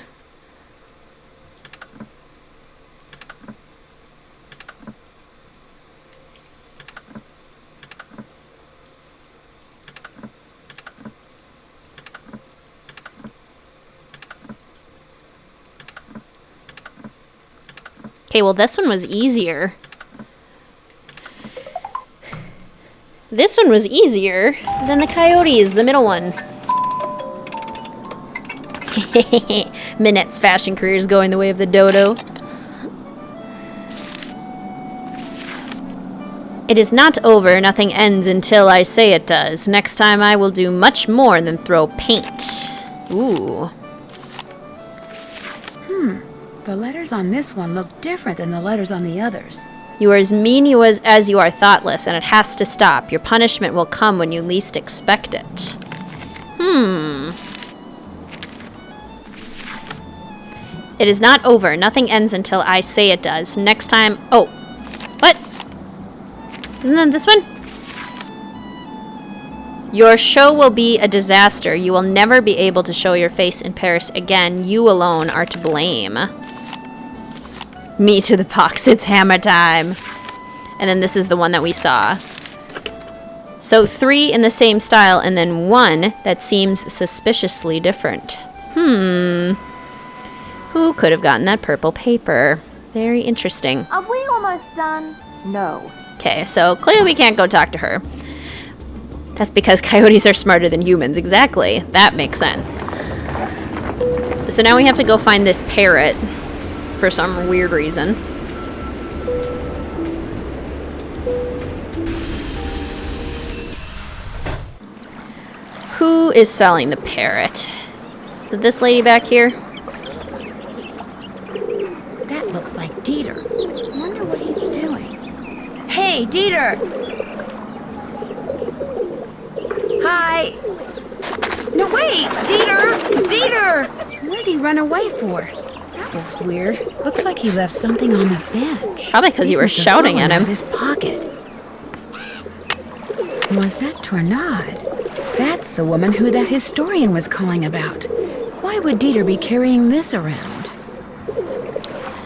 Okay, well, this one was easier. This one was easier than the coyotes, the middle one. Minette's fashion career is going the way of the dodo. It is not over. Nothing ends until I say it does. Next time I will do much more than throw paint. Ooh. The letters on this one look different than the letters on the others. You are as mean as you are thoughtless, and it has to stop. Your punishment will come when you least expect it. It is not over. Nothing ends until I say it does. Next time... Oh. What? Isn't that this one? Your show will be a disaster. You will never be able to show your face in Paris again. You alone are to blame. Me to the box. It's hammer time. And then this is the one that we saw. So 3 in the same style, and then 1 that seems suspiciously different. Who could have gotten that purple paper? Very interesting. Are we almost done? No. Okay, so clearly we can't go talk to her. That's because coyotes are smarter than humans. Exactly. That makes sense. So now we have to go find this parrot for some weird reason. Who is selling the parrot? Is it this lady back here? That looks like Dieter. I wonder what he's doing. Hey, Dieter! Hi! No, wait! Dieter! Dieter! What did he run away for? That was weird. Looks like he left something on the bench. Probably because you were shouting at him. His pocket. Was that Tornade? That's the woman who that historian was calling about. Why would Dieter be carrying this around?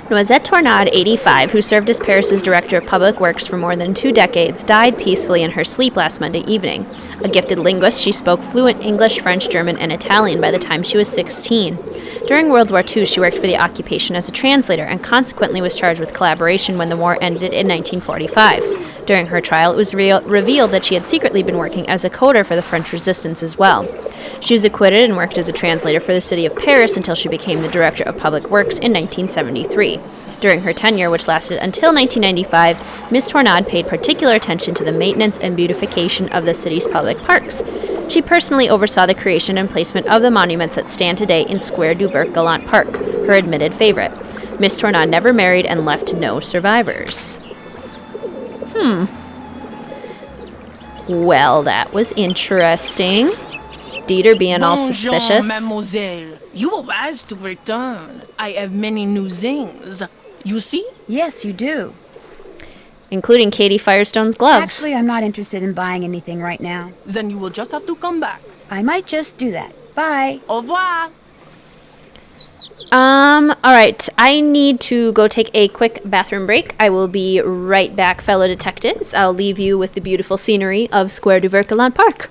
Noisette Tornade, 85, who served as Paris's director of public works for more than 2 decades, died peacefully in her sleep last Monday evening. A gifted linguist, she spoke fluent English, French, German, and Italian by the time she was 16. During World War II, she worked for the occupation as a translator and consequently was charged with collaboration when the war ended in 1945. During her trial, it was revealed that she had secretly been working as a coder for the French resistance as well. She was acquitted and worked as a translator for the city of Paris until she became the director of public works in 1973. During her tenure, which lasted until 1995, Ms. Tornade paid particular attention to the maintenance and beautification of the city's public parks. She personally oversaw the creation and placement of the monuments that stand today in Square du Vert Galant Park, her admitted favorite. Ms. Tornade never married and left no survivors. Well, that was interesting. Dieter being all suspicious. Mademoiselle. You were asked to return. I have many new things. You see? Yes, you do. Including Katie Firestone's gloves. Actually, I'm not interested in buying anything right now. Then you will just have to come back. I might just do that. Bye. Au revoir. Alright. I need to go take a quick bathroom break. I will be right back, fellow detectives. I'll leave you with the beautiful scenery of Square du Vert Galant Park.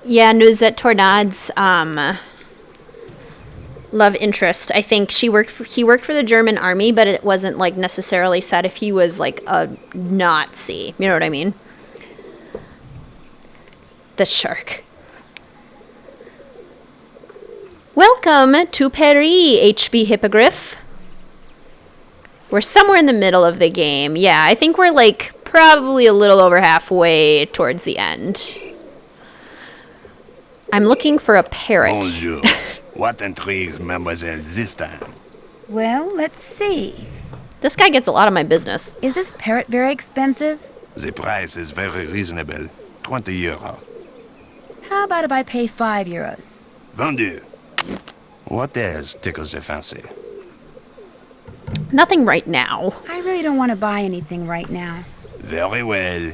Yeah, Noisette Tornade's love interest. I think he worked for the German army, but it wasn't like necessarily said if he was like a Nazi. You know what I mean? The shark. Welcome to Paris, HB Hippogriff. We're somewhere in the middle of the game. Yeah, I think we're like probably a little over halfway towards the end. I'm looking for a parrot. Bonjour. What intrigues mademoiselle this time? Well, let's see. This guy gets a lot of my business. Is this parrot very expensive? The price is very reasonable. 20 euro. How about if I pay 5 euros? Vendu. What else tickles the fancy? Nothing right now. I really don't want to buy anything right now. Very well.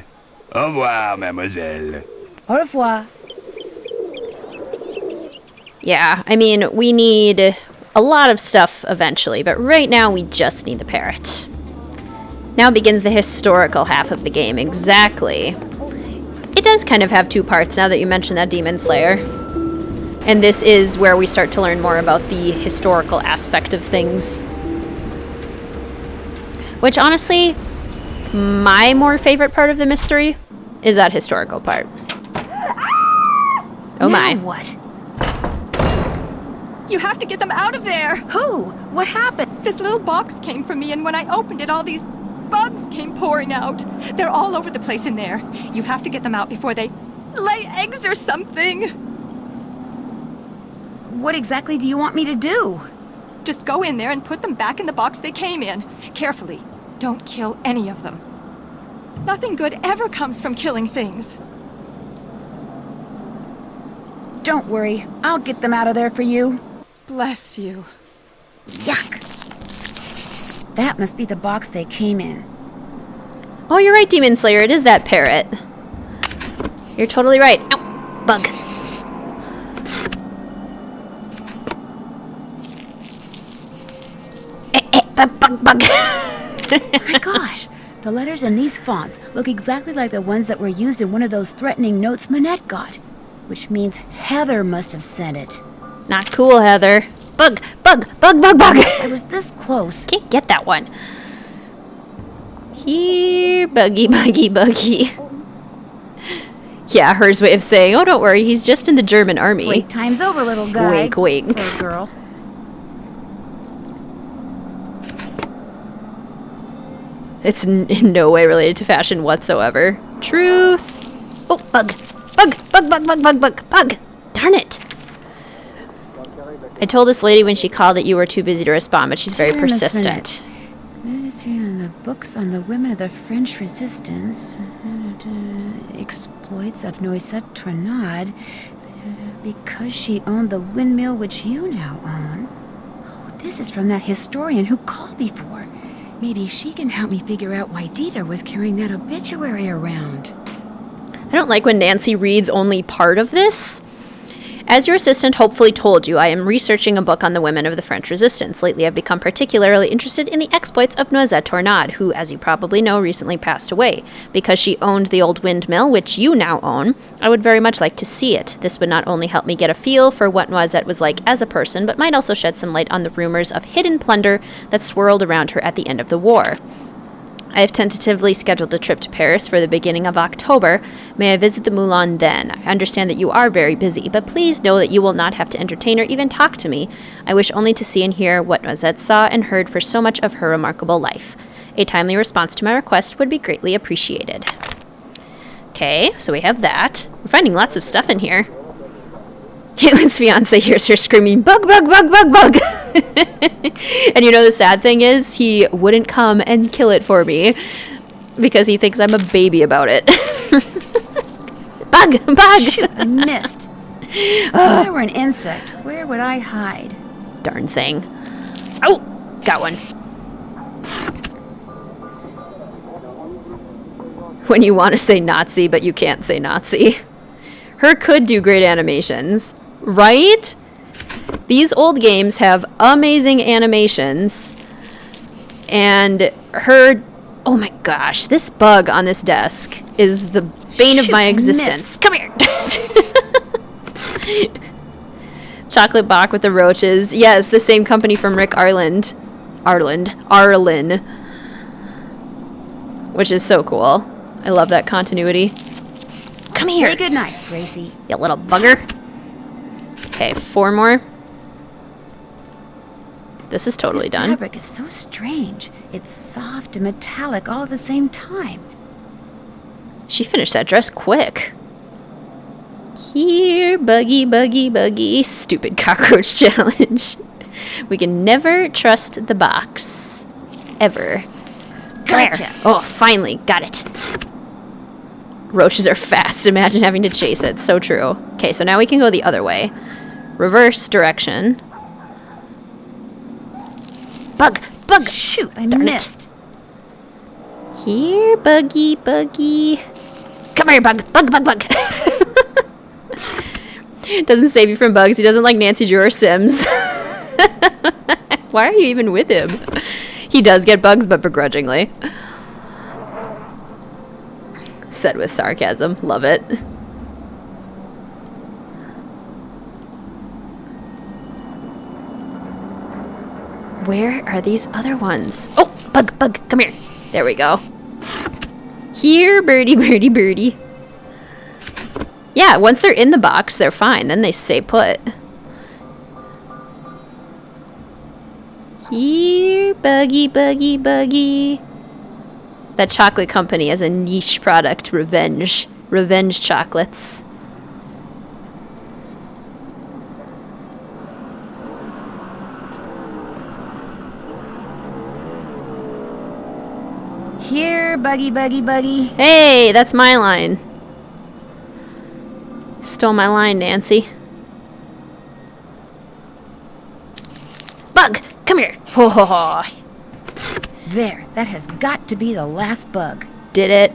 Au revoir, mademoiselle. Au revoir. Yeah, I mean, we need a lot of stuff eventually, but right now we just need the parrot. Now begins the historical half of the game, exactly. It does kind of have two parts now that you mentioned that Demon Slayer. And this is where we start to learn more about the historical aspect of things. Which, honestly, my more favorite part of the mystery is that historical part. Oh my. Now what? You have to get them out of there! Who? What happened? This little box came from me, and when I opened it, all these bugs came pouring out. They're all over the place in there. You have to get them out before they lay eggs or something. What exactly do you want me to do? Just go in there and put them back in the box they came in. Carefully. Don't kill any of them. Nothing good ever comes from killing things. Don't worry. I'll get them out of there for you. Bless you. Yuck. That must be the box they came in. Oh, you're right, Demon Slayer. It is that parrot. You're totally right. Ow! Bug. Bug. My gosh. The letters in these fonts look exactly like the ones that were used in one of those threatening notes Manette got. Which means Heather must have sent it. Not cool, Heather. Bug. I was this close. Can't get that one. Here, buggy. Yeah, hers way of saying, oh, don't worry, he's just in the German army. Playtime's over, little guy. Wink, wink. Poor girl. It's in no way related to fashion whatsoever. Truth. Oh, bug. Darn it. I told this lady when she called that you were too busy to respond, but she's very persistent. On the books on the women of the French resistance. Exploits of Noisette Tornade. Because she owned the windmill which you now own. Oh, this is from that historian who called before. Maybe she can help me figure out why Dieter was carrying that obituary around. I don't like when Nancy reads only part of this. As your assistant hopefully told you, I am researching a book on the women of the French Resistance. Lately, I've become particularly interested in the exploits of Noisette Tornade, who, as you probably know, recently passed away. Because she owned the old windmill, which you now own, I would very much like to see it. This would not only help me get a feel for what Noisette was like as a person, but might also shed some light on the rumors of hidden plunder that swirled around her at the end of the war. I have tentatively scheduled a trip to Paris for the beginning of October. May I visit the Moulin then? I understand that you are very busy, but please know that you will not have to entertain or even talk to me. I wish only to see and hear what Noisette saw and heard for so much of her remarkable life. A timely response to my request would be greatly appreciated. Okay, so we have that. We're finding lots of stuff in here. Caitlin's fiance hears her screaming, bug. And you know the sad thing is, he wouldn't come and kill it for me because he thinks I'm a baby about it. Bug! Shoot, I missed. If I were an insect, where would I hide? Darn thing. Oh! Got one. When you want to say Nazi, but you can't say Nazi. Her could do great animations. Right? These old games have amazing animations. And her... Oh my gosh, this bug on this desk is the bane of my existence. Come here! Chocolate Bach with the roaches. Yes, the same company from Rick Arlen. Which is so cool. I love that continuity. Come here. Say goodnight, Gracie. You little bugger. Okay, 4 more. This is totally This done. fabric is so strange. It's soft and metallic all at the same time. She finished that dress quick. Here, buggy, buggy, buggy. Stupid cockroach challenge. We can never trust the box. Ever. Come here. Oh, finally. Got it. Roaches are fast. Imagine having to chase it. So true. Okay, so now we can go the other way. Reverse direction. Bug! Bug! Shoot, I Darn missed. It. Here, buggy, buggy. Come here, bug! Bug, bug, bug! Doesn't save you from bugs. He doesn't like Nancy Drew or Sims. Why are you even with him? He does get bugs, but begrudgingly. Said with sarcasm. Love it. Where are these other ones? Oh, bug, bug, come here. There we go. Here, birdie, birdie, birdie. Yeah, once they're in the box, they're fine. Then they stay put. Here, buggy, buggy, buggy. That chocolate company has a niche product, Revenge. Revenge chocolates. Here, buggy, buggy, buggy. Hey, that's my line. Stole my line, Nancy. Bug, come here. Ho ho ho. There, that has got to be the last bug. Did it?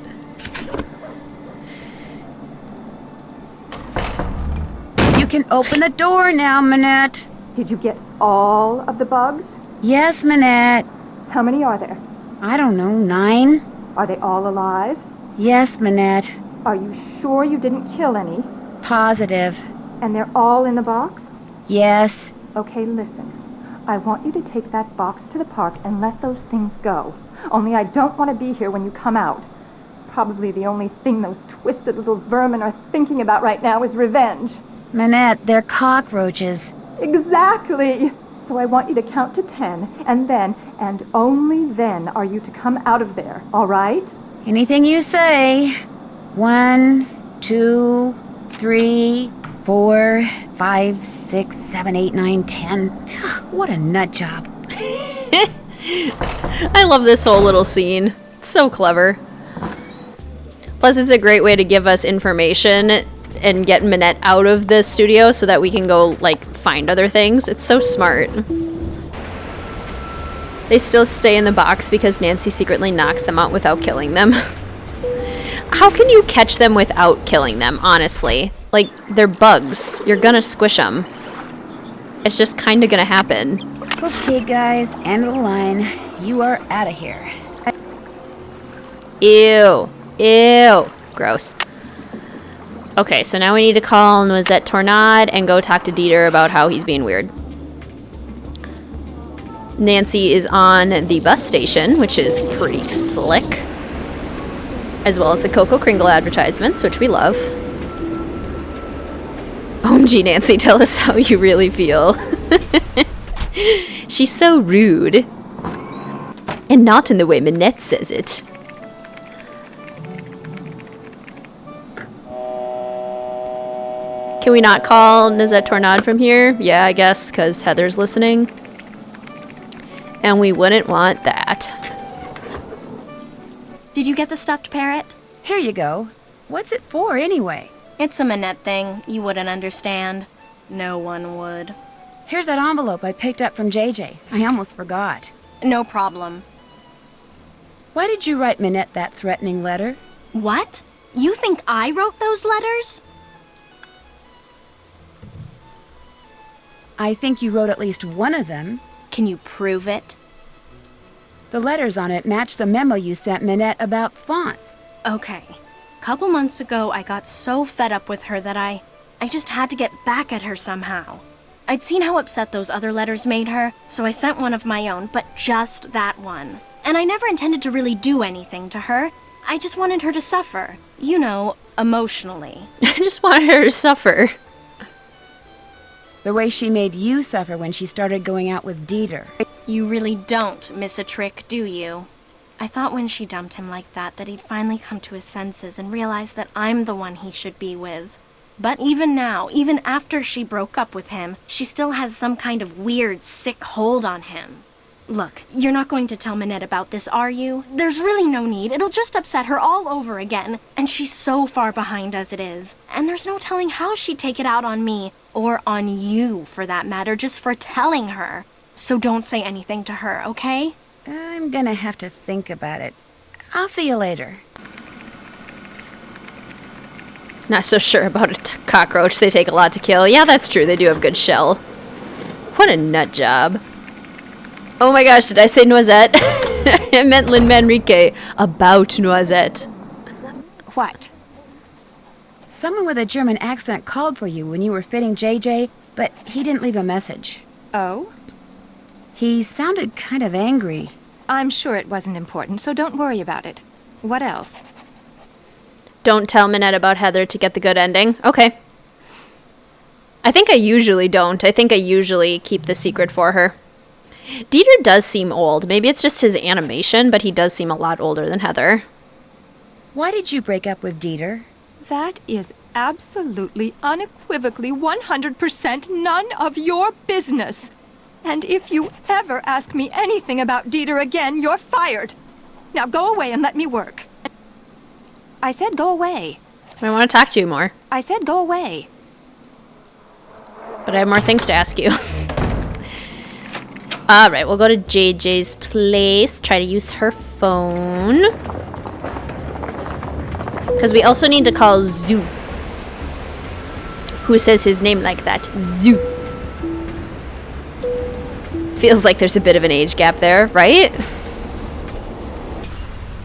You can open the door now, Manette. Did you get all of the bugs? Yes, Manette. How many are there? I don't know, 9? Are they all alive? Yes, Manette. Are you sure you didn't kill any? Positive. And they're all in the box? Yes. Okay, listen. I want you to take that box to the park and let those things go. Only I don't want to be here when you come out. Probably the only thing those twisted little vermin are thinking about right now is revenge. Manette, they're cockroaches. Exactly! So I want you to count to 10, and then, and only then, are you to come out of there, all right? Anything you say. 1, 2, 3, 4, 5, 6, 7, 8, 9, 10. What a nut job. I love this whole little scene. It's so clever. Plus, it's a great way to give us information and get Minette out of the studio so that we can go, like, find other things. It's so smart. They still stay in the box because Nancy secretly knocks them out without killing them. How can you catch them without killing them, honestly? Like, they're bugs. You're gonna squish them. It's just kinda gonna happen. Okay, guys, end of the line. You are out of here. Ew. Ew. Gross. Okay, so now we need to call Noisette Tornade and go talk to Dieter about how he's being weird. Nancy is on the bus station, which is pretty slick. As well as the Coco Kringle advertisements, which we love. OMG, Nancy, tell us how you really feel. She's so rude. And not in the way Minette says it. Can we not call Noisette Tornade from here? Yeah, I guess, because Heather's listening. And we wouldn't want that. Did you get the stuffed parrot? Here you go. What's it for, anyway? It's a Minette thing. You wouldn't understand. No one would. Here's that envelope I picked up from JJ. I almost forgot. No problem. Why did you write Minette that threatening letter? What? You think I wrote those letters? I think you wrote at least one of them. Can you prove it? The letters on it match the memo you sent Minette about fonts. Okay. Couple months ago, I got so fed up with her that I just had to get back at her somehow. I'd seen how upset those other letters made her, so I sent one of my own, but just that one. And I never intended to really do anything to her. I just wanted her to suffer. You know, emotionally. I just want her to suffer. The way she made you suffer when she started going out with Dieter. You really don't miss a trick, do you? I thought when she dumped him like that he'd finally come to his senses and realize that I'm the one he should be with. But even now, even after she broke up with him, she still has some kind of weird, sick hold on him. Look, you're not going to tell Minette about this, are you? There's really no need. It'll just upset her all over again. And she's so far behind as it is. And there's no telling how she'd take it out on me, or on you, for that matter, just for telling her. So don't say anything to her, okay? I'm gonna have to think about it. I'll see you later. Not so sure about a cockroach. They take a lot to kill. Yeah, that's true. They do have good shell. What a nut job. Oh my gosh, did I say Noisette? I meant Lin Manrique about Noisette. What? Someone with a German accent called for you when you were fitting JJ, but he didn't leave a message. Oh? He sounded kind of angry. I'm sure it wasn't important, so don't worry about it. What else? Don't tell Minette about Heather to get the good ending. Okay. I think I usually don't. I think I usually keep the secret for her. Dieter does seem old. Maybe it's just his animation, but he does seem a lot older than Heather. Why did you break up with Dieter? That is absolutely, unequivocally, 100% none of your business. And if you ever ask me anything about Dieter again, you're fired. Now go away and let me work. I said go away. I want to talk to you more. I said go away. But I have more things to ask you. Alright, we'll go to JJ's place. Try to use her phone. Because we also need to call Zoo. Who says his name like that? Zoo. Feels like there's a bit of an age gap there, right?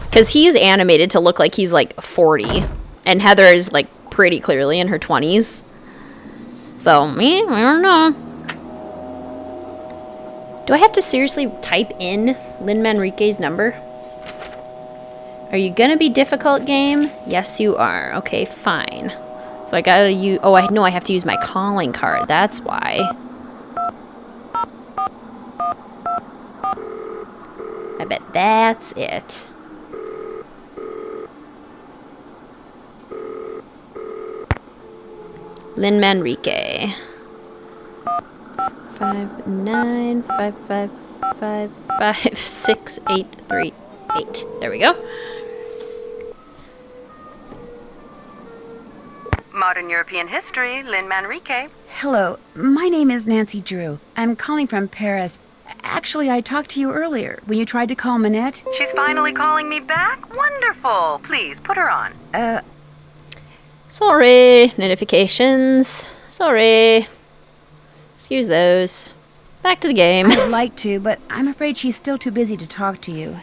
Because he's animated to look like he's like 40. And Heather is like pretty clearly in her 20s. So, I don't know. Do I have to seriously type in Lin Manrique's number? Are you gonna be difficult, game? Yes, you are. Okay, fine. So I gotta use... Oh, I know I have to use my calling card. That's why. I bet that's it. Lin Manrique. 59555568838. There we go. Modern European History, Lin Manrique. Hello, my name is Nancy Drew. I'm calling from Paris. Actually, I talked to you earlier when you tried to call Minette. She's finally calling me back? Wonderful. Please, put her on. Sorry. Notifications. Sorry. Excuse those. Back to the game. I'd like to, but I'm afraid she's still too busy to talk to you.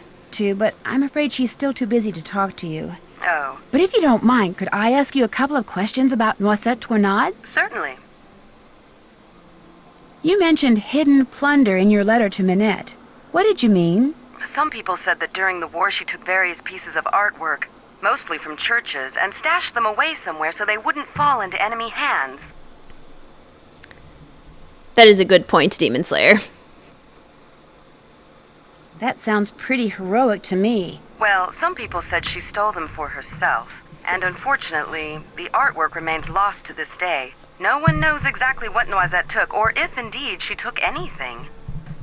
Oh. But if you don't mind, could I ask you a couple of questions about Noisette Tornade? Certainly. You mentioned hidden plunder in your letter to Minette. What did you mean? Some people said that during the war she took various pieces of artwork, mostly from churches, and stashed them away somewhere so they wouldn't fall into enemy hands. That is a good point, Demon Slayer. That sounds pretty heroic to me. Well, some people said she stole them for herself, and unfortunately, the artwork remains lost to this day. No one knows exactly what Noisette took, or if indeed she took anything.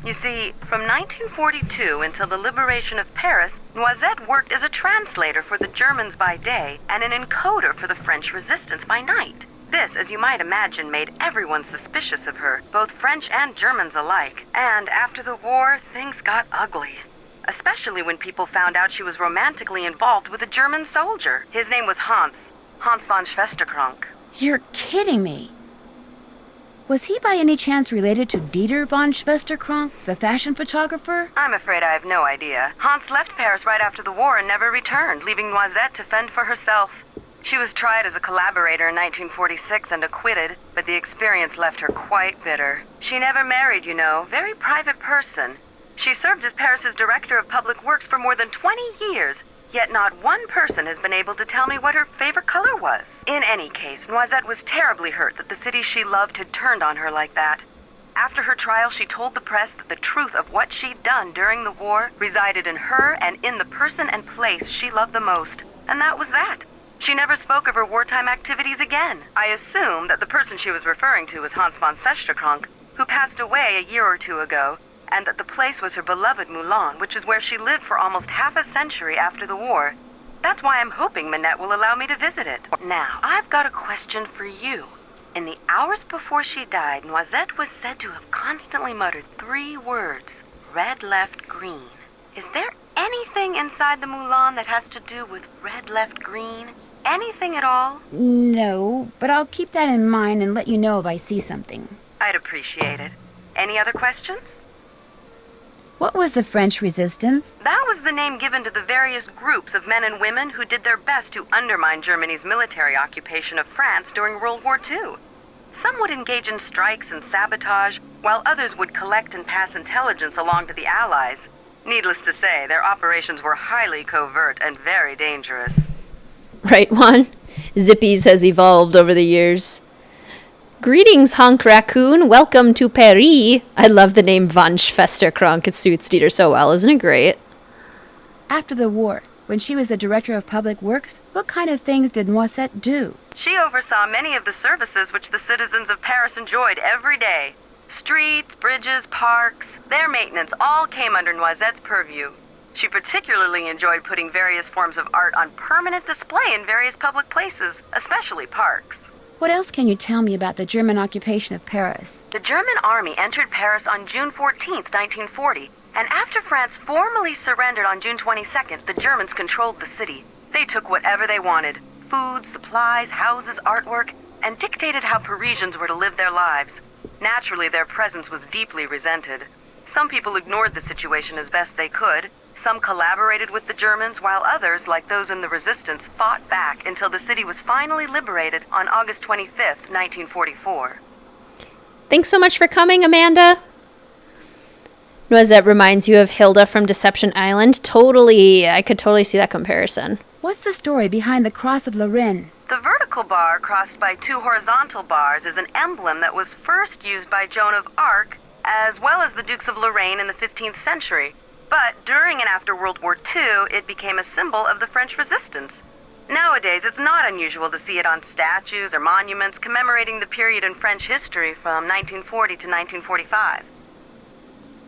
You see, from 1942 until the liberation of Paris, Noisette worked as a translator for the Germans by day and an encoder for the French resistance by night. This, as you might imagine, made everyone suspicious of her, both French and Germans alike. And after the war, things got ugly. Especially when people found out she was romantically involved with a German soldier. His name was Hans von Schwesterkrank. You're kidding me. Was he by any chance related to Dieter von Schwesterkrank, the fashion photographer? I'm afraid I have no idea. Hans left Paris right after the war and never returned, leaving Noisette to fend for herself. She was tried as a collaborator in 1946 and acquitted, but the experience left her quite bitter. She never married, you know, very private person. She served as Paris's director of public works for more than 20 years. Yet not one person has been able to tell me what her favorite color was. In any case, Noisette was terribly hurt that the city she loved had turned on her like that. After her trial, she told the press that the truth of what she'd done during the war resided in her and in the person and place she loved the most. And that was that. She never spoke of her wartime activities again. I assume that the person she was referring to was Hans von Svesterkrank, who passed away a year or two ago, and that the place was her beloved Moulin, which is where she lived for almost half a century after the war. That's why I'm hoping Minette will allow me to visit it. Now, I've got a question for you. In the hours before she died, Noisette was said to have constantly muttered 3 words: red, left, green. Is there anything inside the Moulin that has to do with red, left, green? Anything at all? No, but I'll keep that in mind and let you know if I see something. I'd appreciate it. Any other questions? What was the French resistance? That was the name given to the various groups of men and women who did their best to undermine Germany's military occupation of France during World War II. Some would engage in strikes and sabotage, while others would collect and pass intelligence along to the Allies. Needless to say, their operations were highly covert and very dangerous. Right, Juan? Zippy's has evolved over the years. Greetings, Honk Raccoon. Welcome to Paris. I love the name von Schwesterkrank. It suits Dieter so well, isn't it great? After the war, when she was the director of public works, what kind of things did Noisette do? She oversaw many of the services which the citizens of Paris enjoyed every day. Streets, bridges, parks, their maintenance all came under Noisette's purview. She particularly enjoyed putting various forms of art on permanent display in various public places, especially parks. What else can you tell me about the German occupation of Paris? The German army entered Paris on June 14th, 1940, and after France formally surrendered on June 22nd, the Germans controlled the city. They took whatever they wanted: food, supplies, houses, artwork, and dictated how Parisians were to live their lives. Naturally, their presence was deeply resented. Some people ignored the situation as best they could. Some collaborated with the Germans, while others, like those in the resistance, fought back until the city was finally liberated on August 25th, 1944. Thanks so much for coming, Amanda. Noisette reminds you of Hilda from Deception Island. Totally, I could totally see that comparison. What's the story behind the Cross of Lorraine? The vertical bar crossed by 2 horizontal bars is an emblem that was first used by Joan of Arc, as well as the Dukes of Lorraine in the 15th century. But during and after World War II, it became a symbol of the French resistance. Nowadays, it's not unusual to see it on statues or monuments commemorating the period in French history from 1940 to 1945.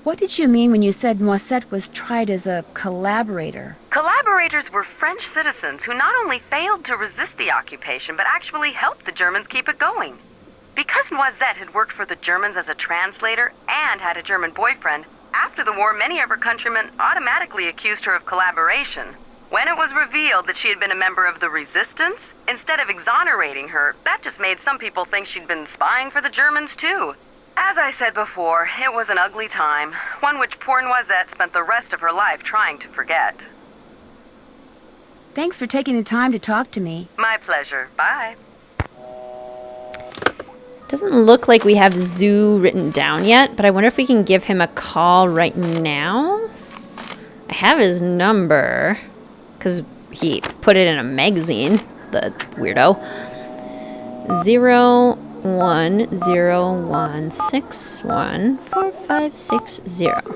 What did you mean when you said Noisette was tried as a collaborator? Collaborators were French citizens who not only failed to resist the occupation, but actually helped the Germans keep it going. Because Noisette had worked for the Germans as a translator and had a German boyfriend, after the war, many of her countrymen automatically accused her of collaboration. When it was revealed that she had been a member of the resistance, instead of exonerating her, that just made some people think she'd been spying for the Germans too. As I said before, it was an ugly time, one which poor Noisette spent the rest of her life trying to forget. Thanks for taking the time to talk to me. My pleasure. Bye. Doesn't look like we have Zoo written down yet, but I wonder if we can give him a call right now. I have his number, because he put it in a magazine, the weirdo. 01016145560.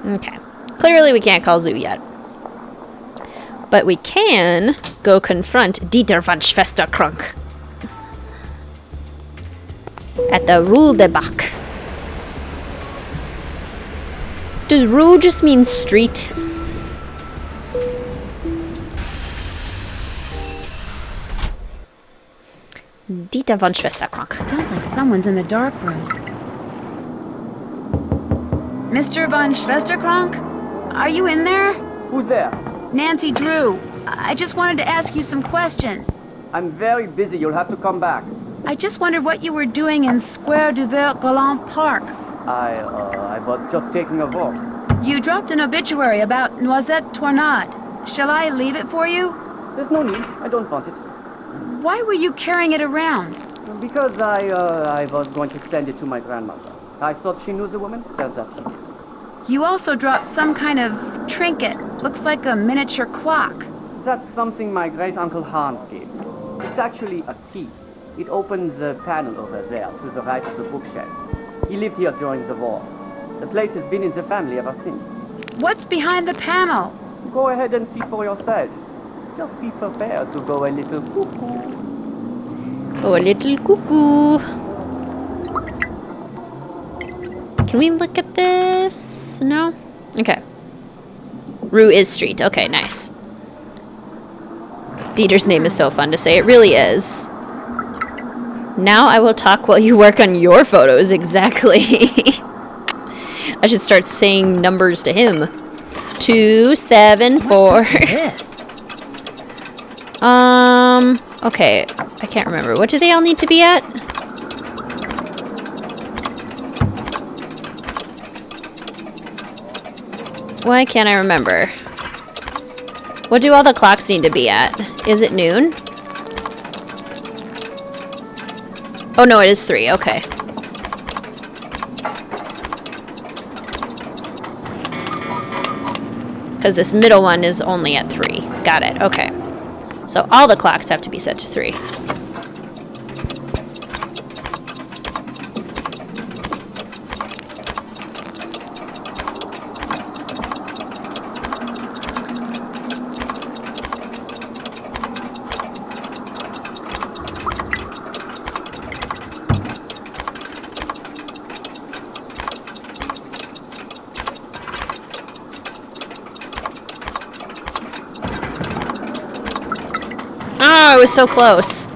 Okay. Clearly we can't call Zoo yet. But we can go confront Dieter von Schwesterkrank at the Rue de Bac. Does Rue just mean street? Dieter von Schwesterkrank. Sounds like someone's in the dark room. Mr. von Schwesterkrank? Are you in there? Who's there? Nancy Drew. I just wanted to ask you some questions. I'm very busy. You'll have to come back. I just wondered what you were doing in Square du Vert Galant Park. I was just taking a walk. You dropped an obituary about Noisette Tornade. Shall I leave it for you? There's no need. I don't want it. Why were you carrying it around? Because I was going to send it to my grandmother. I thought she knew the woman. Turns out she did. You also dropped some kind of trinket. Looks like a miniature clock. That's something my great-uncle Hans gave me. It's actually a key. It opens the panel over there to the right of the bookshelf. He lived here during the war. The place has been in the family ever since. What's behind the panel? Go ahead and see for yourself. Just be prepared to go a little cuckoo. Oh, a little cuckoo. Can we look at this? No? Okay. Rue is street. Okay, nice. Dieter's name is so fun to say. It really is. Now I will talk while you work on your photos. Exactly. I should start saying numbers to him. 2, 7, 4. This? Okay. I can't remember. What do they all need to be at? Why can't I remember? What do all the clocks need to be at? Is it noon? Oh no, it is 3. Okay. Because this middle one is only at 3. Got it. Okay. So all the clocks have to be set to 3. Oh, it was so close.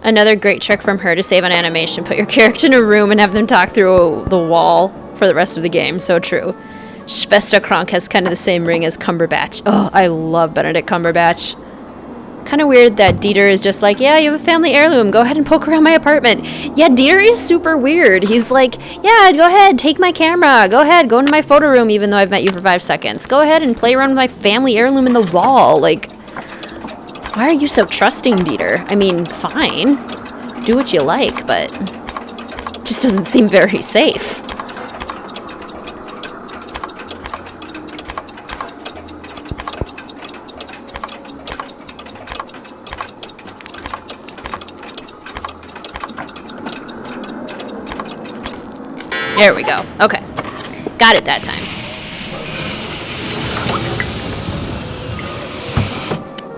Another great trick from her to save on animation. Put your character in a room and have them talk through the wall for the rest of the game. So true. Schwester Kronk has kind of the same ring as Cumberbatch. Oh, I love Benedict Cumberbatch. Kind of weird that Dieter is just like, yeah, you have a family heirloom. Go ahead and poke around my apartment. Yeah, Dieter is super weird. He's like, yeah, go ahead, take my camera. Go ahead, go into my photo room even though I've met you for 5 seconds. Go ahead and play around with my family heirloom in the wall. Like, why are you so trusting, Dieter? I mean, fine. Do what you like, but it just doesn't seem very safe. There we go. Okay. Got it that time.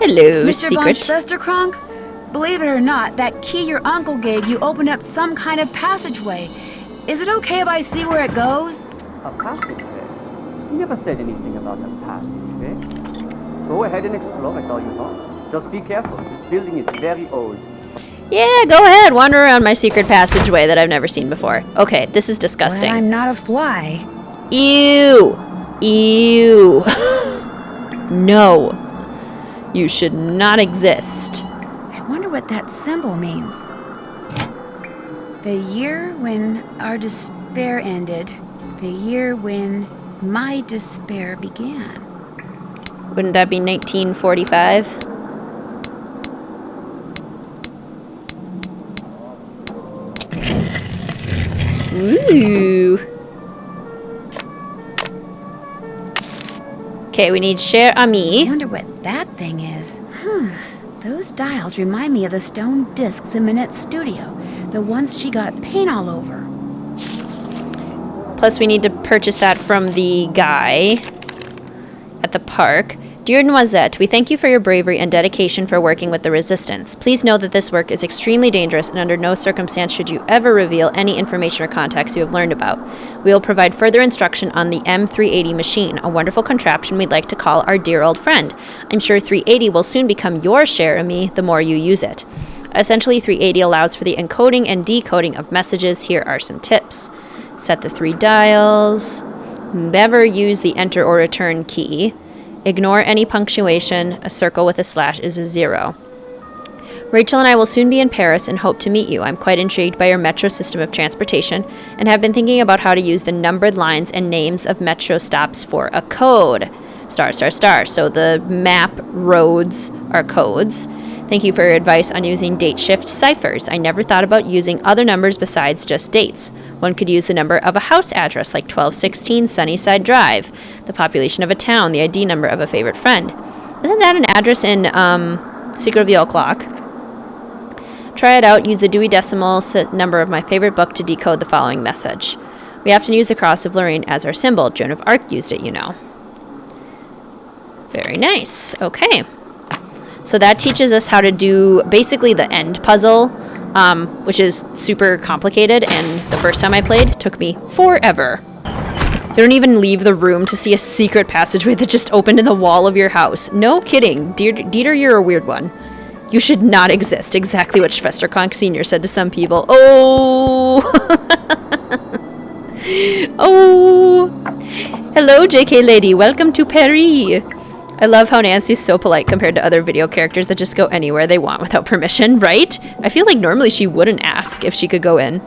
Hello, Mr. secret. von Schwesterkrank? Believe it or not, that key your uncle gave you opened up some kind of passageway. Is it okay if I see where it goes? A passageway? He never said anything about a passageway. Go ahead and explore it all you want. Just be careful. This building is very old. Yeah, go ahead. Wander around my secret passageway that I've never seen before. Okay, this is disgusting. Well, I'm not a fly. Ew. Ew. No. You should not exist. I wonder what that symbol means. The year when our despair ended. The year when my despair began. Wouldn't that be 1945? Ooh. Okay, we need cher ami. I wonder what that thing is. Those dials remind me of the stone discs in Minette's studio. The ones she got paint all over. Plus, we need to purchase that from the guy at the park. Dear Noisette, we thank you for your bravery and dedication for working with the Resistance. Please know that this work is extremely dangerous and under no circumstance should you ever reveal any information or contacts you have learned about. We will provide further instruction on the M380 machine, a wonderful contraption we'd like to call our dear old friend. I'm sure 380 will soon become your cher ami the more you use it. Essentially, 380 allows for the encoding and decoding of messages. Here are some tips. Set the 3 dials. Never use the enter or return key. Ignore any punctuation. A circle with a slash is a 0. Rachel and I will soon be in Paris and hope to meet you. I'm quite intrigued by your metro system of transportation and have been thinking about how to use the numbered lines and names of metro stops for a code. Star, star, star. So the map roads are codes. Thank you for your advice on using date shift ciphers. I never thought about using other numbers besides just dates. One could use the number of a house address like 1216 Sunnyside Drive, the population of a town, the ID number of a favorite friend. Isn't that an address in Secret of the Old Clock? Try it out. Use the Dewey Decimal number of my favorite book to decode the following message. We often use the cross of Lorraine as our symbol. Joan of Arc used it, you know. Very nice. Okay. So that teaches us how to do basically the end puzzle, which is super complicated, and the first time I played took me forever. You don't even leave the room to see a secret passageway that just opened in the wall of your house. No kidding. Dieter, you're a weird one. You should not exist. Exactly what Schwesterkrank Sr. said to some people. Oh! Oh! Hello, JK lady. Welcome to Paris. I love how Nancy's so polite compared to other video characters that just go anywhere they want without permission, right? I feel like normally she wouldn't ask if she could go in.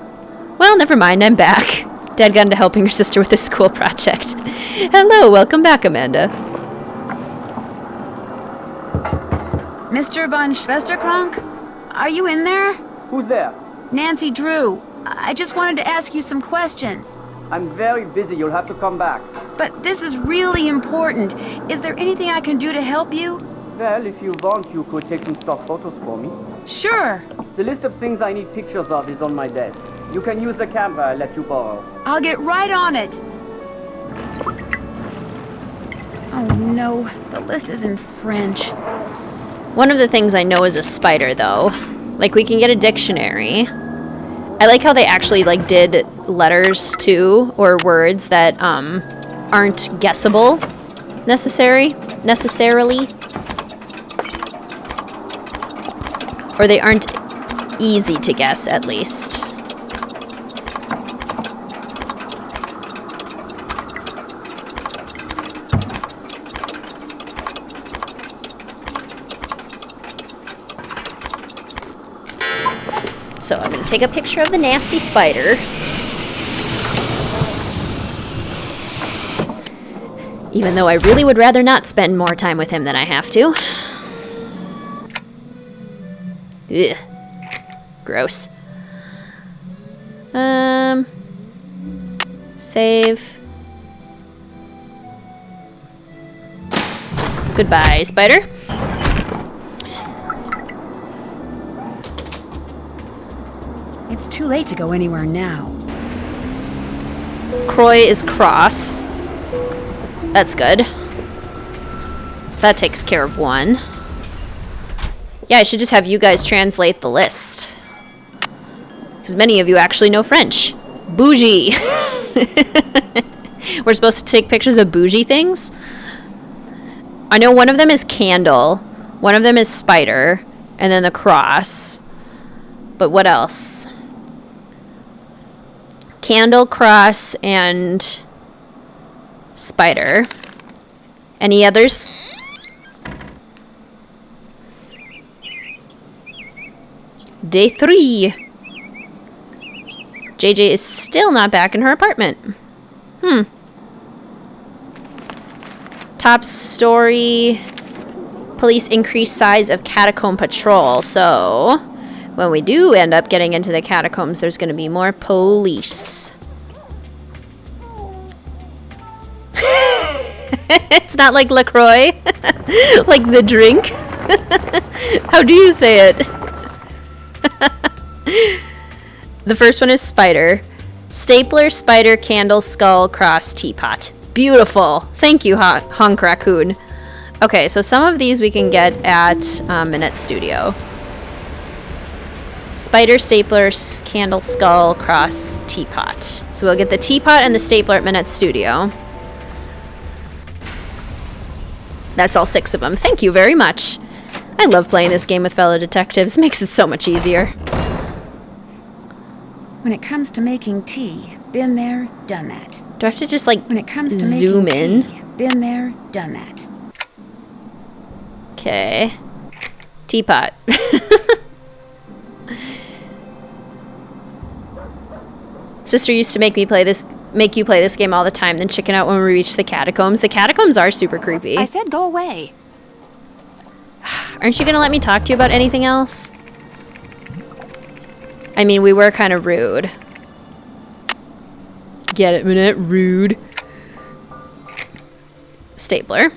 Well, never mind, I'm back. Dad got into helping her sister with a school project. Hello, welcome back, Amanda. Mr. von Schwesterkrank? Are you in there? Who's there? Nancy Drew. I just wanted to ask you some questions. I'm very busy. You'll have to come back. But this is really important. Is there anything I can do to help you? Well, if you want, you could take some stock photos for me. Sure. The list of things I need pictures of is on my desk. You can use the camera I let you borrow. I'll get right on it. Oh no, the list is in French. One of the things I know is a spider, though. Like, we can get a dictionary. I like how they actually, like, did letters, too, or words that, aren't guessable, necessarily. Or they aren't easy to guess, at least. So I'm going to take a picture of the nasty spider. Even though I really would rather not spend more time with him than I have to. Ugh. Gross. Save. Goodbye, spider. It's too late to go anywhere now. Croy is cross. That's good. So that takes care of one. Yeah, I should just have you guys translate the list. Because many of you actually know French. Bougie. We're supposed to take pictures of bougie things. I know one of them is candle. One of them is spider. And then the cross. But what else? Candle, cross, and spider. Any others? Day 3. JJ is still not back in her apartment. Top story. Police increase size of catacomb patrol. So, when we do end up getting into the catacombs, there's going to be more police. It's not like LaCroix. Like the drink. How do you say it? The first one is spider. Stapler, spider, candle, skull, cross, teapot. Beautiful. Thank you, Honk Raccoon. Okay, so some of these we can get at Minette Studio. Spider, stapler, candle, skull, cross, teapot. So we'll get the teapot and the stapler at Minette Studio. That's all 6 of them. Thank you very much. I love playing this game with fellow detectives. Makes it so much easier. When it comes to making tea, been there, done that. Do I have to just, like, when it comes to zoom in? Tea, been there, done that. Okay. Teapot. Sister used to make you play this game all the time, then chicken out when we reach the catacombs. The catacombs are super creepy. I said go away. Aren't you gonna let me talk to you about anything else? I mean, we were kind of rude. Get it, Minette? Rude. Stapler.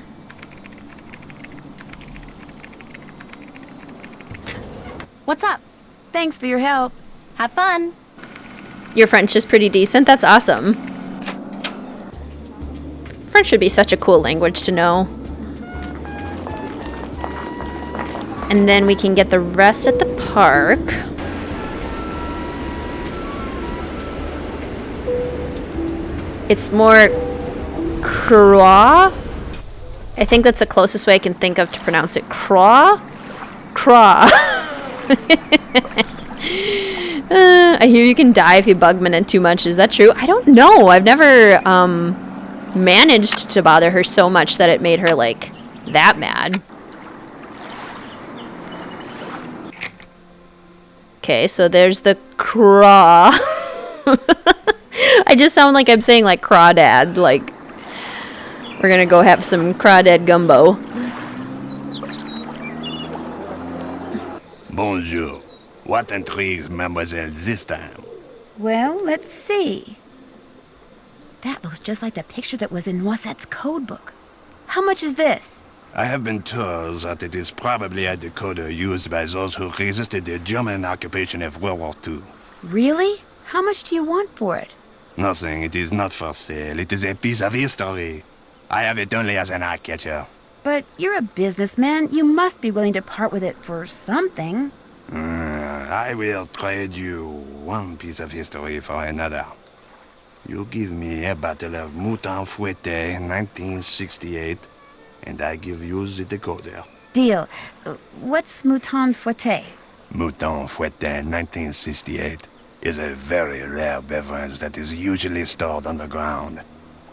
What's up? Thanks for your help. Have fun. Your French is pretty decent. That's awesome. French would be such a cool language to know. And then we can get the rest at the park. It's more Croix. I think that's the closest way I can think of to pronounce it. Croix? Croix. I hear you can die if you bug Minette too much. Is that true? I don't know. I've never managed to bother her so much that it made her, like, that mad. Okay, so there's the craw. I just sound like I'm saying, like, crawdad. Like, we're gonna go have some crawdad gumbo. Bonjour. What intrigues mademoiselle this time? Well, let's see. That looks just like the picture that was in Noisette's codebook. How much is this? I have been told that it is probably a decoder used by those who resisted the German occupation of World War II. Really? How much do you want for it? Nothing. It is not for sale. It is a piece of history. I have it only as an eye-catcher. But you're a businessman. You must be willing to part with it for something. I will trade you one piece of history for another. You give me a bottle of Mouton Fouetté 1968, and I give you the decoder. Deal. What's Mouton Fouetté? Mouton Fouetté 1968 is a very rare beverage that is usually stored underground.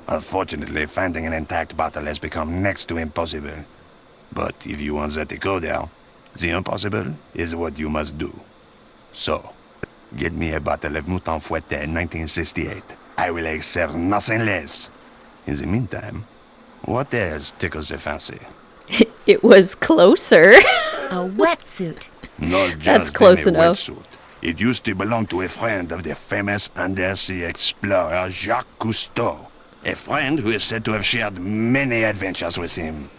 Unfortunately, finding an intact bottle has become next to impossible. But if you want the decoder, the impossible is what you must do. So, get me a bottle of Mouton Fouetté 1968. I will accept nothing less. In the meantime, what else tickles the fancy? It was closer. A wetsuit. Not just That's close any enough. wetsuit. It used to belong to a friend of the famous undersea explorer Jacques Cousteau. A friend who is said to have shared many adventures with him.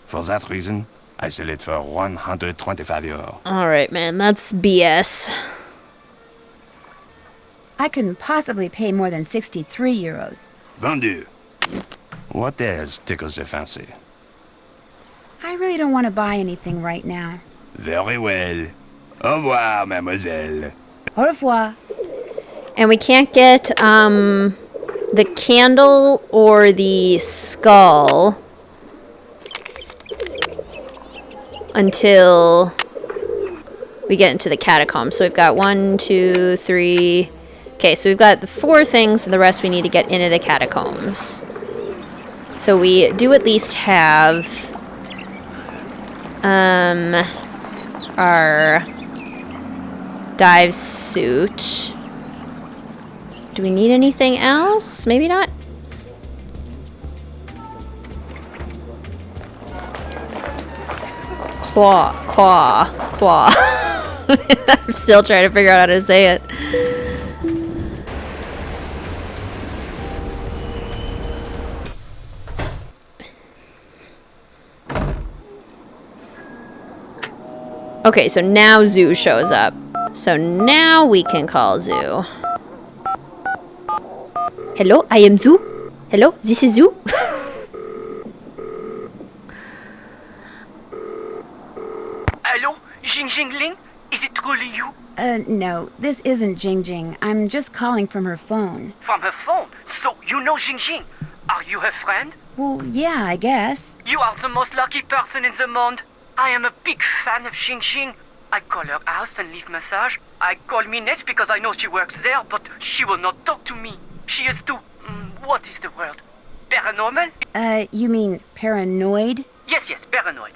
For that reason, I sell it for 125 euro. Alright, man. That's BS. I couldn't possibly pay more than 63 euros. Vendu. What else tickles the fancy? I really don't want to buy anything right now. Very well. Au revoir, mademoiselle. Au revoir. And we can't get the candle or the skull until we get into the catacombs. So we've got 1, 2, 3. Okay, so we've got the 4 things, and the rest we need to get into the catacombs. So we do at least have our dive suit. Do we need anything else? Maybe not. Claw. I'm still trying to figure out how to say it. Okay, so now Zoo shows up. So now we can call Zoo. Hello, I am Zoo. Hello, this is Zoo. Hello, Jing Jingling? Is it truly you? No, this isn't Jing Jing. I'm just calling from her phone. From her phone? So you know Jing Jing? Are you her friend? Well, yeah, I guess. You are the most lucky person in the monde. I am a big fan of Xing Xing. I call her house and leave massage. I call Minette because I know she works there, but she will not talk to me. She is too... what is the word? Paranormal? You mean paranoid? Yes, paranoid.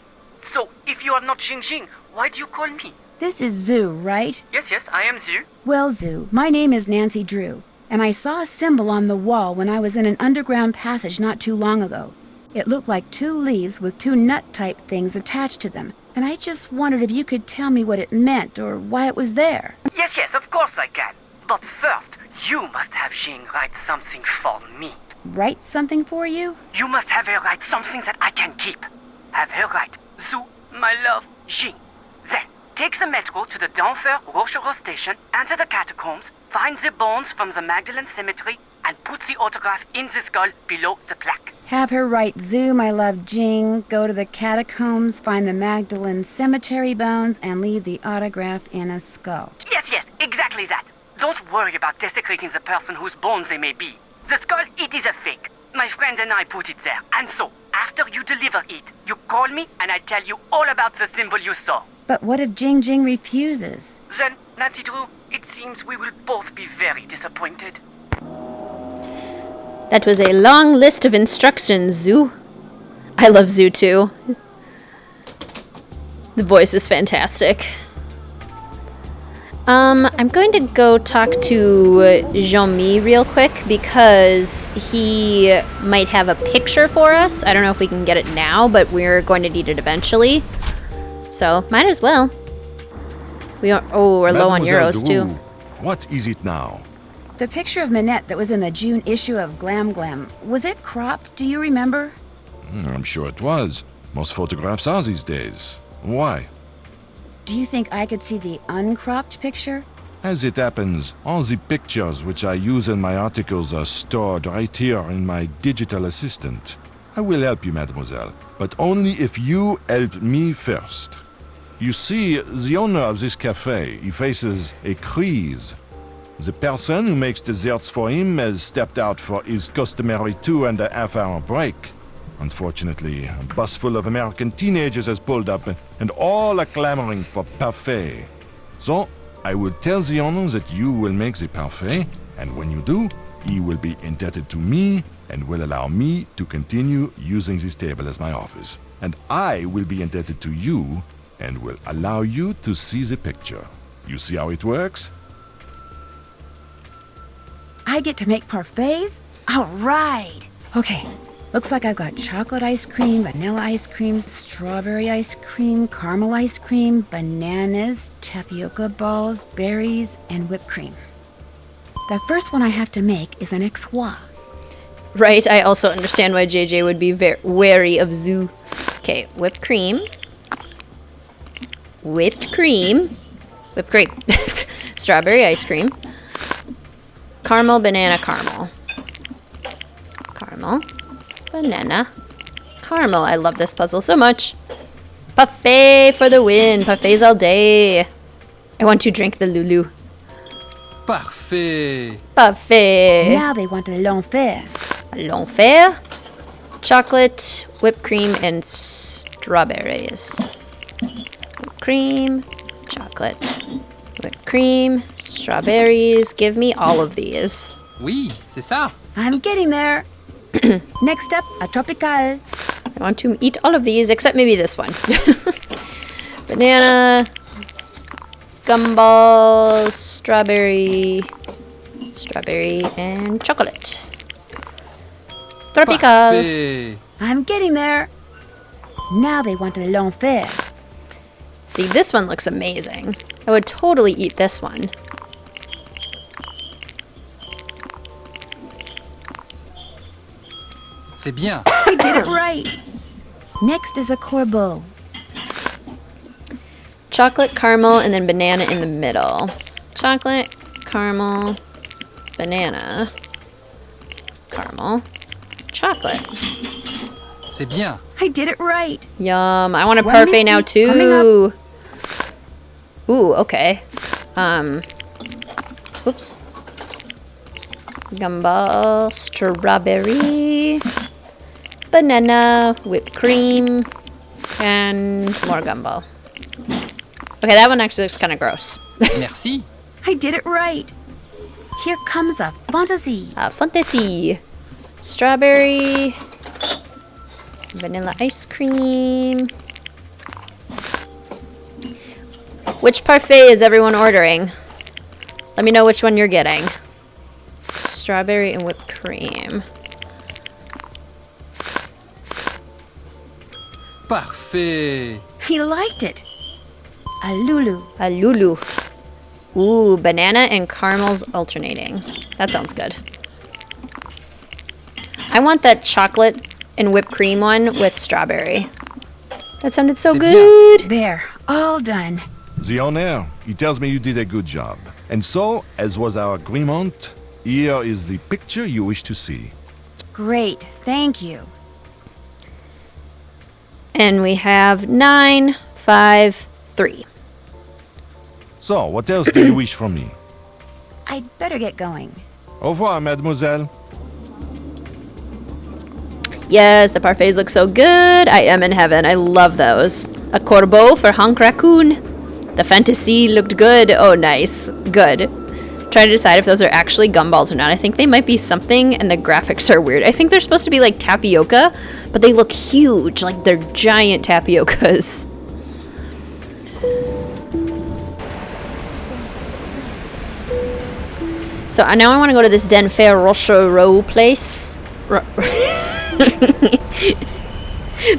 So, if you are not Xing Xing, why do you call me? This is Zoo, right? Yes, I am Zhu. Well, Zoo, my name is Nancy Drew, and I saw a symbol on the wall when I was in an underground passage not too long ago. It looked like 2 leaves with 2 nut-type things attached to them. and I just wondered if you could tell me what it meant or why it was there. Yes, yes, of course I can. But first, you must have Jing write something for me. Write something for you? You must have her write something that I can keep. Have her write, Zoo, my love, Jing. Then, take the metro to the Denver Rochereau station, enter the catacombs, find the bones from the Magdalene Cemetery, and put the autograph in the skull below the plaque. Have her write Zoo, my love, Jing, go to the catacombs, find the Magdalene Cemetery bones, and leave the autograph in a skull. Yes, yes, exactly that. Don't worry about desecrating the person whose bones they may be. The skull, it is a fake. My friend and I put it there. And so, after you deliver it, you call me and I tell you all about the symbol you saw. But what if Jing refuses? Then, Nancy Drew, it seems we will both be very disappointed. That was a long list of instructions, Zoo. I love Zoo too. The voice is fantastic. I'm going to go talk to Jean-Mi real quick because he might have a picture for us. I don't know if we can get it now, but we're going to need it eventually. So, might as well. We're low on euros too. What is it now? The picture of Minette that was in the June issue of Glam Glam, was it cropped? Do you remember? I'm sure it was. Most photographs are these days. Why? Do you think I could see the uncropped picture? As it happens, all the pictures which I use in my articles are stored right here in my digital assistant. I will help you, mademoiselle, but only if you help me first. You see, the owner of this cafe, he faces a crise. The person who makes desserts for him has stepped out for his customary 2.5-hour break. Unfortunately, a bus full of American teenagers has pulled up and all are clamoring for parfait. So, I will tell the owner that you will make the parfait, and when you do, he will be indebted to me and will allow me to continue using this table as my office. And I will be indebted to you and will allow you to see the picture. You see how it works? I get to make parfaits? All right. Okay. Looks like I've got chocolate ice cream, vanilla ice cream, strawberry ice cream, caramel ice cream, bananas, tapioca balls, berries, and whipped cream. The first one I have to make is an XY. Right, I also understand why JJ would be wary of Zoo. Okay, whipped cream. Whipped cream. Whipped cream. Strawberry ice cream. Caramel, banana, caramel. Caramel. Banana. Caramel. I love this puzzle so much. Parfait for the win. Parfaits all day. I want to drink the Lulu. Parfait. Parfait. Now they want a l'enfer. L'enfer. Chocolate, whipped cream, and strawberries. Whipped cream, chocolate, whipped cream, strawberries. Give me all of these. Oui, c'est ça. I'm getting there. Next up, a tropical. I want to eat all of these except maybe this one. Banana, gumball, strawberry, and chocolate. Tropical. Parfait. I'm getting there. Now they want a l'enfer. See, this one looks amazing. I would totally eat this one. C'est bien. I did it right. Next is a corbeau. Chocolate, caramel, and then banana in the middle. Chocolate, caramel, banana, caramel, chocolate. C'est bien. I did it right. Yum. I want a One parfait now mistake coming too. Ooh, okay. Whoops. Gumball, strawberry, banana, whipped cream, and more gumball. Okay, that one actually looks kind of gross. Merci. I did it right. Here comes a fantasy. A fantasy. Strawberry, vanilla ice cream. Which parfait is everyone ordering? Let me know which one you're getting. Strawberry and whipped cream. Parfait. He liked it. A Lulu. A Lulu. Ooh, banana and caramels alternating. That sounds good. I want that chocolate and whipped cream one with strawberry. That sounded so good. There, all done. The owner, he tells me you did a good job. And so, as was our agreement, here is the picture you wish to see. Great, thank you. And we have 9, 5, 3. So, what else do you wish from me? I'd better get going. Au revoir, mademoiselle. Yes, the parfaits look so good. I am in heaven. I love those. A corbeau for Honk Raccoon. The fantasy looked good. Oh, nice. Good. Trying to decide if those are actually gumballs or not. I think they might be something, and the graphics are weird. I think they're supposed to be like tapioca, but they look huge. Like they're giant tapiocas. So now I want to go to this Denfer Rochereau place.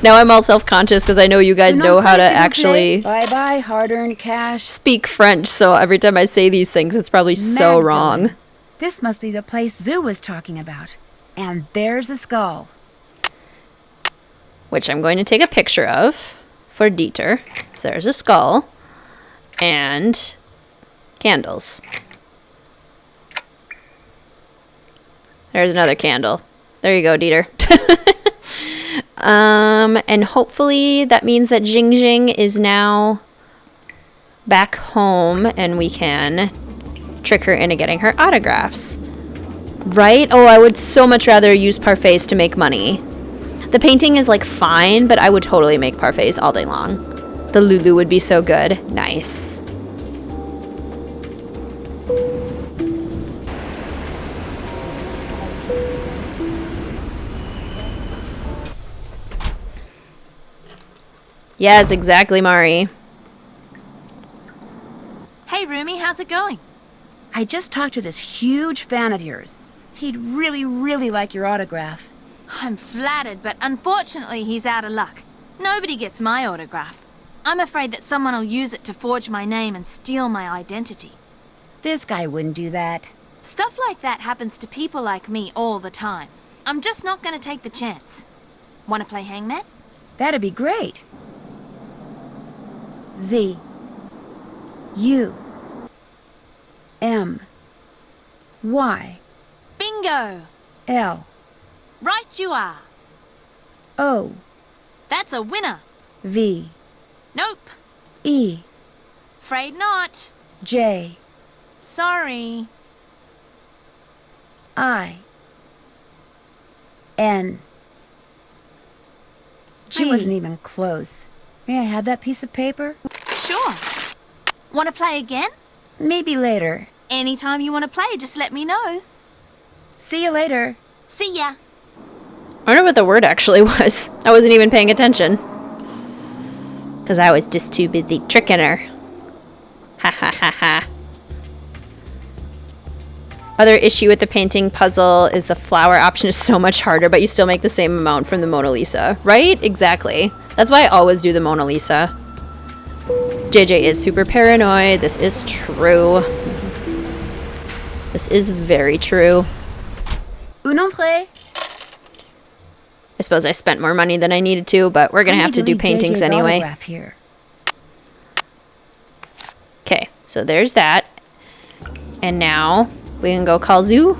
Now I'm all self-conscious because I know you guys know how to actually Bye-bye, hard-earned cash. speak French, so every time I say these things, it's probably so wrong. This must be the place Zoo was talking about. And there's a skull. Which I'm going to take a picture of for Dieter. So there's a skull and candles. There's another candle. There you go, Dieter. And hopefully that means that Jing Jing is now back home and we can trick her into getting her autographs. Right? Oh, I would so much rather use parfaits to make money. The painting is like fine, but I would totally make parfaits all day long. The Lulu would be so good. Nice. Yes, exactly, Mari. Hey, Rumi, how's it going? I just talked to this huge fan of yours. He'd really, really like your autograph. I'm flattered, but unfortunately he's out of luck. Nobody gets my autograph. I'm afraid that someone will use it to forge my name and steal my identity. This guy wouldn't do that. Stuff like that happens to people like me all the time. I'm just not gonna take the chance. Wanna play hangman? That'd be great. Z U M Y Bingo! L Right you are. O That's a winner. V Nope. E Afraid not. J Sorry. I N G. I wasn't even close. May I have that piece of paper? Sure. Wanna play again? Maybe later. Anytime you wanna play, just let me know. See you later. See ya. I wonder what the word actually was. I wasn't even paying attention. Because I was just too busy tricking her. Ha ha ha ha. Other issue with the painting puzzle is the flower option is so much harder, but you still make the same amount from the Mona Lisa. Right? Exactly. That's why I always do the Mona Lisa. JJ is super paranoid. This is true. This is very true. Un entrée. I suppose I spent more money than I needed to, but we're going to have to do paintings JJ's anyway. autograph here. Okay, so there's that. And now we can go call Zoo.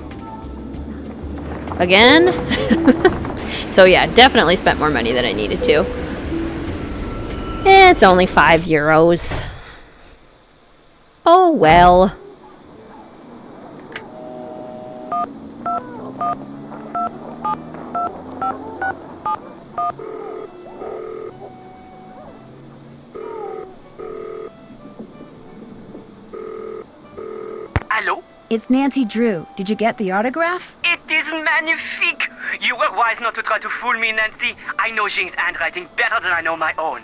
Again. So yeah, definitely spent more money than I needed to. It's only €5. Oh well. Hello? It's Nancy Drew. Did you get the autograph? It is magnifique! You were wise not to try to fool me, Nancy. I know Jing's handwriting better than I know my own.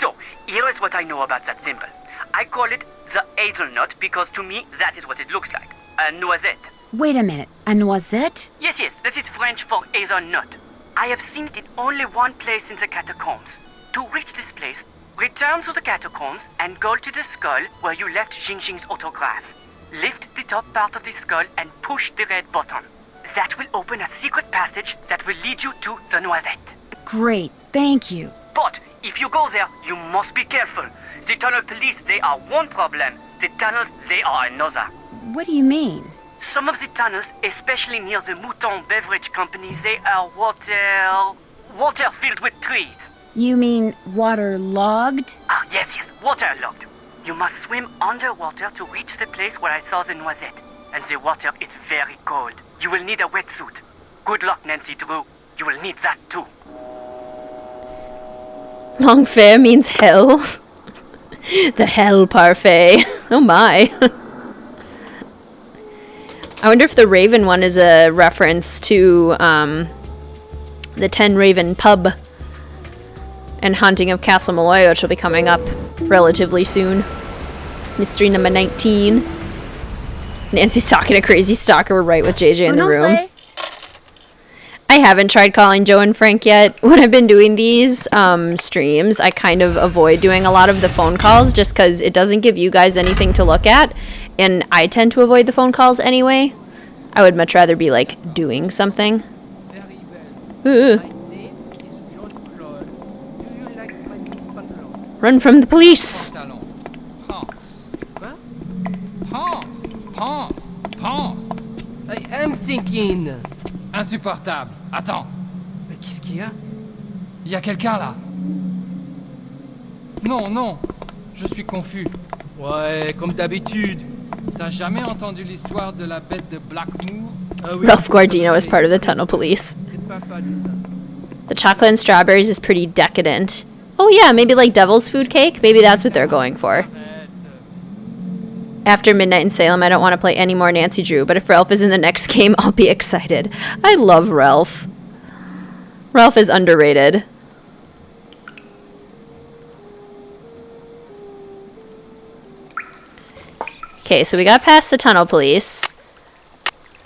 So, here is what I know about that symbol. I call it the hazelnut because to me that is what it looks like. A noisette. Wait a minute. A noisette? Yes, that is French for hazelnut. I have seen it in only one place in the catacombs. To reach this place, Return to the catacombs and go to the skull where you left Jing's autograph. Lift the top part of the skull and push the red button. That will open a secret passage that will lead you to the Noisette. Great, thank you. But if you go there, you must be careful. The tunnel police, they are one problem. The tunnels, they are another. What do you mean? Some of the tunnels, especially near the Mouton Beverage Company, they are water filled with trees. You mean waterlogged? Ah, yes, waterlogged. You must swim underwater to reach the place where I saw the Noisette. And the water is very cold. You will need a wetsuit. Good luck, Nancy Drew. You will need that too. Long fair means hell. The hell parfait. Oh my. I wonder if the Raven one is a reference to the 10 Raven pub and Haunting of Castle Malloy, which will be coming up relatively soon. Mystery number 19. Nancy's talking a crazy stalker. We're right with JJ in the room. I haven't tried calling Joe and Frank yet. When I've been doing these streams, I kind of avoid doing a lot of the phone calls just because it doesn't give you guys anything to look at. And I tend to avoid the phone calls anyway. I would much rather be, like, doing something. Run from the police! Pense. I am thinking. Insupportable. Attends. Mais qu'est-ce qu'il y a? Il y a quelqu'un là. Non. Je suis confus. Ouais, comme d'habitude. T'as jamais entendu l'histoire de la bête de Blackmoor? Ralph Guardino is part of the tunnel police. The chocolate and strawberries is pretty decadent. Oh yeah, maybe like Devil's Food Cake? Maybe that's what they're going for. After Midnight in Salem, I don't want to play any more Nancy Drew, but if Ralph is in the next game, I'll be excited. I love Ralph. Ralph is underrated. Okay, so we got past the tunnel police.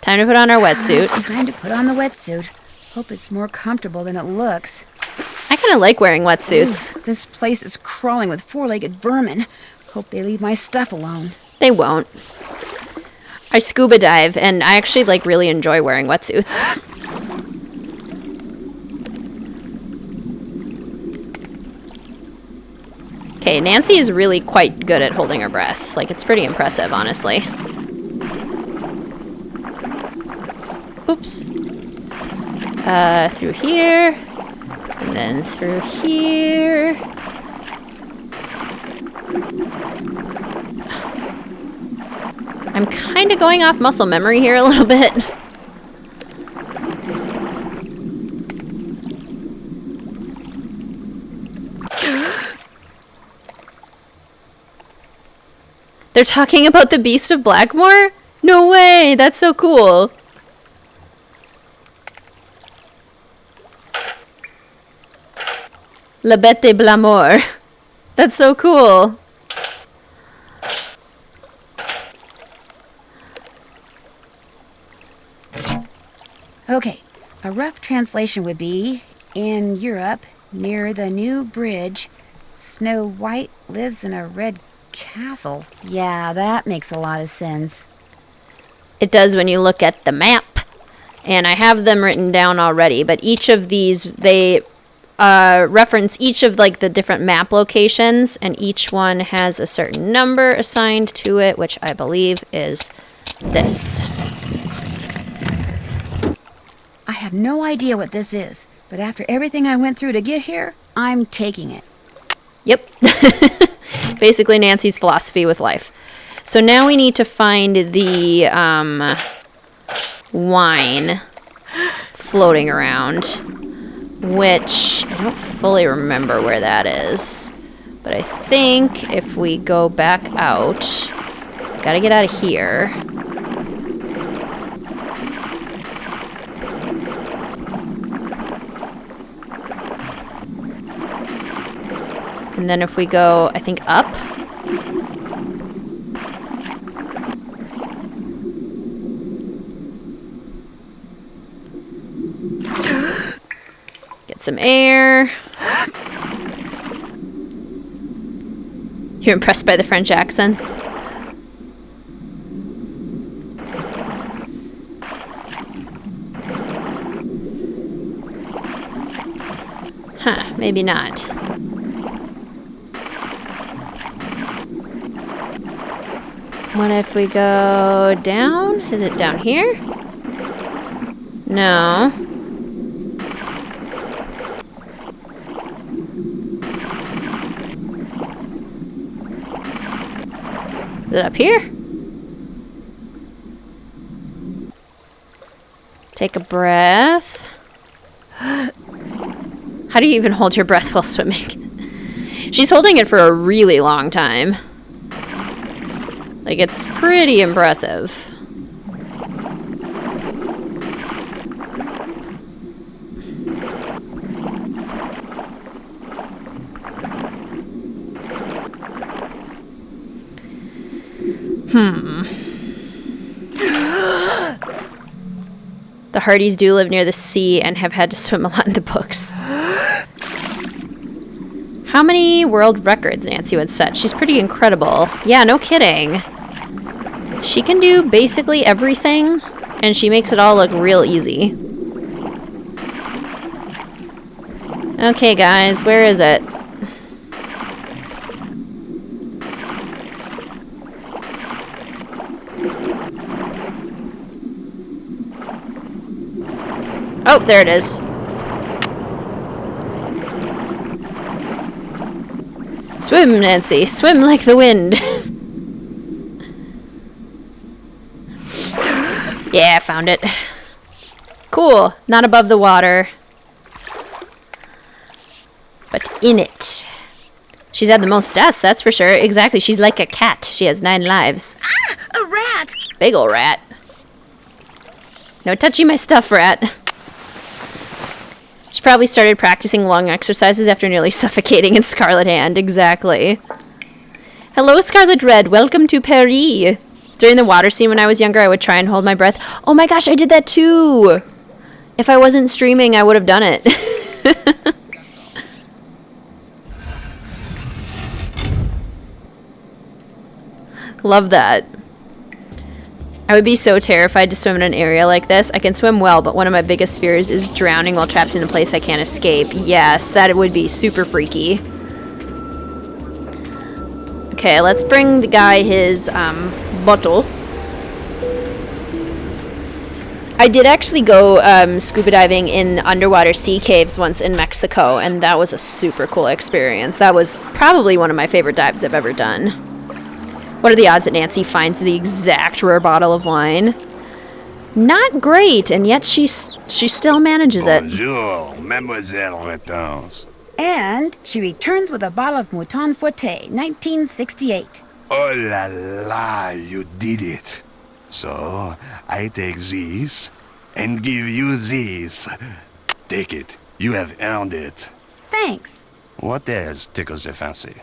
Time to put on our wetsuit. It's time to put on the wetsuit. Hope it's more comfortable than it looks. I kind of like wearing wetsuits. Ooh, this place is crawling with four-legged vermin. Hope they leave my stuff alone. They won't. I scuba dive, and I actually, like, really enjoy wearing wetsuits. Okay, Nancy is really quite good at holding her breath. Like, it's pretty impressive, honestly. Oops. Through here. And then through here. I'm kind of going off muscle memory here a little bit. They're talking about the Beast of Blackmoor? No way! That's so cool. La Bête de Blackmoor. That's so cool. Okay, a rough translation would be, in Europe, near the new bridge, Snow White lives in a red castle. Yeah, that makes a lot of sense. It does when you look at the map. And I have them written down already, but each of these, they reference each of like the different map locations, and each one has a certain number assigned to it, which I believe is this. I have no idea what this is, but after everything I went through to get here, I'm taking it. Yep. Basically Nancy's philosophy with life. So now we need to find the wine floating around, which I don't fully remember where that is. But I think if we go back out, gotta get out of here. And then if we go, I think, up. Get some air. You're impressed by the French accents? Huh, maybe not. What if we go down? Is it down here? No. Is it up here? Take a breath. How do you even hold your breath while swimming? She's holding it for a really long time. Like, it's pretty impressive. The Hardys do live near the sea and have had to swim a lot in the books. How many world records Nancy would set? She's pretty incredible. Yeah, no kidding. She can do basically everything, and she makes it all look real easy. Okay, guys, where is it? Oh, there it is. Swim, Nancy. Swim like the wind. Yeah, I found it. Cool. Not above the water, but in it. She's had the most deaths, that's for sure. Exactly. She's like a cat. She has 9 lives. Ah! A rat! Big ol' rat. No touching my stuff, rat. She probably started practicing lung exercises after nearly suffocating in Scarlet Hand. Exactly. Hello, Scarlet Red. Welcome to Paris. During the water scene when I was younger, I would try and hold my breath. Oh my gosh, I did that too! If I wasn't streaming, I would have done it. Love that. I would be so terrified to swim in an area like this. I can swim well, but one of my biggest fears is drowning while trapped in a place I can't escape. Yes, that would be super freaky. Okay, let's bring the guy his bottle. I did actually go scuba diving in underwater sea caves once in Mexico, and that was a super cool experience. That was probably one of my favorite dives I've ever done. What are the odds that Nancy finds the exact rare bottle of wine? Not great, and yet she still manages it. Bonjour, Mademoiselle returns. And she returns with a bottle of Mouton Foueté, 1968. Oh la la, you did it. So, I take this and give you this. Take it. You have earned it. Thanks. What else tickles your fancy?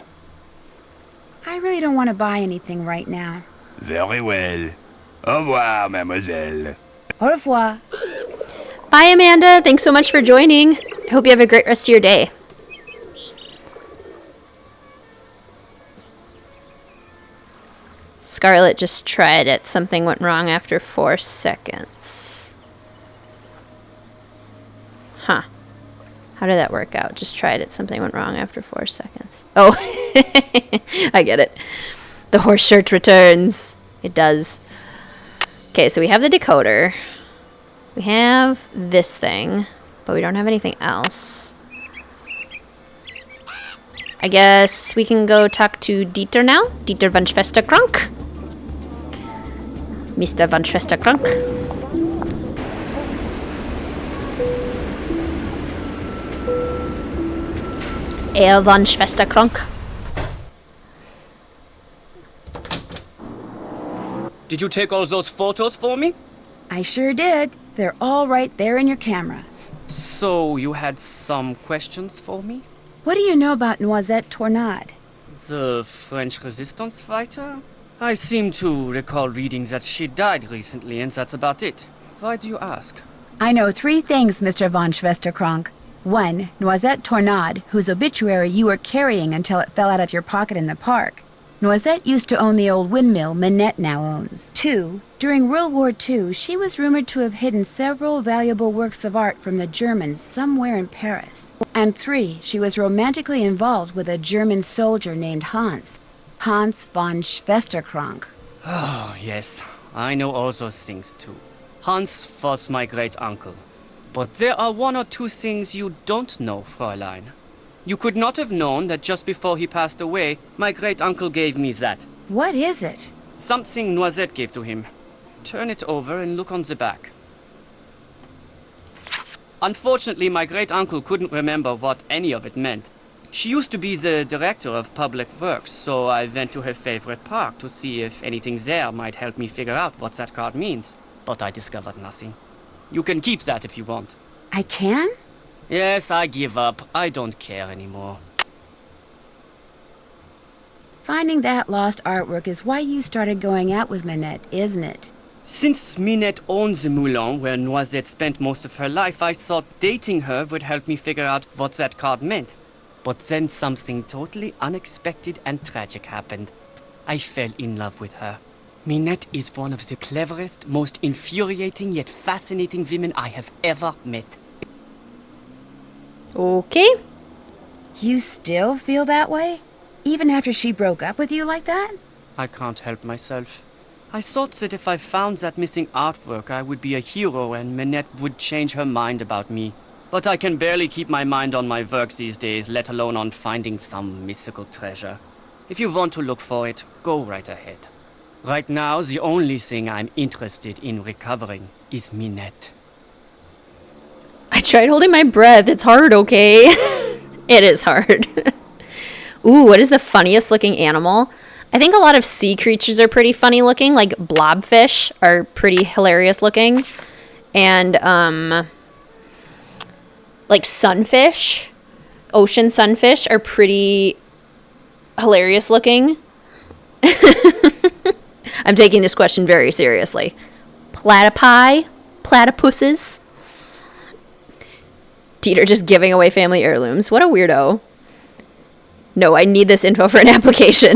I really don't want to buy anything right now. Very well. Au revoir, mademoiselle. Au revoir. Bye, Amanda. Thanks so much for joining. I hope you have a great rest of your day. Scarlet just tried it. Something went wrong after 4 seconds. Huh. How did that work out? Just tried it. Something went wrong after 4 seconds. Oh, I get it. The horse shirt returns. It does. Okay, so we have the decoder. We have this thing, but we don't have anything else. I guess we can go talk to Dieter now. Dieter van Schwesterkrank. Mr. van Schwesterkrank. Van Schwesterkrank. Did you take all those photos for me? I sure did. They're all right there in your camera. So, you had some questions for me? What do you know about Noisette Tornade? The French resistance fighter? I seem to recall reading that she died recently, and that's about it. Why do you ask? I know 3 things, Mr. von Schwesterkrank. 1, Noisette Tornade, whose obituary you were carrying until it fell out of your pocket in the park. Noisette used to own the old windmill Minette now owns. 2. During World War II, she was rumored to have hidden several valuable works of art from the Germans somewhere in Paris. And 3. She was romantically involved with a German soldier named Hans von Schwesterkrank. Oh, yes. I know all those things too. Hans was my great-uncle. But there are 1 or 2 things you don't know, Fräulein. You could not have known that just before he passed away, my great-uncle gave me that. What is it? Something Noisette gave to him. Turn it over and look on the back. Unfortunately, my great-uncle couldn't remember what any of it meant. She used to be the director of public works, so I went to her favorite park to see if anything there might help me figure out what that card means. But I discovered nothing. You can keep that if you want. I can? Yes, I give up. I don't care anymore. Finding that lost artwork is why you started going out with Minette, isn't it? Since Minette owned the moulin where Noisette spent most of her life, I thought dating her would help me figure out what that card meant. But then something totally unexpected and tragic happened. I fell in love with her. Minette is one of the cleverest, most infuriating yet fascinating women I have ever met. Okay. You still feel that way? Even after she broke up with you like that? I can't help myself. I thought that if I found that missing artwork, I would be a hero and Minette would change her mind about me. But I can barely keep my mind on my work these days, let alone on finding some mystical treasure. If you want to look for it, go right ahead. Right now, the only thing I'm interested in recovering is Minette. I tried holding my breath. It's hard, okay? It is hard. Ooh, what is the funniest looking animal? I think a lot of sea creatures are pretty funny looking. Like blobfish are pretty hilarious looking. And, like sunfish, ocean sunfish are pretty hilarious looking. I'm taking this question very seriously. Platypi, platypuses. Dieter just giving away family heirlooms. What a weirdo. No, I need this info for an application.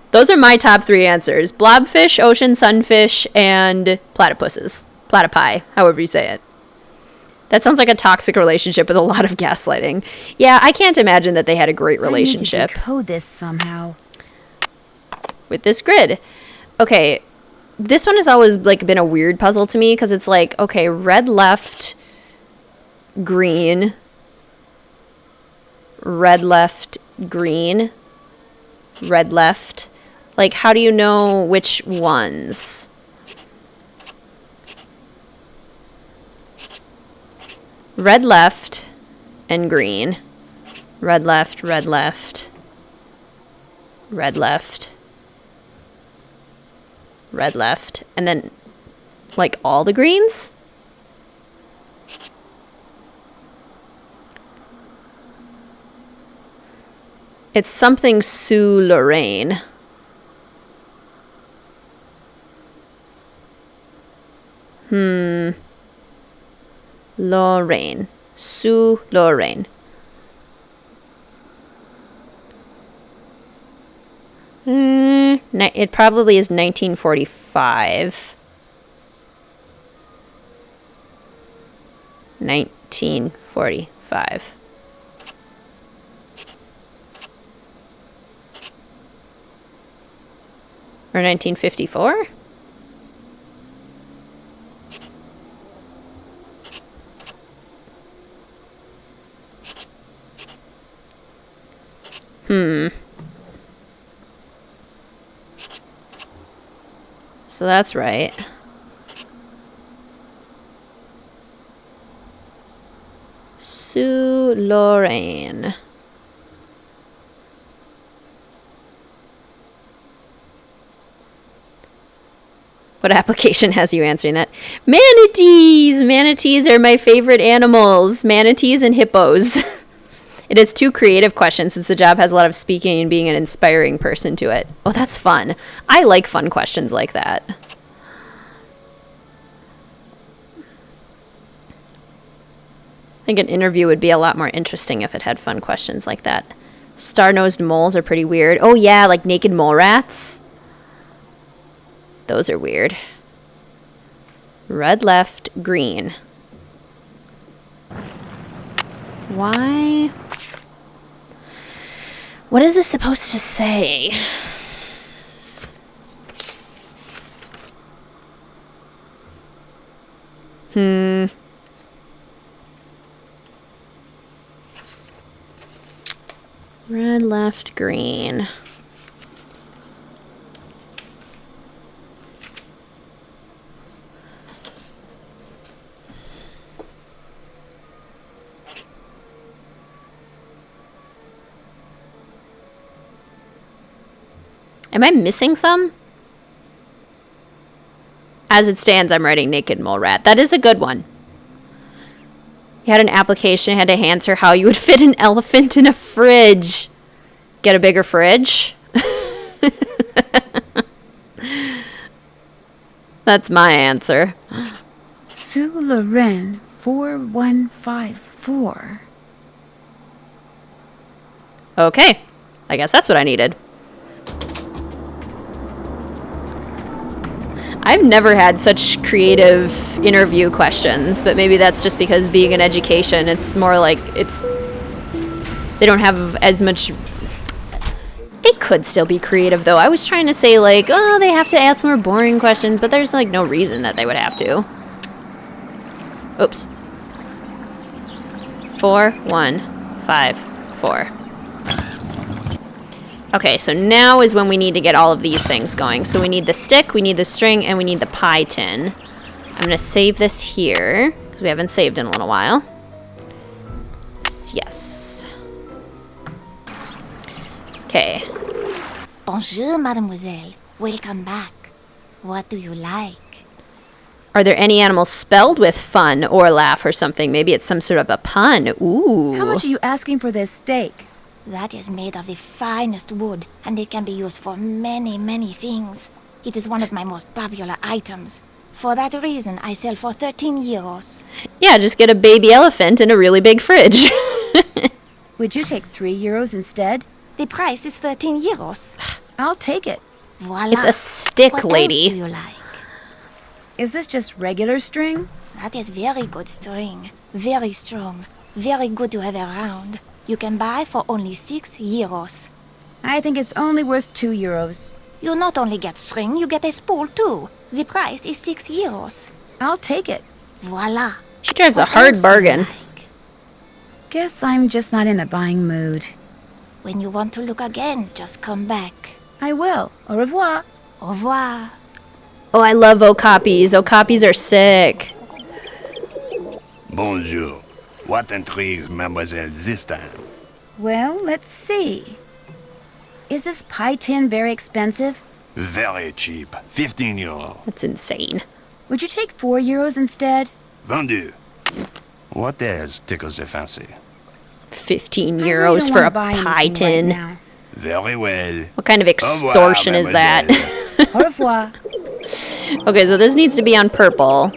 Those are my top 3 answers. Blobfish, ocean sunfish, and platypuses. Platypi, however you say it. That sounds like a toxic relationship with a lot of gaslighting. Yeah, I can't imagine that they had a great relationship. I need to decode this somehow. With this grid. Okay, this one has always like been a weird puzzle to me because it's like, okay, red left, green, red left, green, red left. Like, how do you know which ones? Red left and green. Red left, red left, red left, red left, and then like all the greens? It's something Sue Lorraine. Lorraine. Sue Lorraine. It probably is 1945. 1945. Or 1954? So that's right. Sue Lorraine. What application has you answering that? Manatees! Manatees are my favorite animals. Manatees and hippos. It is 2 creative questions since the job has a lot of speaking and being an inspiring person to it. Oh, that's fun. I like fun questions like that. I think an interview would be a lot more interesting if it had fun questions like that. Star-nosed moles are pretty weird. Oh yeah, like naked mole rats. Those are weird. Red left, green. Why? What is this supposed to say? Red left, green. Am I missing some? As it stands, I'm writing naked mole rat. That is a good one. You had an application, had to answer how you would fit an elephant in a fridge. Get a bigger fridge? That's my answer. Sue Loren 4154. Okay. I guess that's what I needed. I've never had such creative interview questions, but maybe that's just because being in education, it's more like they don't have as much. They could still be creative though. I was trying to say like, oh, they have to ask more boring questions, but there's like no reason that they would have to. Oops. 4154. Okay, so now is when we need to get all of these things going. So we need the stick, we need the string, and we need the pie tin. I'm going to save this here, because we haven't saved in a little while. Yes. Okay. Bonjour, mademoiselle. Welcome back. What do you like? Are there any animals spelled with fun or laugh or something? Maybe it's some sort of a pun. Ooh. How much are you asking for this steak? That is made of the finest wood, and it can be used for many, many things. It is one of my most popular items. For that reason, I sell for 13 euros. Yeah, just get a baby elephant in a really big fridge. Would you take 3 euros instead? The price is 13 euros. I'll take it. Voila. It's a stick, what lady. Else do you like? Is this just regular string? That is very good string. Very strong. Very good to have around. You can buy for only 6 euros. I think it's only worth 2 euros. You not only get string, you get a spool too. The price is 6 euros. I'll take it. Voila. She drives What a hard else do you bargain. like? Guess I'm just not in a buying mood. When you want to look again, just come back. I will. Au revoir. Au revoir. Oh, I love okapis. Okapis are sick. Bonjour. What intrigues mademoiselle this time? Well, let's see. Is this pie tin very expensive? Very cheap. 15 euros. That's insane. Would you take 4 euros instead? Vendu. What else tickles the fancy? 15 I really euros don't for wanna a buy pie anything tin. right now. Very well. What kind of extortion is that? Au revoir. Okay, so this needs to be on purple.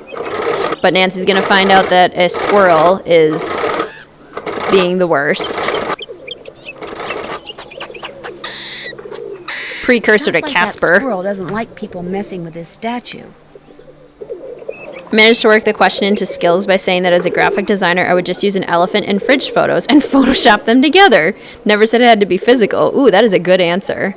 But Nancy's gonna find out that a squirrel is being the worst. Precursor to Sounds like Casper. That squirrel doesn't like people messing with his statue. Managed to work the question into skills by saying that as a graphic designer, I would just use an elephant and fridge photos and Photoshop them together. Never said it had to be physical. Ooh, that is a good answer.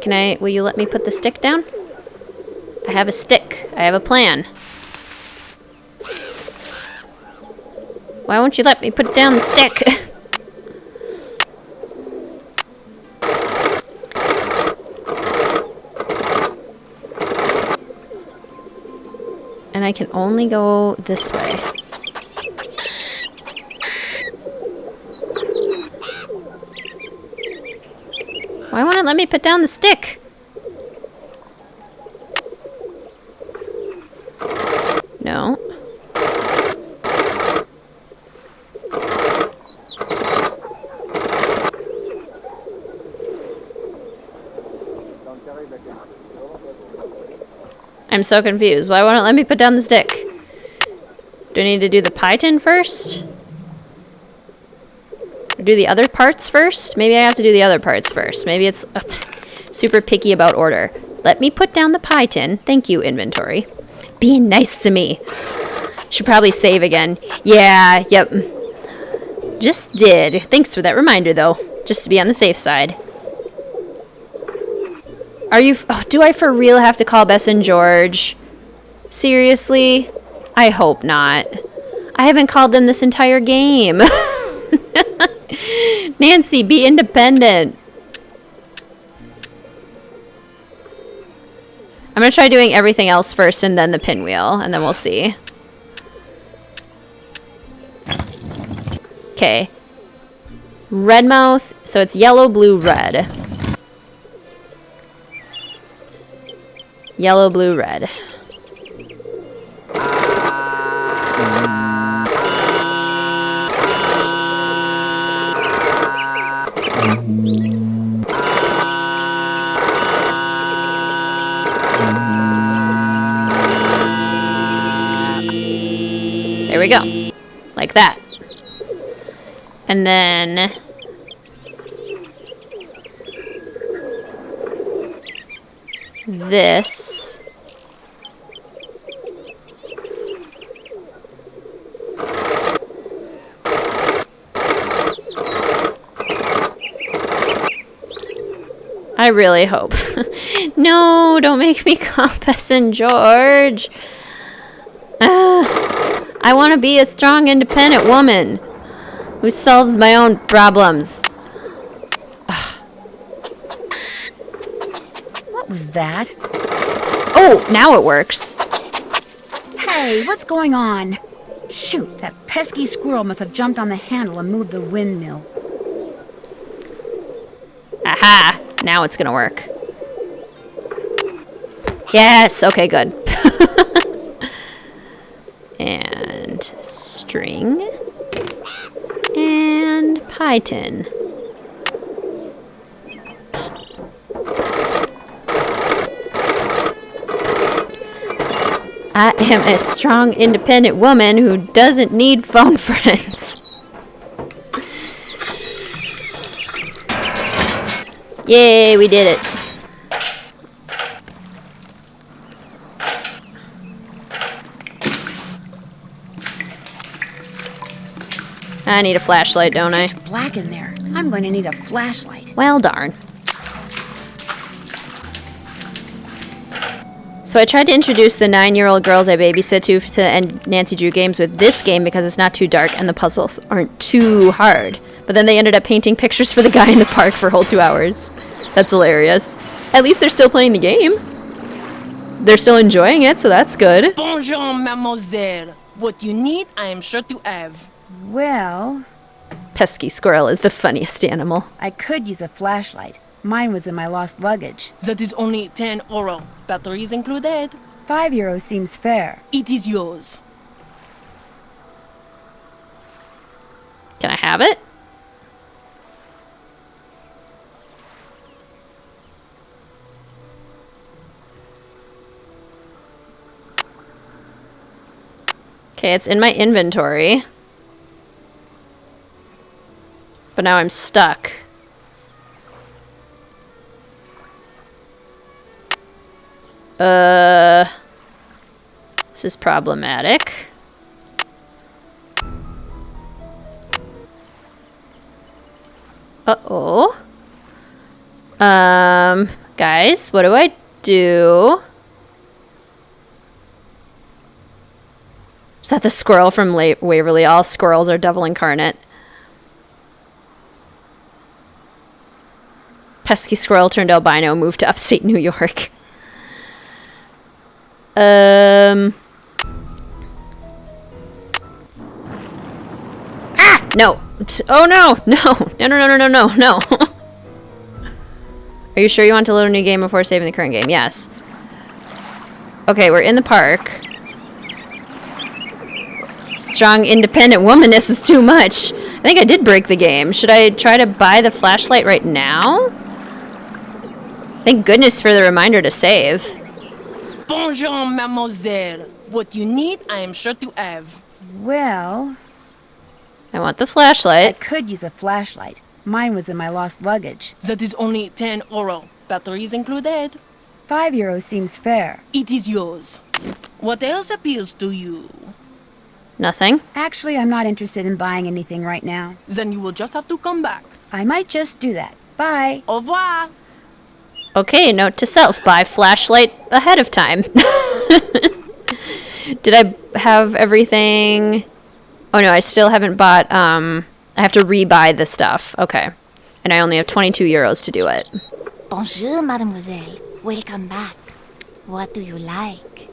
Okay, will you let me put the stick down? I have a stick. I have a plan. Why won't you let me put down the stick? And I can only go this way. Why won't it let me put down the stick? No. I'm so confused. Why won't it let me put down the stick? Do I need to do the pie tin first? Or do the other parts first? Maybe I have to do the other parts first. Maybe it's super picky about order. Let me put down the pie tin. Thank you, inventory. Being nice to me. Should probably save again. Yeah, yep. Just did. Thanks for that reminder, though. Just to be on the safe side. Are you... Oh, do I for real have to call Bess and George? Seriously? I hope not. I haven't called them this entire game. Nancy, be independent. I'm going to try doing everything else first and then the pinwheel, and then we'll see. Okay. Red mouth, so it's yellow, blue, red. Yellow, blue, red. There we go. Like that. And then... this... I really hope. No, don't make me call Bess and George. I want to be a strong, independent woman who solves my own problems. What was that? Oh, now it works. Hey, what's going on? Shoot, that pesky squirrel must have jumped on the handle and moved the windmill. Aha! Now it's gonna work. Yes! Okay, good. And string. And pie tin. I am a strong, independent woman who doesn't need phone friends. Yay, we did it. I need a flashlight, don't I? It's black in there. I'm going to need a flashlight. Well, darn. So I tried to introduce the 9-year-old girls I babysit to Nancy Drew games with this game because it's not too dark and the puzzles aren't too hard. But then they ended up painting pictures for the guy in the park for a whole 2 hours. That's hilarious. At least they're still playing the game. They're still enjoying it, so that's good. Bonjour, mademoiselle. What you need, I am sure to have. Well... Pesky squirrel is the funniest animal. I could use a flashlight. Mine was in my lost luggage. That is only 10 euro. Batteries included. €5 seems fair. It is yours. Can I have it? Okay, it's in my inventory. But now I'm stuck. This is problematic. Uh-oh. Guys, what do I do? Is that the squirrel from Waverly? All squirrels are devil incarnate. Pesky squirrel turned albino, moved to upstate New York. Ah! No! Oh no! No! No, no, no, no, no, no, no! Are you sure you want to load a new game before saving the current game? Yes. Okay, we're in the park. Strong, independent woman, this is too much. I think I did break the game. Should I try to buy the flashlight right now? Thank goodness for the reminder to save. Bonjour, mademoiselle. What you need, I am sure to have. Well, I want the flashlight. I could use a flashlight. Mine was in my lost luggage. That is only 10 euro. Batteries included. €5 seems fair. It is yours. What else appeals to you? Nothing. Actually, I'm not interested in buying anything right now. Then you will just have to come back. I might just do that. Bye. Au revoir. Okay, note to self, buy flashlight ahead of time. Did I have everything? Oh no, I still haven't bought, I have to re-buy the stuff. Okay. And I only have €22 to do it. Bonjour, mademoiselle. Welcome back. What do you like?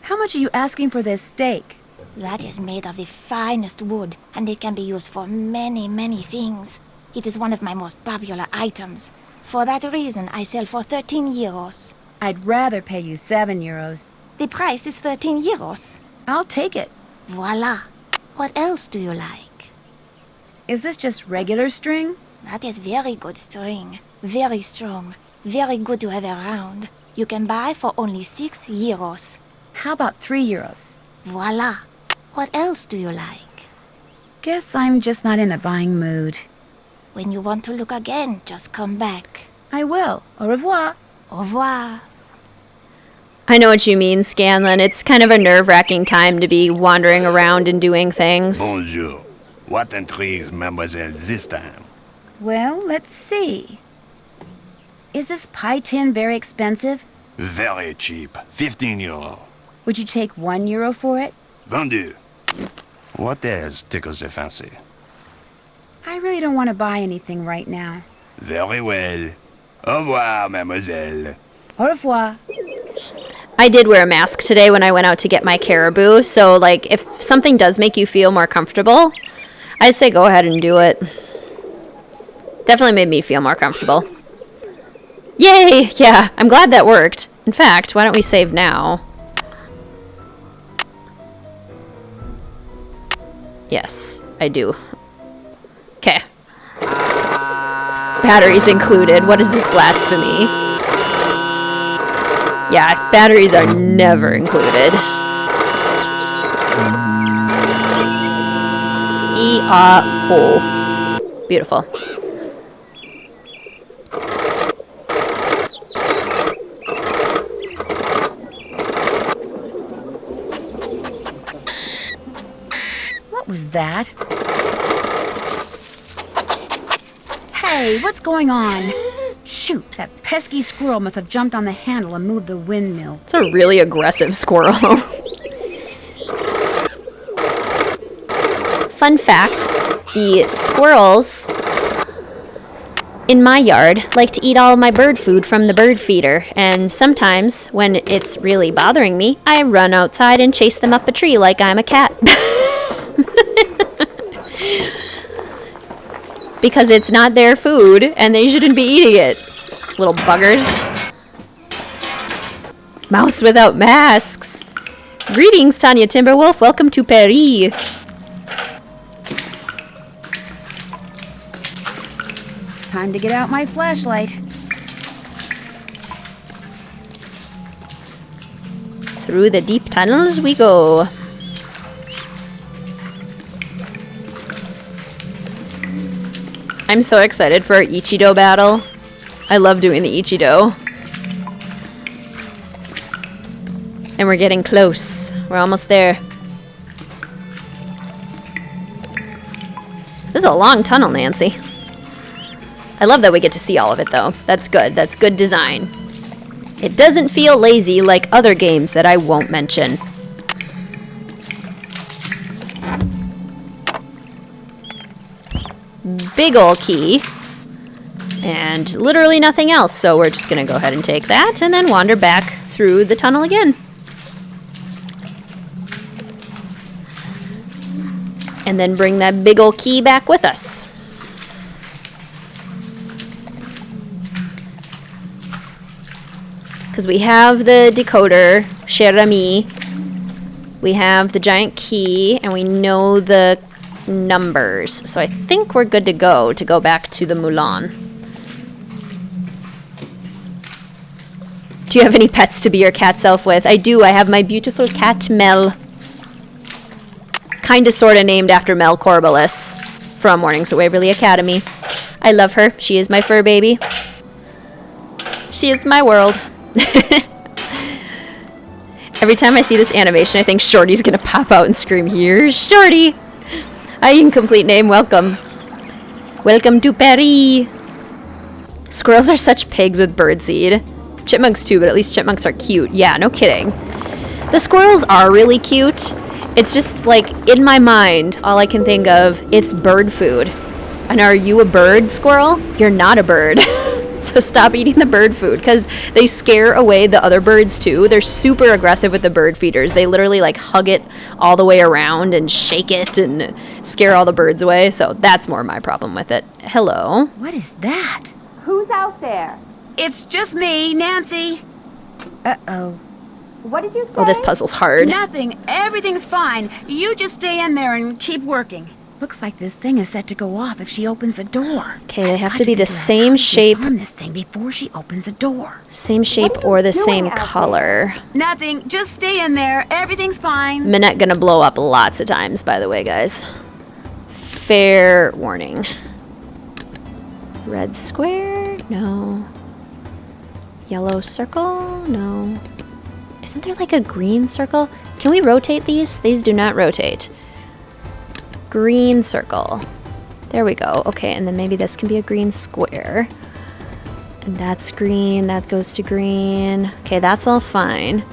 How much are you asking for this steak? That is made of the finest wood, and it can be used for many, many things. It is one of my most popular items. For that reason, I sell for €13. I'd rather pay you €7. The price is €13. I'll take it. Voila. What else do you like? Is this just regular string? That is very good string. Very strong. Very good to have around. You can buy for only €6. How about €3? Voila. What else do you like? Guess I'm just not in a buying mood. When you want to look again, just come back. I will. Au revoir. Au revoir. I know what you mean, Scanlan. It's kind of a nerve-wracking time to be wandering around and doing things. Bonjour. What intrigues mademoiselle this time? Well, let's see. Is this pie tin very expensive? Very cheap. 15 euro. Would you take €1 for it? Vendu. What else tickles your fancy? I really don't want to buy anything right now. Very well. Au revoir, mademoiselle. Au revoir. I did wear a mask today when I went out to get my caribou, so like if something does make you feel more comfortable, I'd say go ahead and do it. Definitely made me feel more comfortable. Yay! Yeah, I'm glad that worked. In fact, why don't we save now? Yes, I do. Okay. Batteries included. What is this blasphemy? Yeah, batteries are never included. E-A-O. Beautiful. What was that? Hey, what's going on? Shoot, that pesky squirrel must have jumped on the handle and moved the windmill. It's a really aggressive squirrel. Fun fact, the squirrels in my yard like to eat all of my bird food from the bird feeder, and sometimes when it's really bothering me, I run outside and chase them up a tree like I'm a cat. Because it's not their food, and they shouldn't be eating it. Little buggers. Mouths without masks. Greetings, Tanya Timberwolf. Welcome to Paris. Time to get out my flashlight. Through the deep tunnels we go. I'm so excited for our Ichido battle. I love doing the Ichido. And we're getting close. We're almost there. This is a long tunnel, Nancy. I love that we get to see all of it, though. That's good. That's good design. It doesn't feel lazy like other games that I won't mention. Big ol' key. And literally nothing else, so we're just gonna go ahead and take that and then wander back through the tunnel again. And then bring that big ol' key back with us. Because we have the decoder, cher ami. We have the giant key, and we know the numbers. So I think we're good to go back to the Moulin. Do you have any pets to be your cat self with? I do. I have my beautiful cat, Mel. Kinda sorta named after Mel Corbelis from Mornings at Waverly Academy. I love her. She is my fur baby. She is my world. Every time I see this animation, I think Shorty's gonna pop out and scream, "Here's Shorty!" Hi, incomplete name. Welcome. Welcome to Paris. Squirrels are such pigs with birdseed. Chipmunks too, but at least chipmunks are cute. Yeah, no kidding. The squirrels are really cute. It's just like, in my mind, all I can think of, it's bird food. And are you a bird, squirrel? You're not a bird. So stop eating the bird food, because they scare away the other birds too. They're super aggressive with the bird feeders. They literally like hug it all the way around and shake it and scare all the birds away. So that's more my problem with it. Hello. What is that? Who's out there? It's just me, Nancy. Uh-oh. What did you say? Oh, this puzzle's hard. Nothing. Everything's fine. You just stay in there and keep working. Looks like this thing is set to go off if she opens the door. Okay, they have to be the same shape. Disarm this thing before she opens the door. Same shape or the same color. Nothing. Just stay in there. Everything's fine. Minette gonna blow up lots of times, by the way, guys. Fair warning. Red square? No. Yellow circle? No. Isn't there like a green circle? Can we rotate these? These do not rotate. Green circle. There we go. Okay, and then maybe this can be a green square. And that's green. That goes to green. Okay, that's all fine.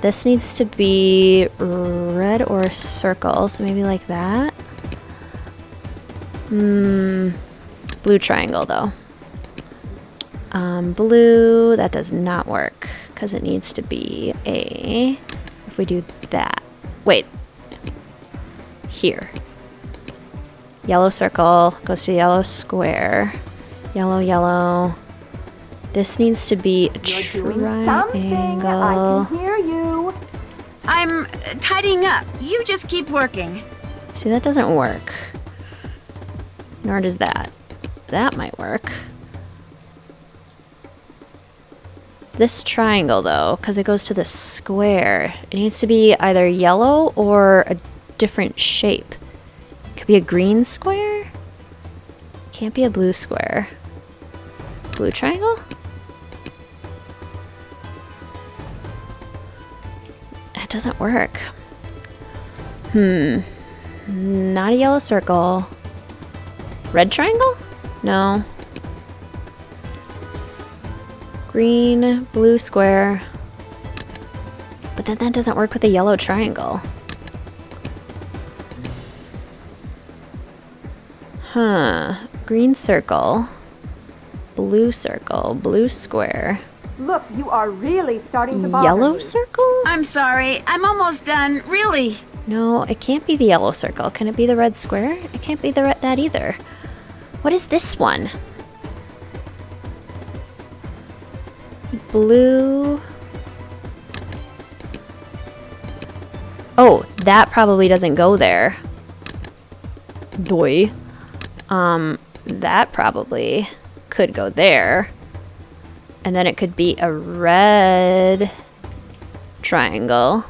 This needs to be red or a circle, so maybe like that. Blue triangle, though. Blue, that does not work, because it needs to be a... If we do that... Wait. Here. Yellow circle goes to yellow square. Yellow, yellow. This needs to be a triangle. I can hear you. I'm tidying up. You just keep working. See, that doesn't work. Nor does that. That might work. This triangle, though, because it goes to the square, it needs to be either yellow or a different shape. Could be a green square? Can't be a blue square. Blue triangle? It doesn't work. Not a yellow circle. Red triangle? No. Green, blue square. But then that doesn't work with a yellow triangle. Green circle, blue square. Look, you are really starting to bother Yellow me. circle? I'm sorry. I'm almost done. Really. No, it can't be the yellow circle. Can it be the red square? It can't be that either. What is this one? Blue. Oh, that probably doesn't go there. Doy. That probably could go there. And then it could be a red triangle.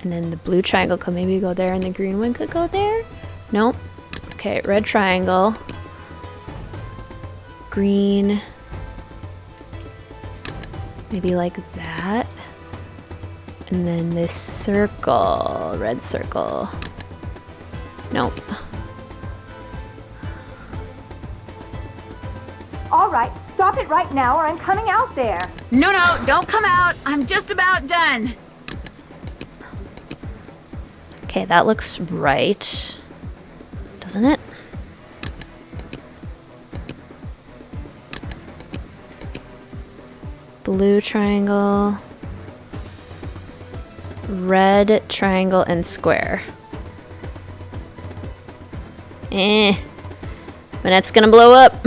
And then the blue triangle could maybe go there and the green one could go there. Nope. Okay, red triangle. Green. Maybe like that. And then this circle, red circle. Nope. All right, stop it right now or I'm coming out there. No, don't come out. I'm just about done. Okay, that looks right. Doesn't it? Blue triangle. Red triangle and square. Minette's gonna blow up.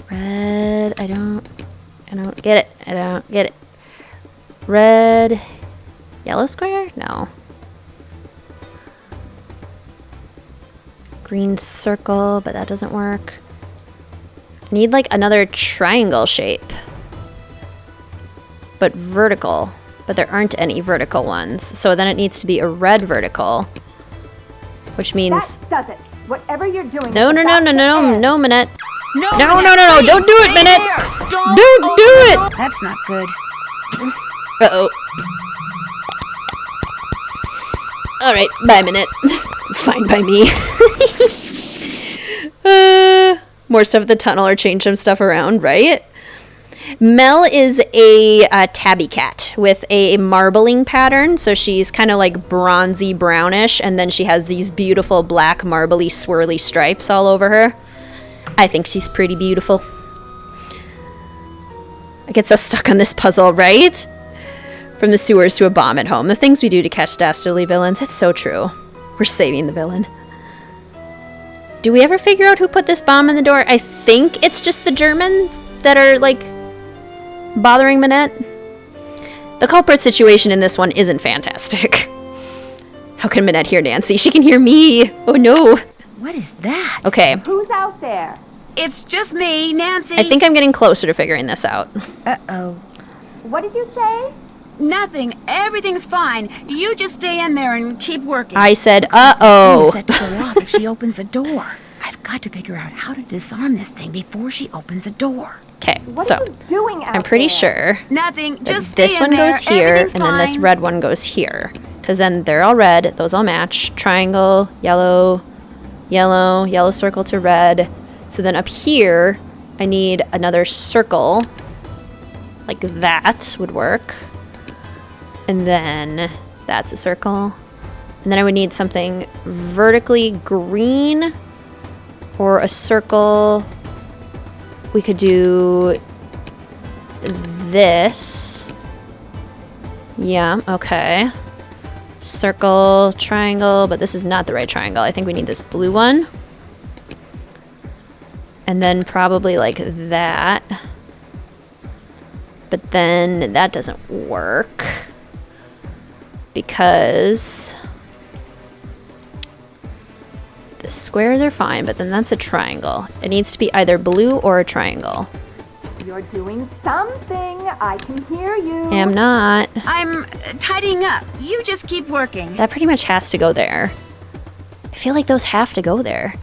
Red, I don't get it. I don't get it. Red, yellow square? No. Green circle, but that doesn't work. I need like another triangle shape. But vertical. But there aren't any vertical ones. So then it needs to be a red vertical. Which means... That does it. Whatever you're doing... No, Minette. No, No, don't do it, Minette! Don't do it! That's not good. Uh-oh. Alright, bye, Minette. Fine by me. More stuff at the tunnel or change some stuff around, right? Mel is a tabby cat with a marbling pattern. So she's kind of like bronzy brownish. And then she has these beautiful black marbly swirly stripes all over her. I think she's pretty beautiful. I get so stuck on this puzzle, right? From the sewers to a bomb at home. The things we do to catch dastardly villains. It's so true. We're saving the villain. Do we ever figure out who put this bomb in the door? I think it's just the Germans that are, like, bothering Minette. The culprit situation in this one isn't fantastic. How can Minette hear Nancy? She can hear me. Oh, no. What is that? Okay. Who's out there? It's just me, Nancy. I think I'm getting closer to figuring this out. Uh-oh. What did you say? Nothing. Everything's fine. You just stay in there and keep working. I said, uh-oh. Set to go off if she opens the door. I've got to figure out how to disarm this thing before she opens the door. Okay, What so are you doing out I'm pretty there? sure Nothing. that Just this stay one in there. goes here, Everything's and then this fine. red one goes here. Because then they're all red. Those all match. Triangle, yellow, yellow, yellow circle to red. So then up here, I need another circle. Like that would work. And then that's a circle. And then I would need something vertically green or a circle. We could do this. Yeah, okay. Circle, triangle, but this is not the right triangle. I think we need this blue one. And then probably like that. But then that doesn't work. Because the squares are fine, but then that's a triangle. It needs to be either blue or a triangle. You're doing something. I can hear you. I'm not. I'm tidying up. You just keep working. That pretty much has to go there. I feel like those have to go there.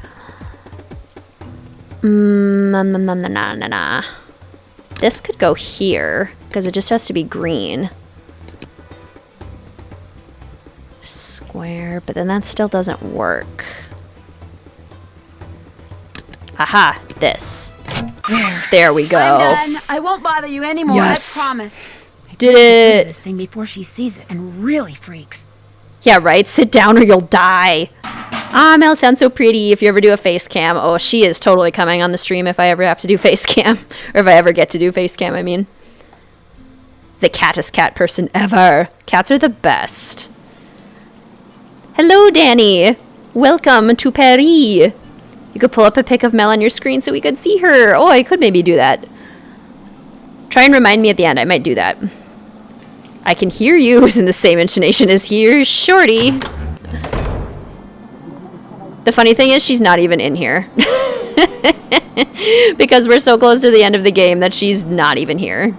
Nah. This could go here, because it just has to be green. Square, but then that still doesn't work. Aha, this. There we go. I'm done. I won't bother you anymore. Yes. I promise. Did it. This thing before she sees it and really freaks. Yeah, right? Sit down or you'll die. Ah, Mel sounds so pretty. If you ever do a face cam. Oh, she is totally coming on the stream if I ever have to do face cam. Or if I ever get to do face cam, I mean. The cattest cat person ever. Cats are the best. Hello, Danny. Welcome to Paris. You could pull up a pic of Mel on your screen so we could see her. Oh, I could maybe do that. Try and remind me at the end. I might do that. I can hear you is in the same intonation as here's Shorty. The funny thing is she's not even in here. Because we're so close to the end of the game that she's not even here.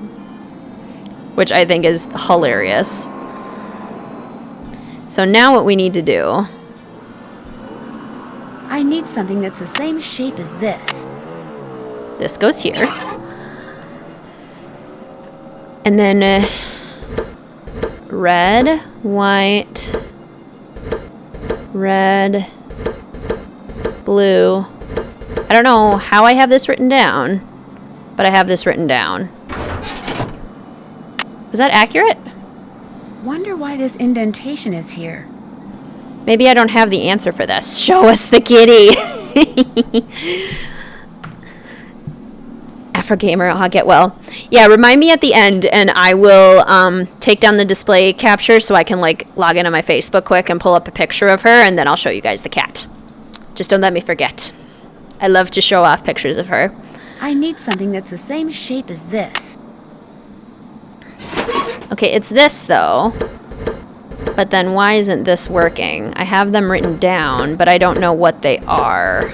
Which I think is hilarious. So now what we need to do... I need something that's the same shape as this. This goes here. And then red, white, red, blue. I don't know how I have this written down, but I have this written down. Was that accurate? Wonder why this indentation is here. Maybe I don't have the answer for this. Show us the kitty. Afro gamer, I'll get well. Yeah, remind me at the end, and I will take down the display capture so I can like log into my Facebook quick and pull up a picture of her, and then I'll show you guys the cat. Just don't let me forget. I love to show off pictures of her. I need something that's the same shape as this. Okay, it's this though. But then why isn't this working? I have them written down, but I don't know what they are.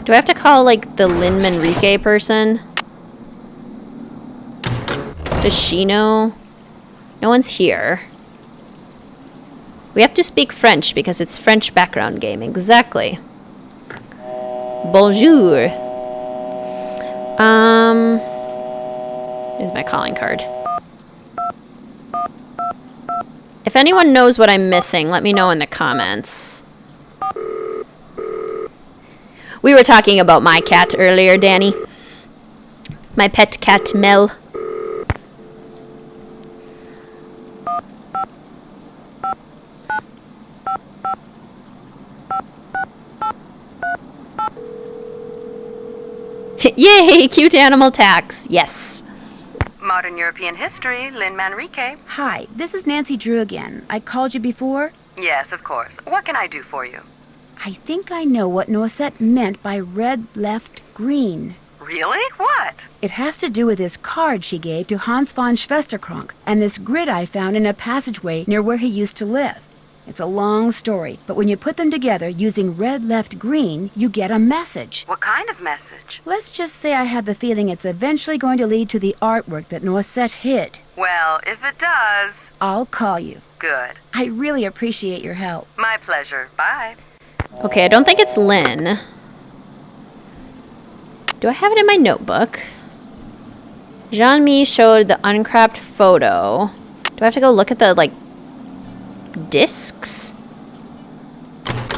Do I have to call, like, the Lynn Manrique person? Does she know? No one's here. We have to speak French because it's French background game. Exactly. Bonjour. Here's my calling card. If anyone knows what I'm missing, let me know in the comments. We were talking about my cat earlier, Danny. My pet cat, Mel. Yay! Cute animal tax. Yes. Modern European history, Lynn Manrique. Hi, this is Nancy Drew again. I called you before? Yes, of course. What can I do for you? I think I know what Noisette meant by red left green. Really? What? It has to do with this card she gave to Hans von Schwesterkrank and this grid I found in a passageway near where he used to live. It's a long story, but when you put them together using red left green, you get a message. What kind of message? Let's just say I have the feeling it's eventually going to lead to the artwork that Noisette hid. Well, if it does... I'll call you. Good. I really appreciate your help. My pleasure. Bye. Okay, I don't think it's Lynn. Do I have it in my notebook? Jean-Mi showed the uncropped photo. Do I have to go look at the, like, discs?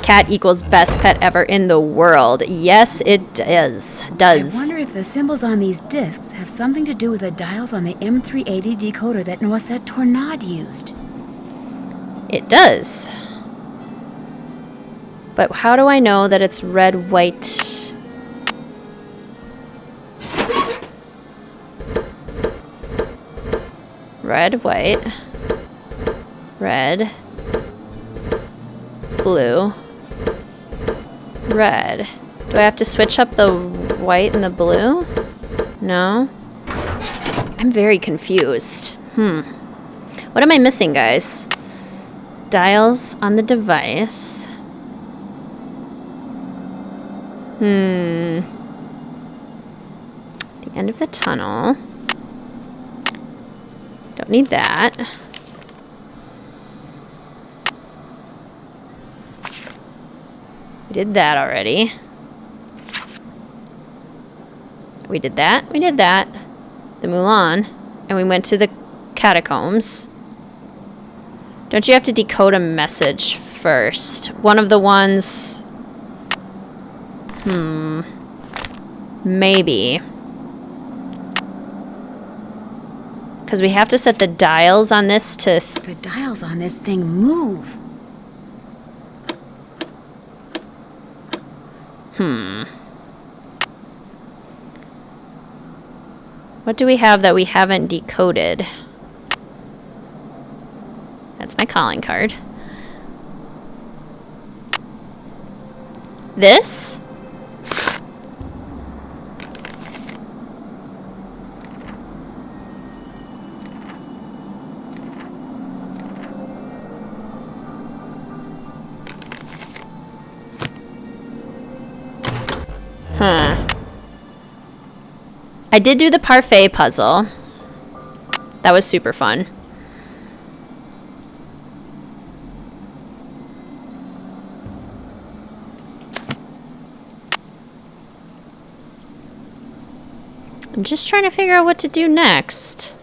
Cat equals best pet ever in the world. Yes, it does. I wonder if the symbols on these discs have something to do with the dials on the M380 decoder that Noisette Tornade used. It does. But how do I know that it's red, white? Red, white. Red. Blue. Red. Do I have to switch up the white and the blue? No? I'm very confused. What am I missing, guys? Dials on the device. The end of the tunnel. Don't need that. We did that already. We did that. We did that. The Mulan. And we went to the catacombs. Don't you have to decode a message first? One of the ones... Maybe. Because we have to set the dials on this to... The dials on this thing move. What do we have that we haven't decoded? That's my calling card. This? I did do the parfait puzzle. That was super fun. I'm just trying to figure out what to do next.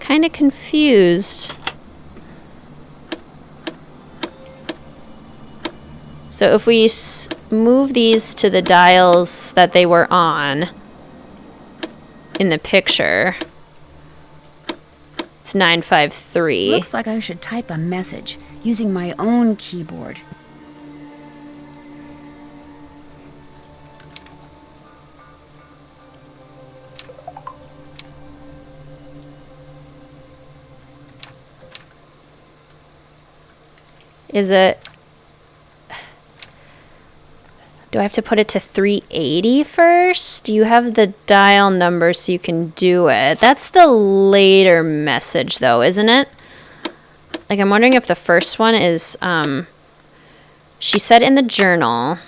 Kind of confused. So if we move these to the dials that they were on in the picture, it's 953. Looks like I should type a message using my own keyboard. Is it... Do I have to put it to 380 first? You have the dial number so you can do it. That's the later message though, isn't it? Like, I'm wondering if the first one is, she said in the journal.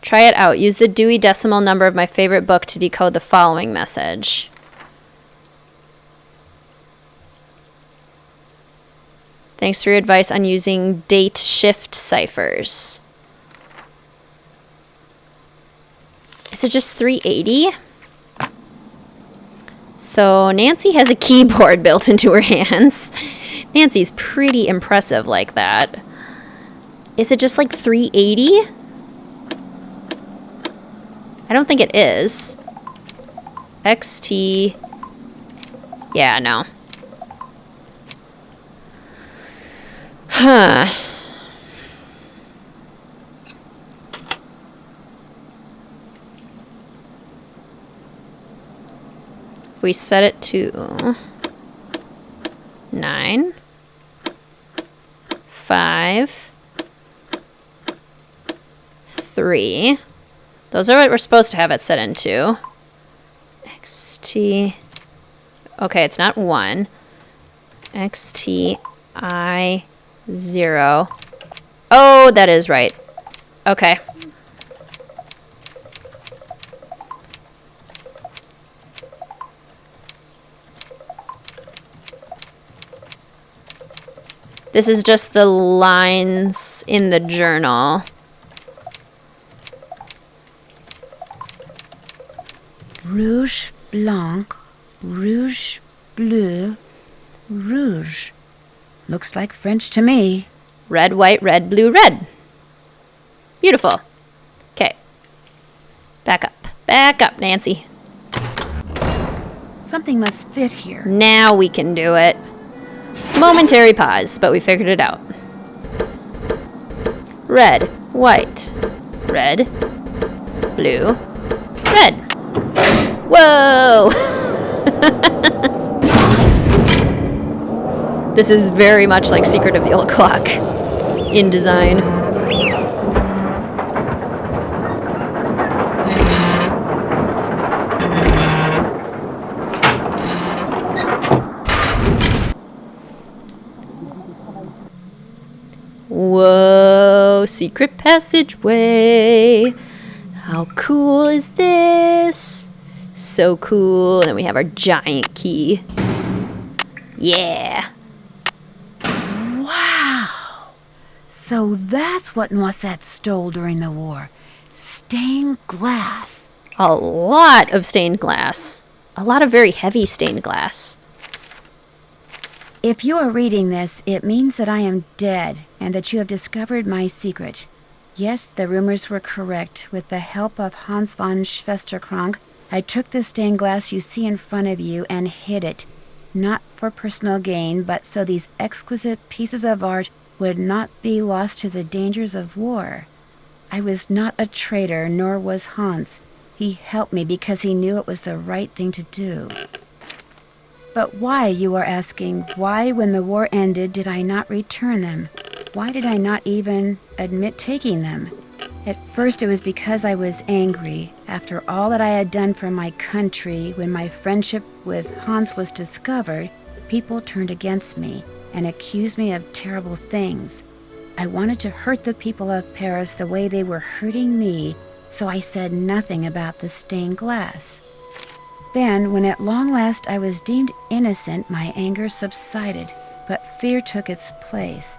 Try it out. Use the Dewey Decimal number of my favorite book to decode the following message. Thanks for your advice on using date shift ciphers. Is it just 380? So Nancy has a keyboard built into her hands. Nancy's pretty impressive like that. Is it just like 380? I don't think it is. XT. Yeah, no. Huh. If we set it to 9, 5, 3. Those are what we're supposed to have it set into. XT. Okay, it's not 1. XTI 0. Oh, that is right. Okay. This is just the lines in the journal. Rouge, blanc, rouge, bleu, rouge. Looks like French to me. Red, white, red, blue, red. Beautiful. Okay. Back up. Back up, Nancy. Something must fit here. Now we can do it. Momentary pause, but we figured it out. Red, white, red, blue, red. Whoa! This is very much like Secret of the Old Clock in design. Whoa, secret passageway. How cool is this? So cool. And then we have our giant key. Yeah. Wow. So that's what Noisette stole during the war. Stained glass. A lot of stained glass. A lot of very heavy stained glass. If you are reading this, it means that I am dead and that you have discovered my secret. Yes, the rumors were correct. With the help of Hans von Schwesterkrank, I took the stained glass you see in front of you and hid it. Not for personal gain, but so these exquisite pieces of art would not be lost to the dangers of war. I was not a traitor, nor was Hans. He helped me because he knew it was the right thing to do. But why, you are asking, why when the war ended did I not return them? Why did I not even admit taking them? At first it was because I was angry. After all that I had done for my country, when my friendship with Hans was discovered, people turned against me and accused me of terrible things. I wanted to hurt the people of Paris the way they were hurting me, so I said nothing about the stained glass. Then, when at long last I was deemed innocent, my anger subsided, but fear took its place.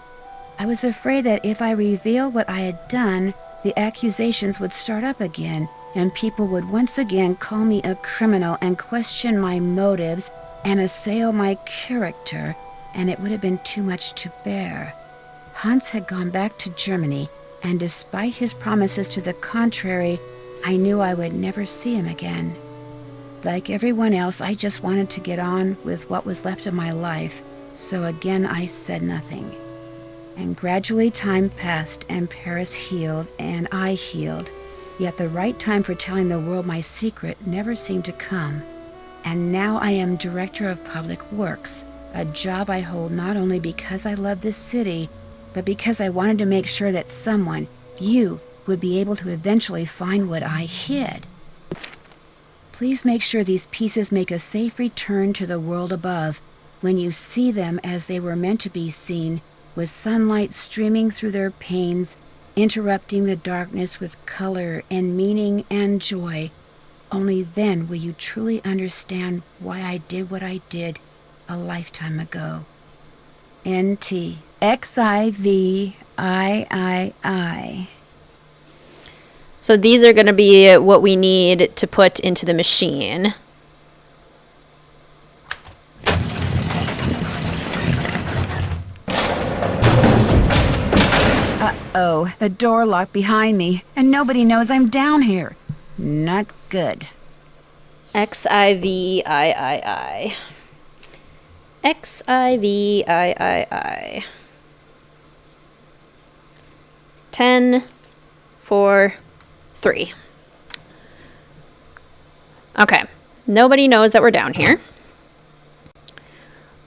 I was afraid that if I revealed what I had done, the accusations would start up again, and people would once again call me a criminal and question my motives and assail my character, and it would have been too much to bear. Hans had gone back to Germany, and despite his promises to the contrary, I knew I would never see him again. Like everyone else, I just wanted to get on with what was left of my life, so again I said nothing. And gradually time passed, and Paris healed, and I healed. Yet the right time for telling the world my secret never seemed to come. And now I am Director of Public Works, A job I hold not only because I love this city, but because I wanted to make sure that someone, you, would be able to eventually find what I hid. Please make sure these pieces make a safe return to the world above when you see them as they were meant to be seen, with sunlight streaming through their panes, interrupting the darkness with color and meaning and joy. Only then will you truly understand why I did what I did a lifetime ago. N.T. Xivii. So these are going to be what we need to put into the machine. Uh-oh, the door locked behind me, and nobody knows I'm down here. Not good. Xivii. Xivii. 10, 4, 3. Okay. Nobody knows that we're down here.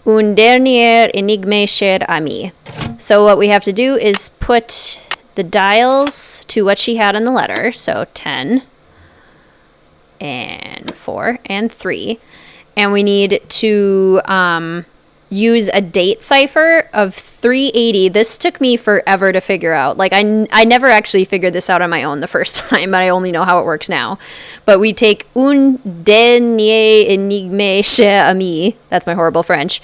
Un dernier énigme cher ami. So what we have to do is put the dials to what she had in the letter. So 10 and 4 and 3. And we need to use a date cipher of 380. This took me forever to figure out. Like, I never actually figured this out on my own the first time, but I only know how it works now. But we take un dernier énigme cher ami, that's my horrible French,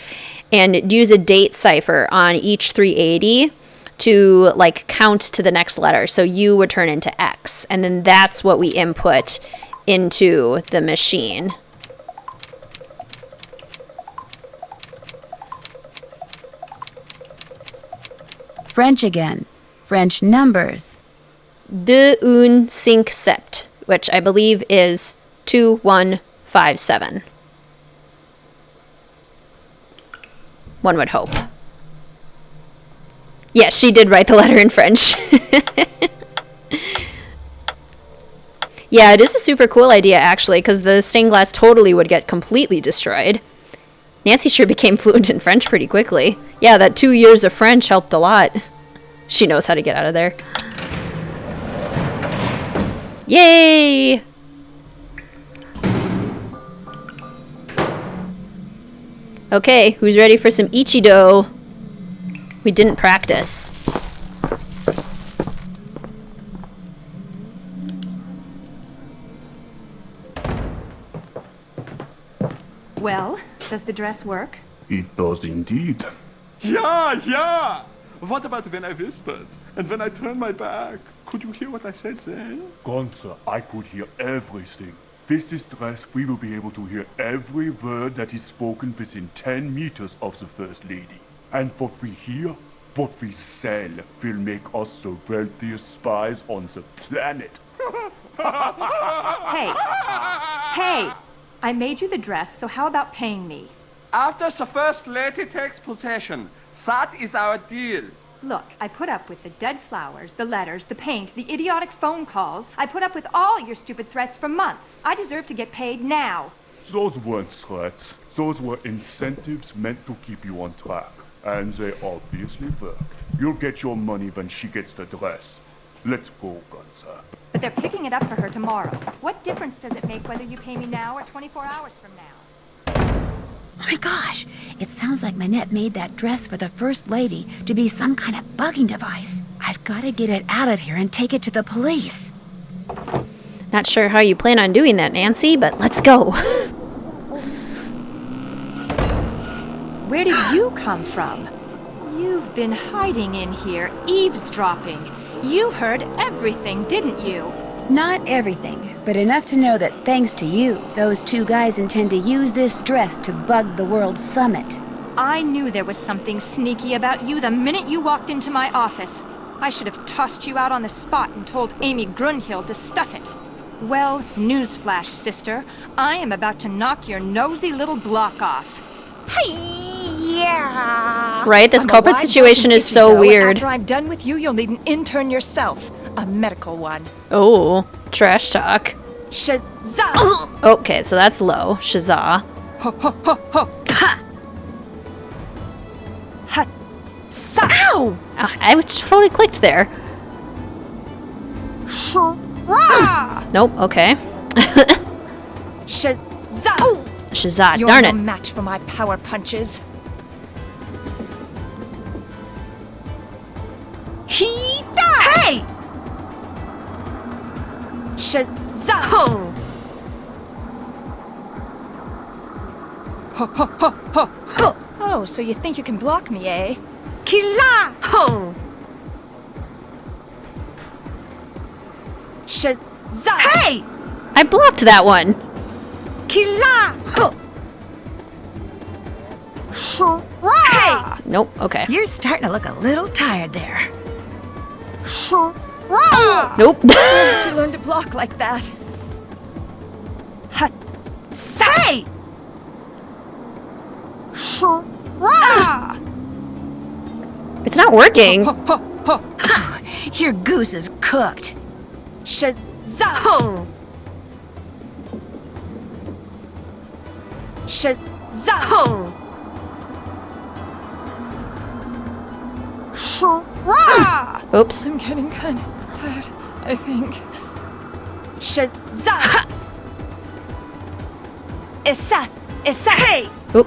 and use a date cipher on each 380 to, like, count to the next letter. So U would turn into X, and then that's what we input into the machine. French again. French numbers. 2, 1, 5, 7, which I believe is 2, 1, 5, 7. One would hope. Yes, she did write the letter in French. Yeah, it is a super cool idea, actually, because the stained glass totally would get completely destroyed. Nancy sure became fluent in French pretty quickly. Yeah, that 2 years of French helped a lot. She knows how to get out of there. Yay! Okay, who's ready for some Ichido? We didn't practice. Well, does the dress work? It does indeed. Yeah! What about when I whispered? And when I turned my back? Could you hear what I said then? Gunther, I could hear everything. With this dress, we will be able to hear every word that is spoken within 10 meters of the First Lady. And what we hear, what we sell, will make us the wealthiest spies on the planet. Hey! Hey! I made you the dress, so how about paying me? After the First Lady takes possession, that is our deal. Look, I put up with the dead flowers, the letters, the paint, the idiotic phone calls. I put up with all your stupid threats for months. I deserve to get paid now. Those weren't threats. Those were incentives meant to keep you on track. And they obviously worked. You'll get your money when she gets the dress. Let's go, Gunther. But they're picking it up for her tomorrow. What difference does it make whether you pay me now or 24 hours from now? Oh my gosh, it sounds like Manette made that dress for the First Lady to be some kind of bugging device. I've got to get it out of here and take it to the police. Not sure how you plan on doing that, Nancy, but let's go. Where did you come from? You've been hiding in here, eavesdropping. You heard everything, didn't you? Not everything, but enough to know that thanks to you, those two guys intend to use this dress to bug the World Summit. I knew there was something sneaky about you the minute you walked into my office. I should have tossed you out on the spot and told Amy Grunhild to stuff it. Well, newsflash, sister. I am about to knock your nosy little block off. Yeah. Right? This culprit situation is so weird. After I'm done with you, you'll need an intern yourself. A medical one. Oh, trash talk. Shazah! Okay, so that's low. Shazah. Ho, ho, ho, ho. Ha! Ow! I totally clicked there. Nope, okay. Shazza! Shazza, You're darn no it. match for my power punches. Hey! Shazza! Oh, so you think you can block me, eh? Killa! Shazza! Hey! I blocked that one. Killa! Hey! Nope, okay. You're starting to look a little tired there. Nope. Where did you learn to block like that? Hey! It's not working. Your goose is cooked. Shazza! Shazza! Oops. I'm getting kind of tired, I think. Shazza! Issa! Issa! Hey! Oop.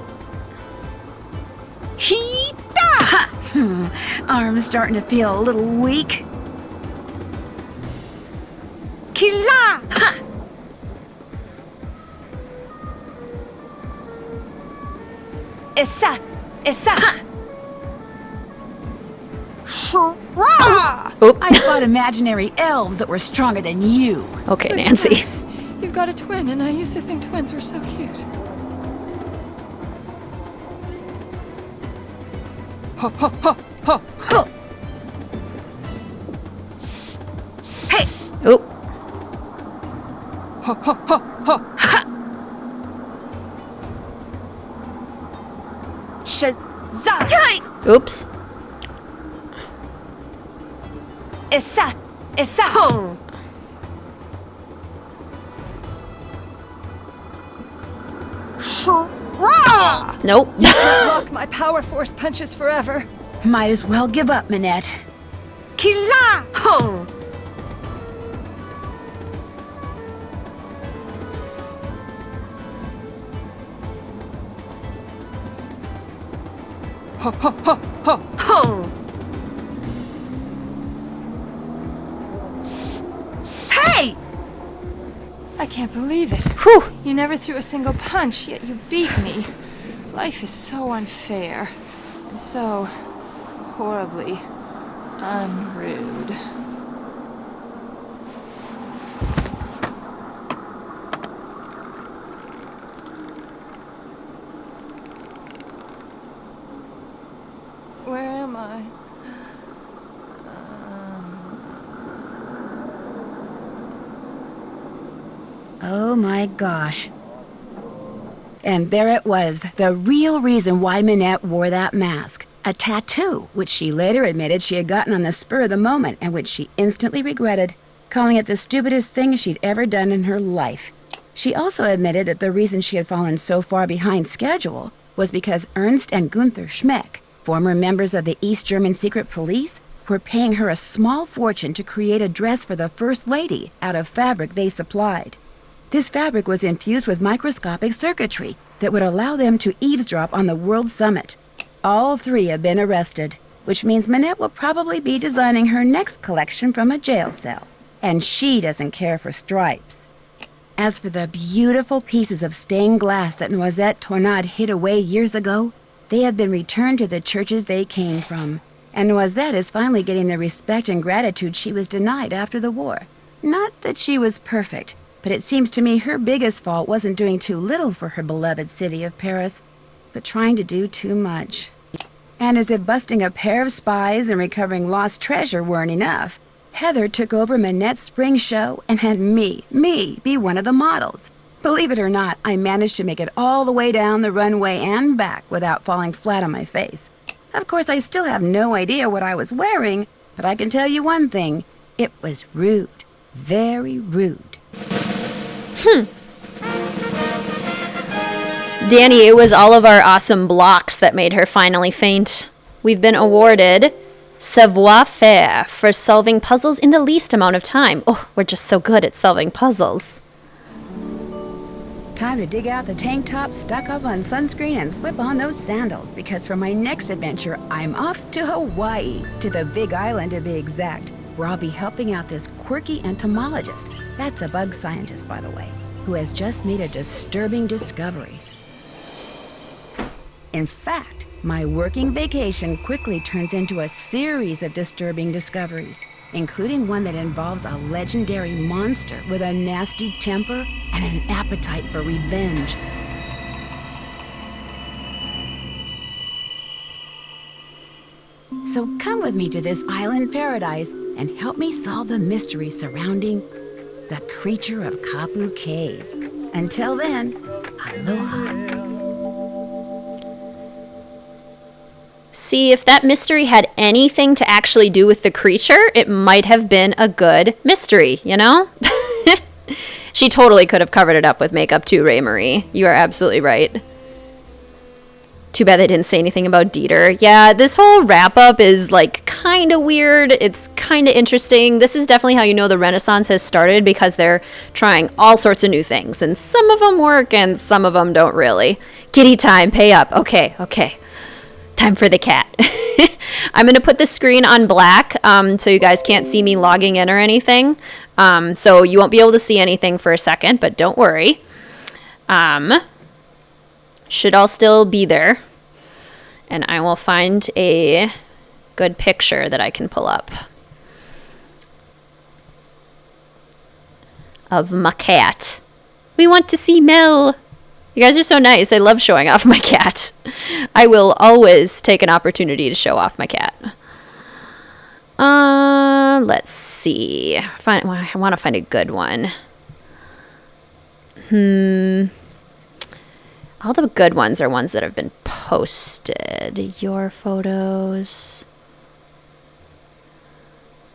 Hita! Arm's starting to feel a little weak. Killa! Issa! Issa! Oop. I fought imaginary elves that were stronger than you. Okay, Nancy. You've got a twin, and I used to think twins were so cute. Hey! Oop. Shazza! Oops. Issa! Issa! Nope. You can't block my power force punches forever. Might as well give up, Minette. Killa! Hey! I can't believe it. Whew. You never threw a single punch, yet you beat me. Life is so unfair. And so horribly unrude. Where am I? Oh my gosh. And there it was, the real reason why Minette wore that mask. A tattoo, which she later admitted she had gotten on the spur of the moment and which she instantly regretted, calling it the stupidest thing she'd ever done in her life. She also admitted that the reason she had fallen so far behind schedule was because Ernst and Gunther Schmeck, former members of the East German secret police, were paying her a small fortune to create a dress for the First Lady out of fabric they supplied. This fabric was infused with microscopic circuitry that would allow them to eavesdrop on the World Summit. All three have been arrested, which means Minette will probably be designing her next collection from a jail cell. And she doesn't care for stripes. As for the beautiful pieces of stained glass that Noisette Tornade hid away years ago, they have been returned to the churches they came from. And Noisette is finally getting the respect and gratitude she was denied after the war. Not that she was perfect, but it seems to me her biggest fault wasn't doing too little for her beloved city of Paris, but trying to do too much. And as if busting a pair of spies and recovering lost treasure weren't enough, Heather took over Minette's spring show and had me, be one of the models. Believe it or not, I managed to make it all the way down the runway and back without falling flat on my face. Of course, I still have no idea what I was wearing, but I can tell you one thing. It was rude. Very rude. Danny, it was all of our awesome blocks that made her finally faint. We've been awarded Savoir-faire for solving puzzles in the least amount of time. Oh, we're just so good at solving puzzles. Time to dig out the tank top, stock up on sunscreen, and slip on those sandals, because for my next adventure, I'm off to Hawaii, to the Big Island to be exact, where I'll be helping out this quirky entomologist. That's a bug scientist, by the way, who has just made a disturbing discovery. In fact, my working vacation quickly turns into a series of disturbing discoveries, including one that involves a legendary monster with a nasty temper and an appetite for revenge. So come with me to this island paradise and help me solve the mystery surrounding the creature of Kapu Cave. Until then, aloha. See, if that mystery had anything to actually do with the creature, it might have been a good mystery, you know? She totally could have covered it up with makeup too, Ray Marie. You are absolutely right. Too bad they didn't say anything about Dieter. Yeah, this whole wrap-up is, like, kind of weird. It's kind of interesting. This is definitely how you know the Renaissance has started, because they're trying all sorts of new things. And some of them work and some of them don't really. Kitty time, pay up. Okay. Time for the cat. I'm going to put the screen on black so you guys can't see me logging in or anything. So you won't be able to see anything for a second, but don't worry. Should all still be there. And I will find a good picture that I can pull up of my cat. We want to see Mel. You guys are so nice. I love showing off my cat. I will always take an opportunity to show off my cat. Let's see. I want to find a good one. All the good ones are ones that have been posted. Your photos.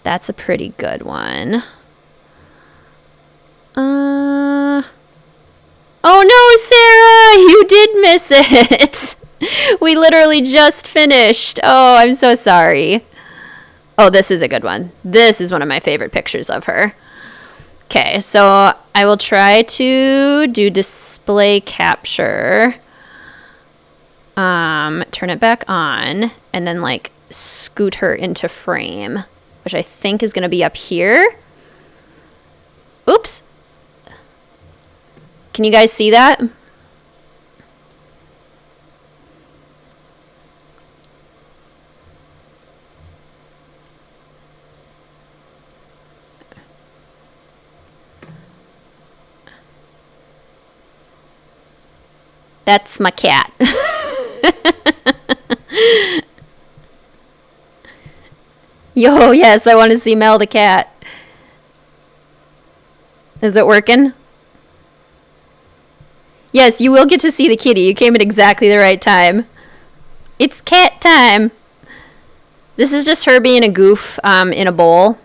That's a pretty good one. Oh no, Sarah! You did miss it! We literally just finished. Oh, I'm so sorry. Oh, this is a good one. This is one of my favorite pictures of her. Okay, so I will try to do display capture. Turn it back on, and then like scoot her into frame, which I think is going to be up here. Oops. Can you guys see that? That's my cat. Yo, yes, I want to see Mel the cat. Is it working? Yes, you will get to see the kitty. You came at exactly the right time. It's cat time. This is just her being a goof in a bowl.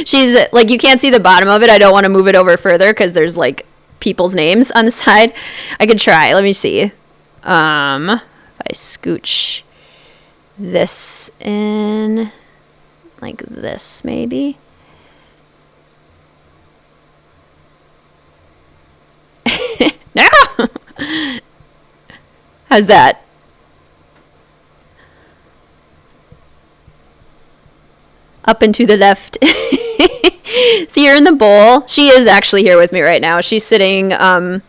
She's like, you can't see the bottom of it. I don't want to move it over further because there's like people's names on the side. I could try. Let me see. If I scooch this in like this, maybe. No! How's that? Up and to the left. See her in the bowl? She is actually here with me right now. She's sitting, I'm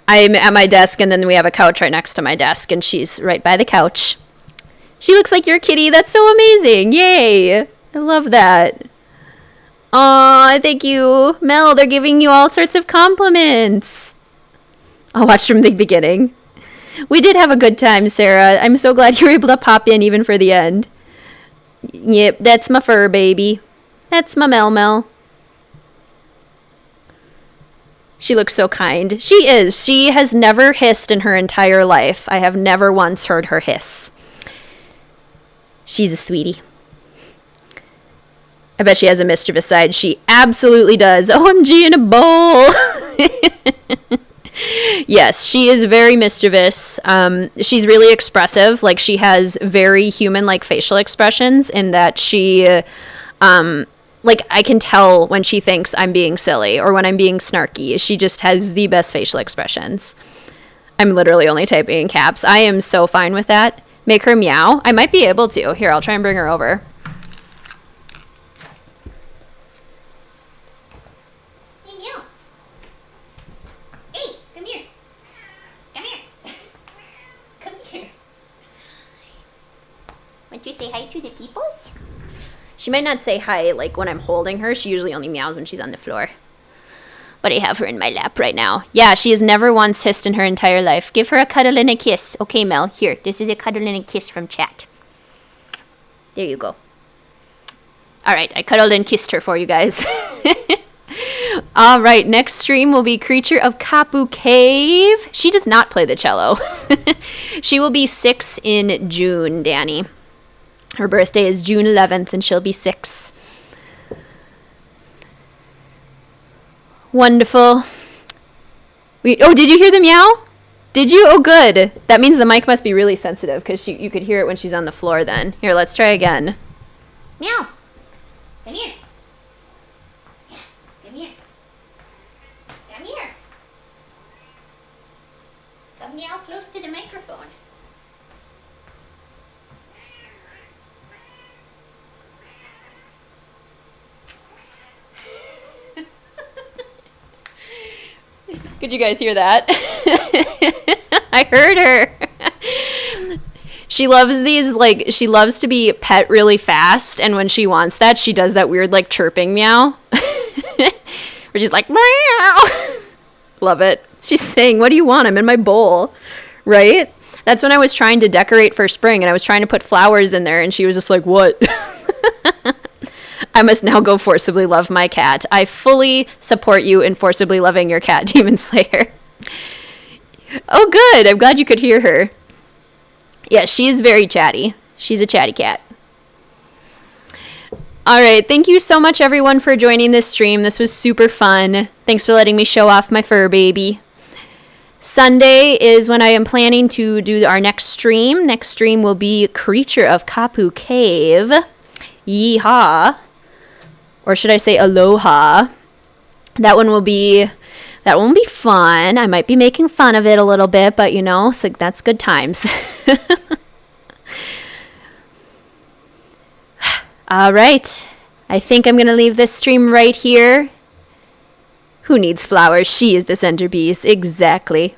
at my desk, and then we have a couch right next to my desk, and she's right by the couch. She looks like your kitty. That's so amazing. Yay. I love that. Aw, thank you. Mel, they're giving you all sorts of compliments. I'll watch from the beginning. We did have a good time, Sarah. I'm so glad you were able to pop in even for the end. Yep, that's my fur baby. That's my Mel. She looks so kind. She is. She has never hissed in her entire life. I have never once heard her hiss. She's a sweetie. I bet she has a mischievous side. She absolutely does. OMG in a bowl. Yes, she is very mischievous. She's really expressive. Like, she has very human-like facial expressions in that she, like, I can tell when she thinks I'm being silly or when I'm being snarky. She just has the best facial expressions. I'm literally only typing in caps. I am so fine with that. Make her meow. I might be able to. Here, I'll try and bring her over. Hey, meow. Hey, come here. Come here. Come here. Want you to say hi to the peoples? She might not say hi, like, when I'm holding her. She usually only meows when she's on the floor. But I have her in my lap right now. Yeah, she has never once hissed in her entire life. Give her a cuddle and a kiss. Okay, Mel, here. This is a cuddle and a kiss from chat. There you go. All right, I cuddled and kissed her for you guys. All right, next stream will be Creature of Kapu Cave. She does not play the cello. She will be 6 in June, Danny. Her birthday is June 11th, and she'll be 6. Wonderful. Oh, did you hear the meow? Did you? Oh, good. That means the mic must be really sensitive, because you could hear it when she's on the floor then. Here, let's try again. Meow. Come here. Come here. Come here. Come meow close to the microphone. Could you guys hear that? I heard her. She loves these, like, she loves to be pet really fast, and when she wants that, she does that weird, like, chirping meow. Where she's like, meow. Love it. She's saying, what do you want? I'm in my bowl. Right? That's when I was trying to decorate for spring, and I was trying to put flowers in there, and she was just like, what? I must now go forcibly love my cat. I fully support you in forcibly loving your cat, Demon Slayer. Oh, good. I'm glad you could hear her. Yeah, she is very chatty. She's a chatty cat. All right. Thank you so much, everyone, for joining this stream. This was super fun. Thanks for letting me show off my fur baby. Sunday is when I am planning to do our next stream. Next stream will be Creature of Kapu Cave. Yeehaw. Or should I say aloha? That one will be fun. I might be making fun of it a little bit, but you know, so that's good times. All right. I think I'm going to leave this stream right here. Who needs flowers? She is the centerpiece. Exactly.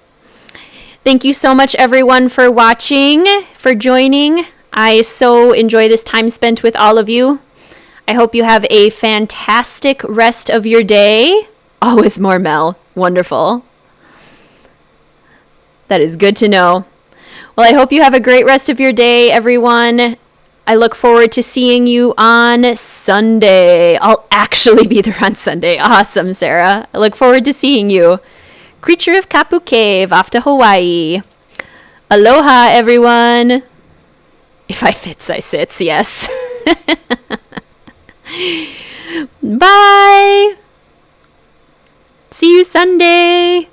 Thank you so much, everyone, for watching, for joining. I so enjoy this time spent with all of you. I hope you have a fantastic rest of your day. Always more Mel. Wonderful. That is good to know. Well, I hope you have a great rest of your day, everyone. I look forward to seeing you on Sunday. I'll actually be there on Sunday. Awesome, Sarah. I look forward to seeing you. Creature of Kapu Cave, off to Hawaii. Aloha, everyone. If I fits, I sits, yes. Bye. See you Sunday.